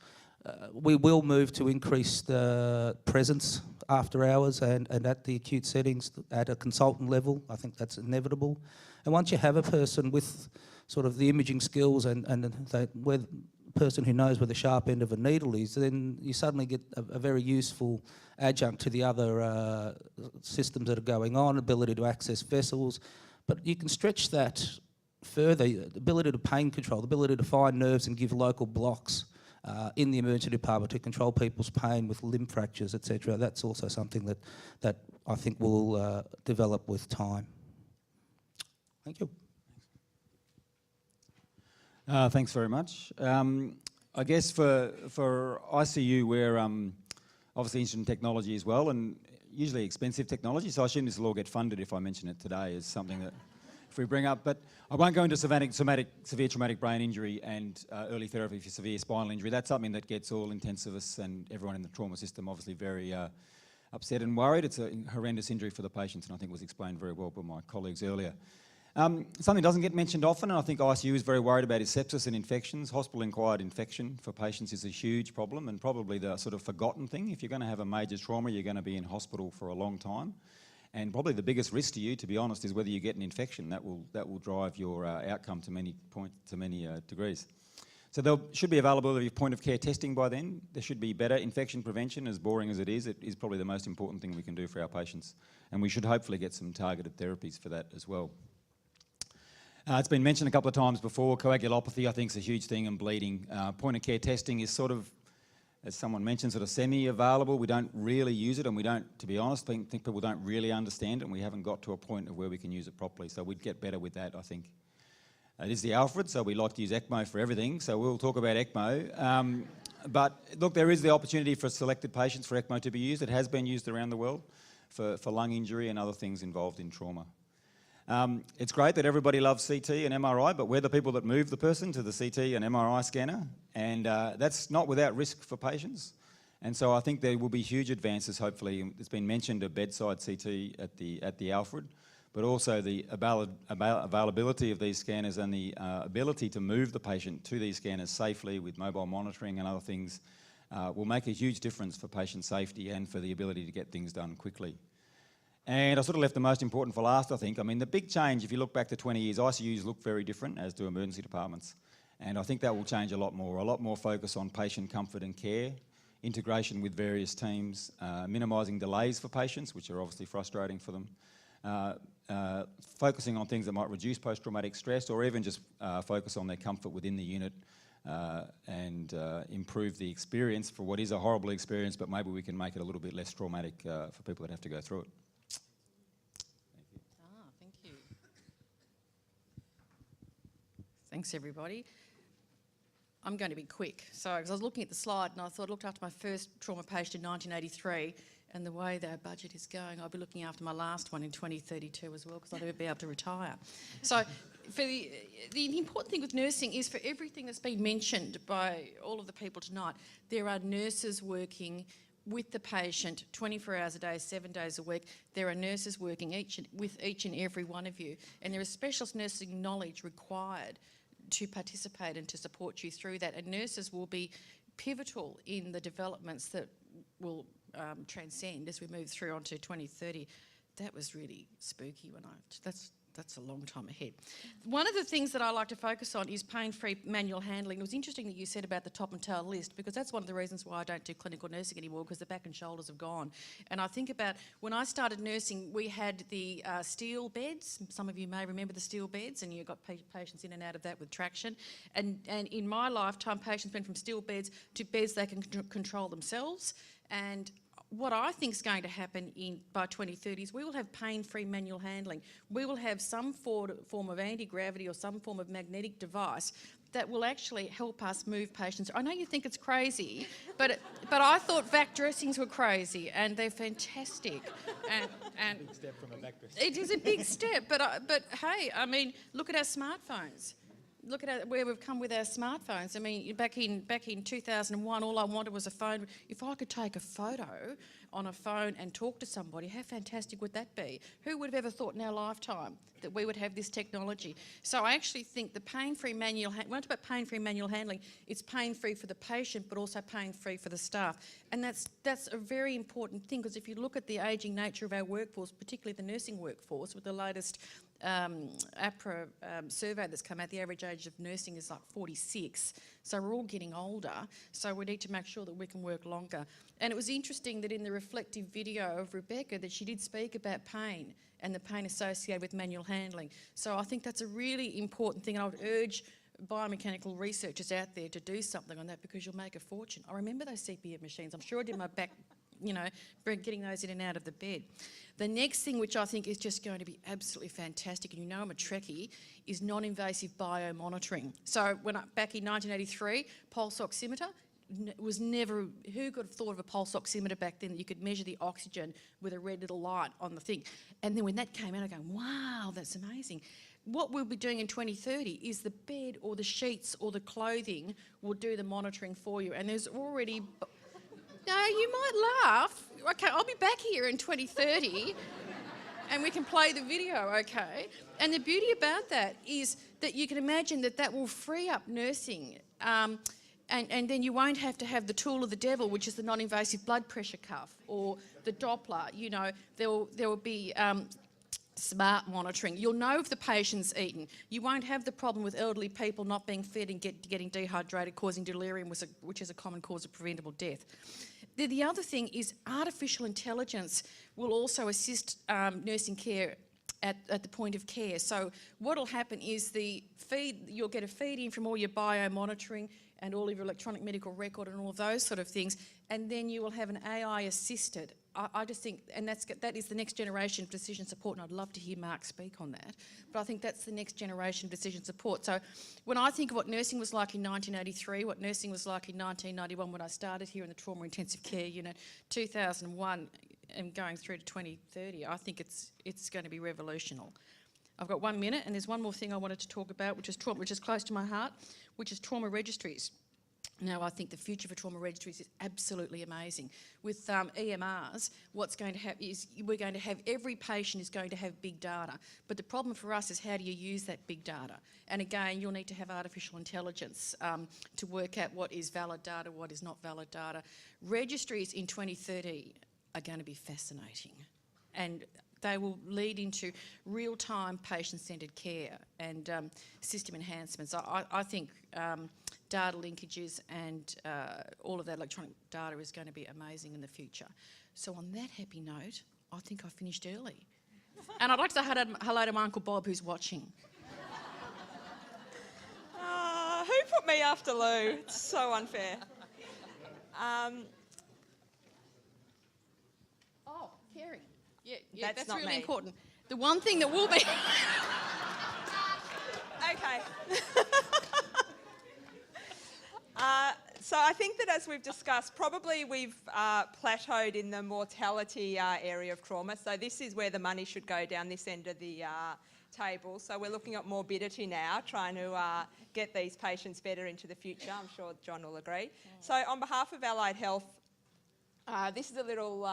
We will move to increase the presence after hours and at the acute settings at a consultant level. I think that's inevitable. And once you have a person with sort of the imaging skills and where the person who knows where the sharp end of a needle is, then you suddenly get a very useful adjunct to the other systems that are going on, ability to access vessels. But you can stretch that further, the ability to pain control, the ability to find nerves and give local blocks in the emergency department to control people's pain with limb fractures, etc. That's also something that I think will develop with time. Thank you. Thanks very much. I guess for ICU, we're obviously interested in technology as well, and usually expensive technology, so I assume this will all get funded if I mention it today as something that if we bring up. But I won't go into severe traumatic brain injury and early therapy for severe spinal injury. That's something that gets all intensivists and everyone in the trauma system obviously very upset and worried. It's a horrendous injury for the patients, and I think was explained very well by my colleagues earlier. Something that doesn't get mentioned often, and I think ICU is very worried about, is sepsis and infections. Hospital-acquired infection for patients is a huge problem and probably the sort of forgotten thing. If you're going to have a major trauma, you're going to be in hospital for a long time. And probably the biggest risk to you, to be honest, is whether you get an infection. That will drive your outcome to many degrees. So there should be availability of point-of-care testing by then. There should be better infection prevention, as boring as it is probably the most important thing we can do for our patients. And we should hopefully get some targeted therapies for that as well. It's been mentioned a couple of times before, coagulopathy I think is a huge thing, and bleeding. Point-of-care testing is sort of, as someone mentioned, sort of semi-available. We don't really use it, and we don't, to be honest, think people don't really understand it, and we haven't got to a point of where we can use it properly. So we'd get better with that, I think. It is the Alfred, so we like to use ECMO for everything, so we'll talk about ECMO. But look, there is the opportunity for selected patients for ECMO to be used. It has been used around the world for lung injury and other things involved in trauma. It's great that everybody loves CT and MRI, but we're the people that move the person to the CT and MRI scanner, and that's not without risk for patients. And so I think there will be huge advances, hopefully. It's been mentioned a bedside CT at the Alfred, but also the availability of these scanners and the ability to move the patient to these scanners safely with mobile monitoring and other things will make a huge difference for patient safety and for the ability to get things done quickly. And I sort of left the most important for last, I think. I mean, the big change, if you look back to 20 years, ICUs look very different, as do emergency departments. And I think that will change a lot more focus on patient comfort and care, integration with various teams, minimising delays for patients, which are obviously frustrating for them, focusing on things that might reduce post-traumatic stress, or even just focus on their comfort within the unit and improve the experience for what is a horrible experience, but maybe we can make it a little bit less traumatic for people that have to go through it. Thanks, everybody. I'm going to be quick. So, because I was looking at the slide and I thought I looked after my first trauma patient in 1983, and the way that our budget is going, I'll be looking after my last one in 2032 as well, because I'll never be able to retire. So for the important thing with nursing is, for everything that's been mentioned by all of the people tonight, there are nurses working with the patient 24 hours a day, 7 days a week. There are nurses working with each and every one of you, and there is specialist nursing knowledge required to participate and to support you through that. And nurses will be pivotal in the developments that will transcend as we move through onto 2030. That was really spooky when that's a long time ahead. One of the things that I like to focus on is pain-free manual handling. It was interesting that you said about the top and tail list, because that's one of the reasons why I don't do clinical nursing anymore, because the back and shoulders have gone. And I think about when I started nursing, we had the steel beds. Some of you may remember the steel beds, and you got patients in and out of that with traction. And in my lifetime, patients went from steel beds to beds they can control themselves. And what I think is going to happen by 2030 is we will have pain-free manual handling. We will have some form of anti-gravity or some form of magnetic device that will actually help us move patients. I know you think it's crazy, but I thought vac dressings were crazy, and they're fantastic. And big step from a vac dressing. It is a big step, but hey, I mean, look at our smartphones. Look at where we've come with our smartphones. I mean, back in 2001, all I wanted was a phone. If I could take a photo on a phone and talk to somebody, how fantastic would that be? Who would have ever thought in our lifetime that we would have this technology? So I actually think the pain-free manual, when I talk about pain-free manual handling, it's pain-free for the patient, but also pain-free for the staff. And that's a very important thing, because if you look at the ageing nature of our workforce, particularly the nursing workforce, with the latest APRA survey that's come out, the average age of nursing is like 46. So we're all getting older, so we need to make sure that we can work longer. And it was interesting that in the reflective video of Rebecca, that she did speak about pain and the pain associated with manual handling. So I think that's a really important thing, and I would urge biomechanical researchers out there to do something on that, because you'll make a fortune. I remember those CPM machines. I'm sure I did my back, getting those in and out of the bed. The next thing, which I think is just going to be absolutely fantastic, and you know I'm a Trekkie, is non-invasive biomonitoring. So back in 1983, pulse oximeter was never, who could have thought of a pulse oximeter back then that you could measure the oxygen with a red little light on the thing? And then when that came out, I go, wow, that's amazing. What we'll be doing in 2030 is the bed or the sheets or the clothing will do the monitoring for you. And there's already... No, you might laugh. Okay, I'll be back here in 2030 and we can play the video, okay? And the beauty about that is that you can imagine that will free up nursing, and then you won't have to have the tool of the devil, which is the non-invasive blood pressure cuff or the Doppler. There will be smart monitoring. You'll know if the patient's eaten. You won't have the problem with elderly people not being fed and getting dehydrated, causing delirium, which is a common cause of preventable death. The other thing is artificial intelligence will also assist nursing care at the point of care. So what will happen is you'll get a feed in from all your bio-monitoring and all of your electronic medical record and all of those sort of things, and then you will have an AI assisted. I just think, and that is the next generation of decision support, and I'd love to hear Mark speak on that, but I think that's the next generation of decision support. So when I think of what nursing was like in 1983, what nursing was like in 1991 when I started here in the trauma intensive care unit, 2001 and going through to 2030, I think it's going to be revolutionary. I've got 1 minute, and there's one more thing I wanted to talk about, which is close to my heart, which is trauma registries. Now, I think the future for trauma registries is absolutely amazing. With EMRs, what's going to happen is we're going to have, every patient is going to have big data. But the problem for us is, how do you use that big data? And again, you'll need to have artificial intelligence to work out what is valid data, what is not valid data. Registries in 2030 are going to be fascinating. And they will lead into real-time patient-centred care and system enhancements. I think data linkages and all of that electronic data is going to be amazing in the future. So on that happy note, I think I finished early. And I'd like to say hello to my Uncle Bob, who's watching. Who put me after Lou? It's so unfair. Oh, caring. Yeah, that's not really me. important. The one thing that will be... Okay. So I think that as we've discussed, probably we've plateaued in the mortality area of trauma. So this is where the money should go, down this end of the table. So we're looking at morbidity now, trying to get these patients better into the future. I'm sure John will agree. So on behalf of Allied Health, this is a little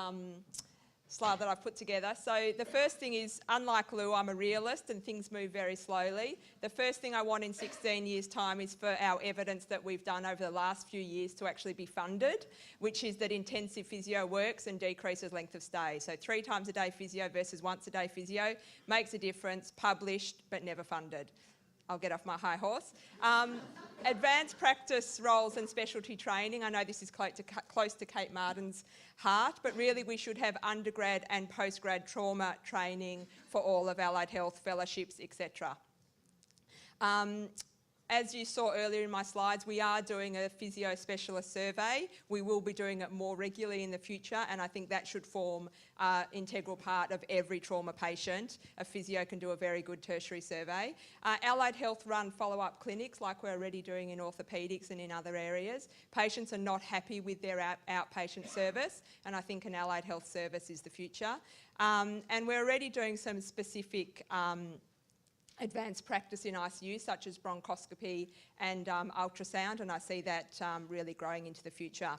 slide that I've put together. So the first thing is, unlike Lou, I'm a realist and things move very slowly. The first thing I want in 16 years' time is for our evidence that we've done over the last few years to actually be funded, which is that intensive physio works and decreases length of stay. So 3 times a day physio versus once a day physio makes a difference, published but never funded. I'll get off my high horse. Advanced practice roles and specialty training. I know this is close to Kate Martin's heart, but really we should have undergrad and postgrad trauma training for all of Allied Health fellowships, etc. As you saw earlier in my slides, we are doing a physio specialist survey. We will be doing it more regularly in the future, and I think that should form an integral part of every trauma patient. A physio can do a very good tertiary survey. Allied Health run follow-up clinics like we're already doing in orthopaedics and in other areas. Patients are not happy with their outpatient service, and I think an Allied Health service is the future. And we're already doing some specific advanced practice in ICU, such as bronchoscopy and ultrasound, and I see that really growing into the future.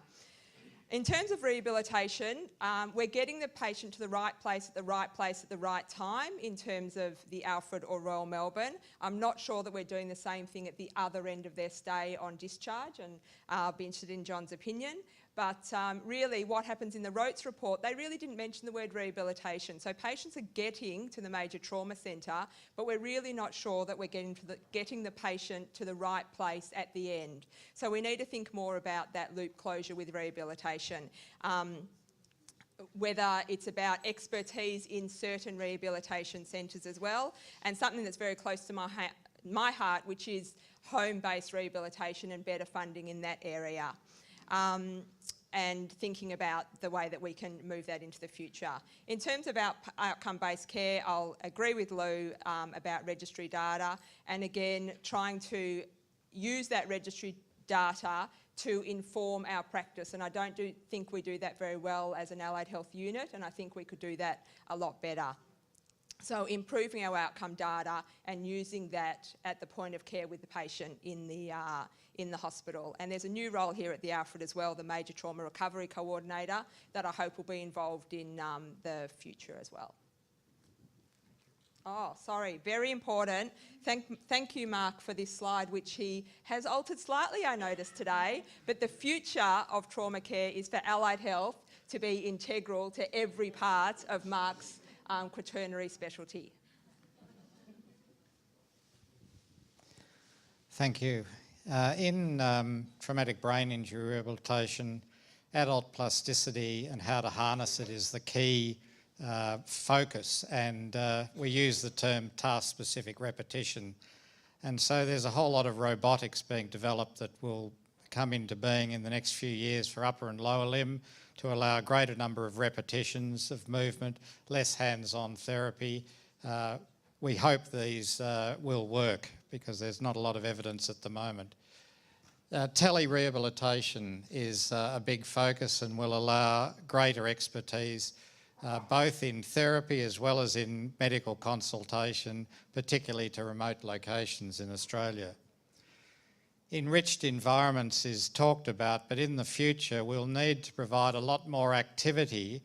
In terms of rehabilitation, we're getting the patient to the right place at the right time in terms of the Alfred or Royal Melbourne. I'm not sure that we're doing the same thing at the other end of their stay on discharge, and I'll be interested in John's opinion. But really what happens in the Rotes report, they really didn't mention the word rehabilitation. So patients are getting to the major trauma centre, but we're really not sure that we're getting the patient to the right place at the end. So we need to think more about that loop closure with rehabilitation. Whether it's about expertise in certain rehabilitation centres as well, and something that's very close to my heart, which is home-based rehabilitation and better funding in that area. And thinking about the way that we can move that into the future. In terms of outcome-based care, I'll agree with Lou about registry data, and again, trying to use that registry data to inform our practice, and I don't think we do that very well as an Allied Health unit, and I think we could do that a lot better. So improving our outcome data and using that at the point of care with the patient in the hospital. And there's a new role here at the Alfred as well, the Major Trauma Recovery Coordinator, that I hope will be involved in the future as well. Oh, sorry, very important. Thank you, Mark, for this slide, which he has altered slightly, I noticed today. But the future of trauma care is for Allied Health to be integral to every part of Mark's quaternary specialty. Thank you. In traumatic brain injury rehabilitation, adult plasticity and how to harness it is the key focus, and we use the term task-specific repetition. And so there's a whole lot of robotics being developed that will come into being in the next few years for upper and lower limb to allow a greater number of repetitions of movement, less hands-on therapy. We hope these will work because there's not a lot of evidence at the moment. Tele-rehabilitation is a big focus and will allow greater expertise both in therapy as well as in medical consultation, particularly to remote locations in Australia. Enriched environments is talked about, but in the future we'll need to provide a lot more activity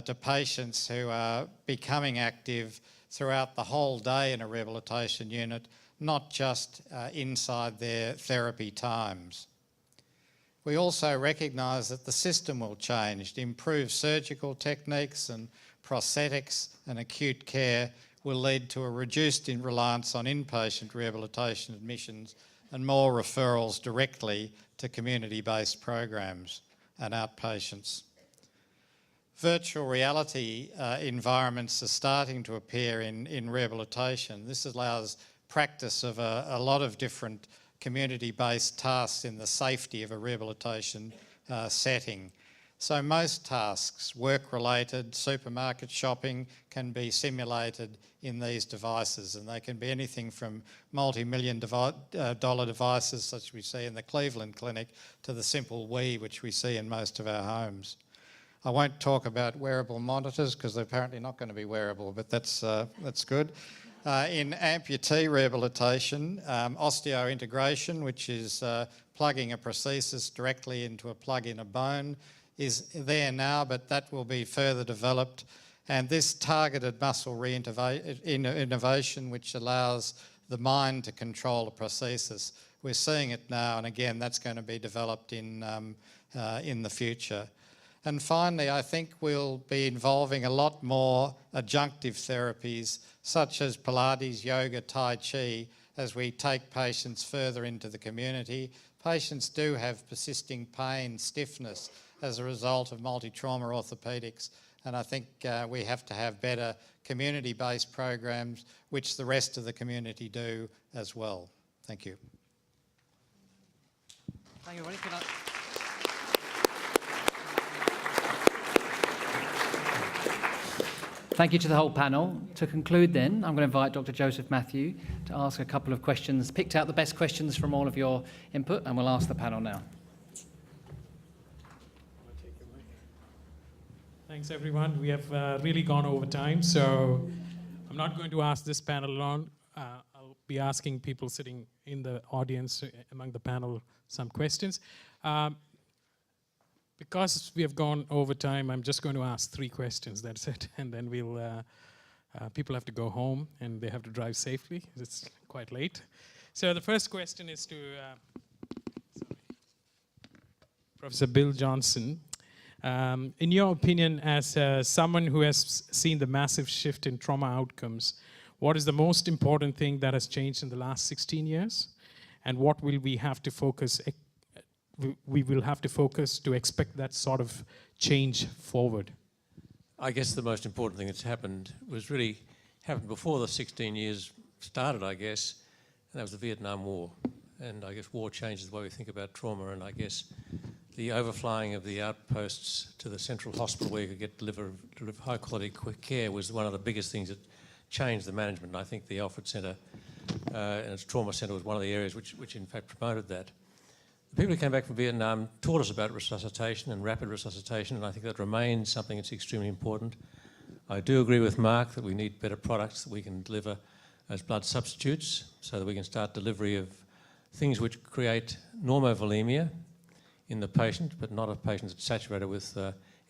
to patients who are becoming active throughout the whole day in a rehabilitation unit, not just inside their therapy times. We also recognise that the system will change. Improved surgical techniques and prosthetics and acute care will lead to a reduced reliance on inpatient rehabilitation admissions and more referrals directly to community-based programs and outpatients. Virtual reality environments are starting to appear in rehabilitation. This allows practice of a lot of different community-based tasks in the safety of a rehabilitation setting. So most tasks, work-related, supermarket shopping, can be simulated in these devices, and they can be anything from multi-million dollar devices such as we see in the Cleveland Clinic to the simple Wii which we see in most of our homes. I won't talk about wearable monitors because they're apparently not going to be wearable, but that's good. In amputee rehabilitation, osteointegration, which is plugging a prosthesis directly into a plug in a bone, is there now, but that will be further developed. And this targeted muscle innovation, which allows the mind to control a prosthesis, we're seeing it now, and again, that's going to be developed in the future. And finally, I think we'll be involving a lot more adjunctive therapies such as Pilates, yoga, Tai Chi, as we take patients further into the community. Patients do have persisting pain, stiffness as a result of multi-trauma orthopaedics, and I think we have to have better community-based programs, which the rest of the community do as well. Thank you. Thank you, everybody. Thank you to the whole panel. To conclude then, I'm going to invite Dr. Joseph Matthew to ask a couple of questions, picked out the best questions from all of your input, and we'll ask the panel now. Thanks, everyone. We have really gone over time, so I'm not going to ask this panel alone. I'll be asking people sitting in the audience among the panel some questions. Because we have gone over time, I'm just going to ask 3 questions, that's it. And then we'll, people have to go home and they have to drive safely. It's quite late. So the first question is to Professor Bill Johnson. In your opinion, as someone who has seen the massive shift in trauma outcomes, what is the most important thing that has changed in the last 16 years? And what will we have to focus to expect that sort of change forward? I guess the most important thing that's happened was really happened before the 16 years started, I guess, and that was the Vietnam War. And I guess war changes the way we think about trauma, and I guess the overflying of the outposts to the central hospital where you could deliver high quality quick care was one of the biggest things that changed the management. And I think the Alfred Centre and its trauma centre was one of the areas which in fact promoted that. The people who came back from Vietnam taught us about resuscitation and rapid resuscitation, and I think that remains something that's extremely important. I do agree with Mark that we need better products that we can deliver as blood substitutes so that we can start delivery of things which create normovolemia in the patient, but not a patient that's saturated with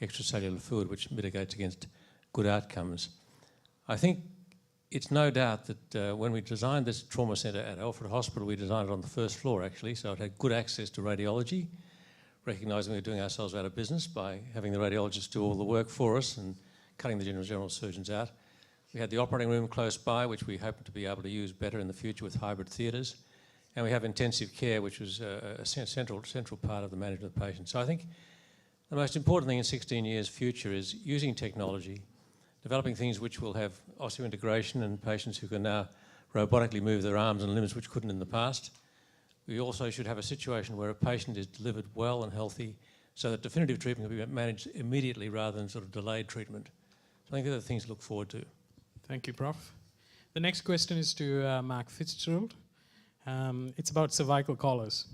extracellular fluid, which mitigates against good outcomes. I think it's no doubt that when we designed this trauma centre at Alfred Hospital, we designed it on the first floor actually, so it had good access to radiology, recognising we were doing ourselves out of business by having the radiologists do all the work for us and cutting the general surgeons out. We had the operating room close by, which we hope to be able to use better in the future with hybrid theatres. And we have intensive care, which was a central part of the management of the patient. So I think the most important thing in 16 years' future is using technology, developing things which will have osseointegration and patients who can now robotically move their arms and limbs which couldn't in the past. We also should have a situation where a patient is delivered well and healthy so that definitive treatment can be managed immediately rather than sort of delayed treatment. So I think they're the things to look forward to. Thank you, Prof. The next question is to Mark Fitzgerald. It's about cervical collars.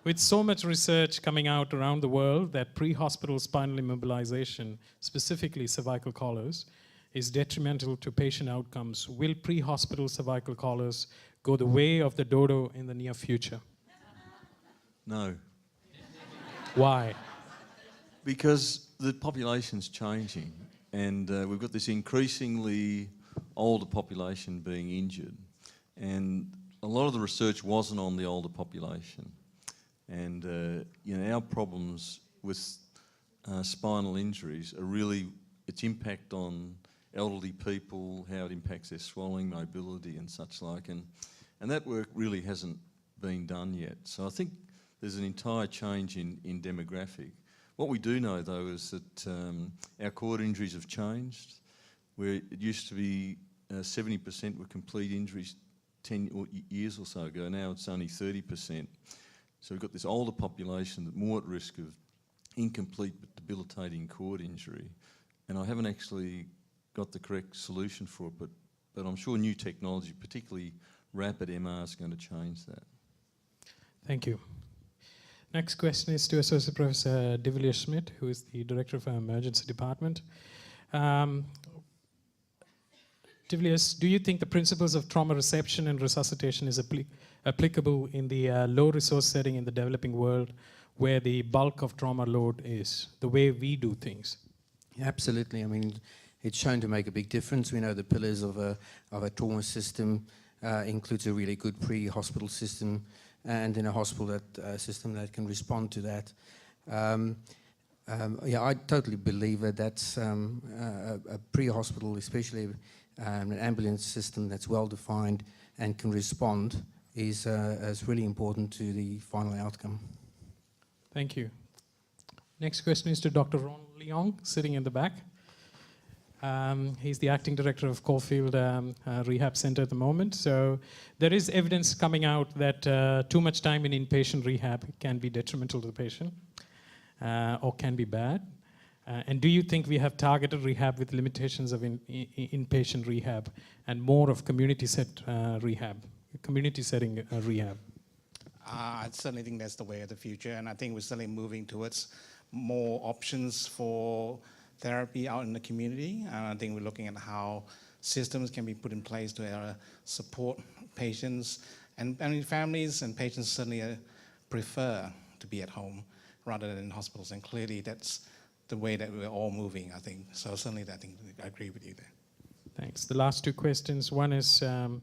With so much research coming out around the world that pre-hospital spinal immobilization, specifically cervical collars, is detrimental to patient outcomes, will pre-hospital cervical collars go the way of the dodo in the near future? No. Why? Because the population's changing, and we've got this increasingly older population being injured. And a lot of the research wasn't on the older population. And our problems with spinal injuries are really its impact on elderly people, how it impacts their swallowing, mobility and such like. And that work really hasn't been done yet. So I think there's an entire change in demographic. What we do know, though, is that our cord injuries have changed, where it used to be 70% were complete injuries 10 years or so ago. Now it's only 30%. So we've got this older population that's more at risk of incomplete but debilitating cord injury. And I haven't actually got the correct solution for it, but I'm sure new technology, particularly rapid MR, is going to change that. Thank you. Next question is to Associate Professor de Villiers-Schmidt, who is the Director of our Emergency Department. De Villiers, do you think the principles of trauma reception and resuscitation is applicable in the low-resource setting in the developing world, where the bulk of trauma load is, the way we do things? Absolutely. I mean, it's shown to make a big difference. We know the pillars of a trauma system includes a really good pre-hospital system, and in a hospital system that can respond to that. Yeah, I totally believe that that's a pre-hospital, especially an ambulance system that's well defined and can respond, is really important to the final outcome. Thank you. Next question is to Dr. Ron Leong, sitting in the back. He's the acting director of Caulfield Rehab Center at the moment. So there is evidence coming out that too much time in inpatient rehab can be detrimental to the patient or can be bad. And do you think we have targeted rehab with limitations of inpatient rehab and more of community setting rehab? I certainly think that's the way of the future, and I think we're certainly moving towards more options for therapy out in the community. And I think we're looking at how systems can be put in place to support patients, and families and patients certainly prefer to be at home rather than in hospitals. And clearly, that's the way that we're all moving, I think. So certainly, I think I agree with you there. Thanks. The last two questions. One is to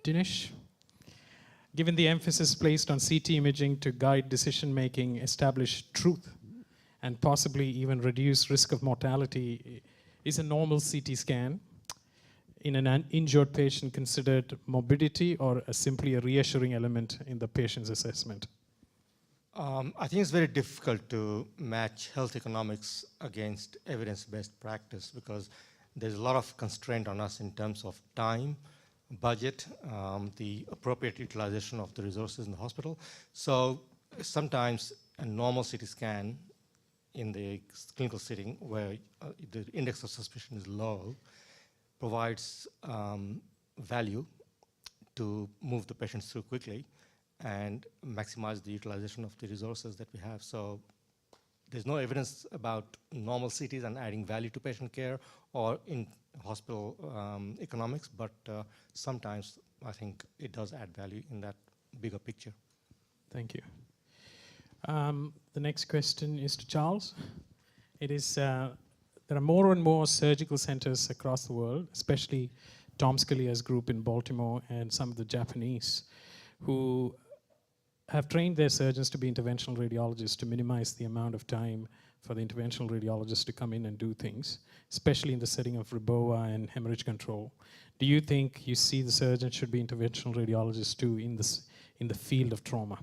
Dinesh. Given the emphasis placed on CT imaging to guide decision-making, establish truth, and possibly even reduce risk of mortality, is a normal CT scan in an injured patient considered morbidity or simply a reassuring element in the patient's assessment? I think it's very difficult to match health economics against evidence-based practice because there's a lot of constraint on us in terms of time, budget, the appropriate utilization of the resources in the hospital. So sometimes a normal CT scan in the clinical setting where the index of suspicion is low provides value to move the patients through quickly and maximize the utilization of the resources that we have. So there's no evidence about normal CTs and adding value to patient care or in hospital economics, but sometimes I think it does add value in that bigger picture. Thank you. The next question is to Charles. It is, there are more and more surgical centers across the world, especially Tom Scalia's group in Baltimore and some of the Japanese, who have trained their surgeons to be interventional radiologists to minimize the amount of time for the interventional radiologists to come in and do things, especially in the setting of REBOA and hemorrhage control. Do you think you see the surgeons should be interventional radiologists too in the field of trauma?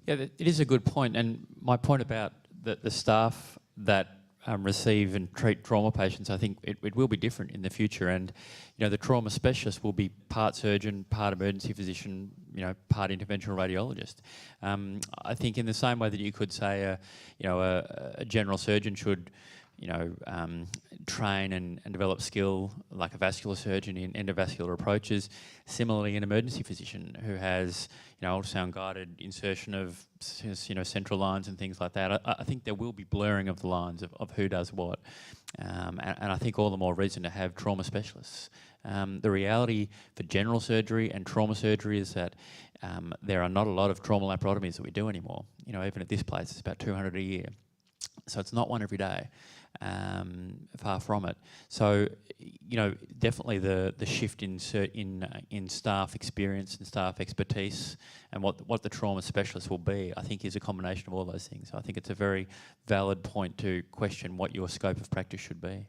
Yeah, it is a good point, and my point about the staff that receive and treat trauma patients, I think it will be different in the future. And the trauma specialist will be part surgeon, part emergency physician, part interventional radiologist. I think in the same way that you could say a general surgeon should train and develop skill like a vascular surgeon in endovascular approaches. Similarly, an emergency physician who has ultrasound guided insertion of central lines and things like that. I think there will be blurring of the lines of who does what, and I think all the more reason to have trauma specialists. The reality for general surgery and trauma surgery is that there are not a lot of trauma laparotomies that we do anymore. Even at this place, it's about 200 a year. So it's not one every day, far from it. So, definitely the shift in staff experience and staff expertise and what the trauma specialist will be, I think is a combination of all those things. So I think it's a very valid point to question what your scope of practice should be.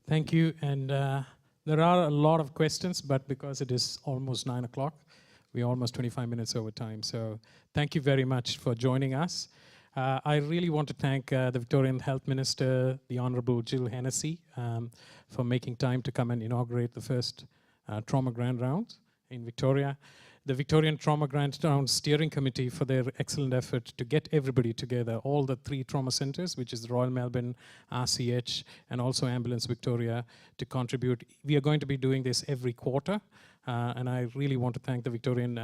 Thank you. And there are a lot of questions, but because it is almost 9 o'clock, we're almost 25 minutes over time. So thank you very much for joining us. I really want to thank the Victorian Health Minister, the Honourable Jill Hennessy, for making time to come and inaugurate the first Trauma Grand Rounds in Victoria. the Victorian Trauma Grant Round Steering Committee for their excellent effort to get everybody together, all the 3 trauma centres, which is the Royal Melbourne, RCH, and also Ambulance Victoria, to contribute. We are going to be doing this every quarter, and I really want to thank the Victorian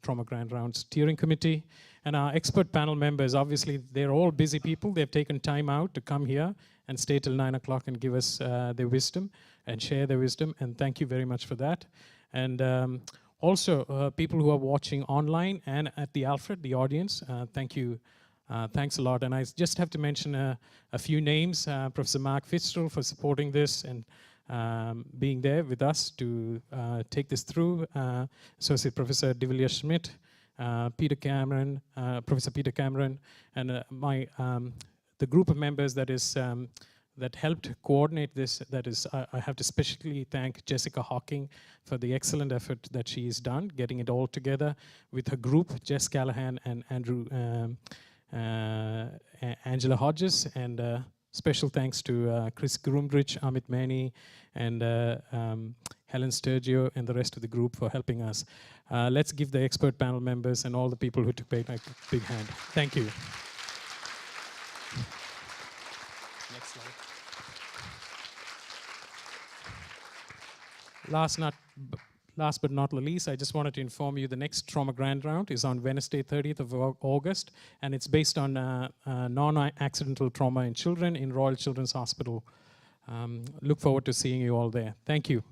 Trauma Grant Round Steering Committee. And our expert panel members, obviously, they're all busy people. They've taken time out to come here and stay till 9 o'clock and give us their wisdom and share their wisdom, and thank you very much for that. And also, people who are watching online and at the Alfred, the audience, thank you. Thanks a lot. And I just have to mention a few names. Professor Mark Fitzgerald for supporting this and being there with us to take this through. Associate Professor De Villiers Schmidt, Peter Cameron, Professor Peter Cameron, and the group of members that is that helped coordinate this. That is, I have to specially thank Jessica Hawking for the excellent effort that she has done, getting it all together with her group, Jess Callahan and Angela Hodges, and special thanks to Chris Groombridge, Amit Mani, and Helen Sturgio and the rest of the group for helping us. Let's give the expert panel members and all the people who took part a big hand. Thank you. Next slide. Last but not least, I just wanted to inform you the next Trauma Grand Round is on Wednesday, 30th of August, and it's based on non-accidental trauma in children in Royal Children's Hospital. Look forward to seeing you all there. Thank you.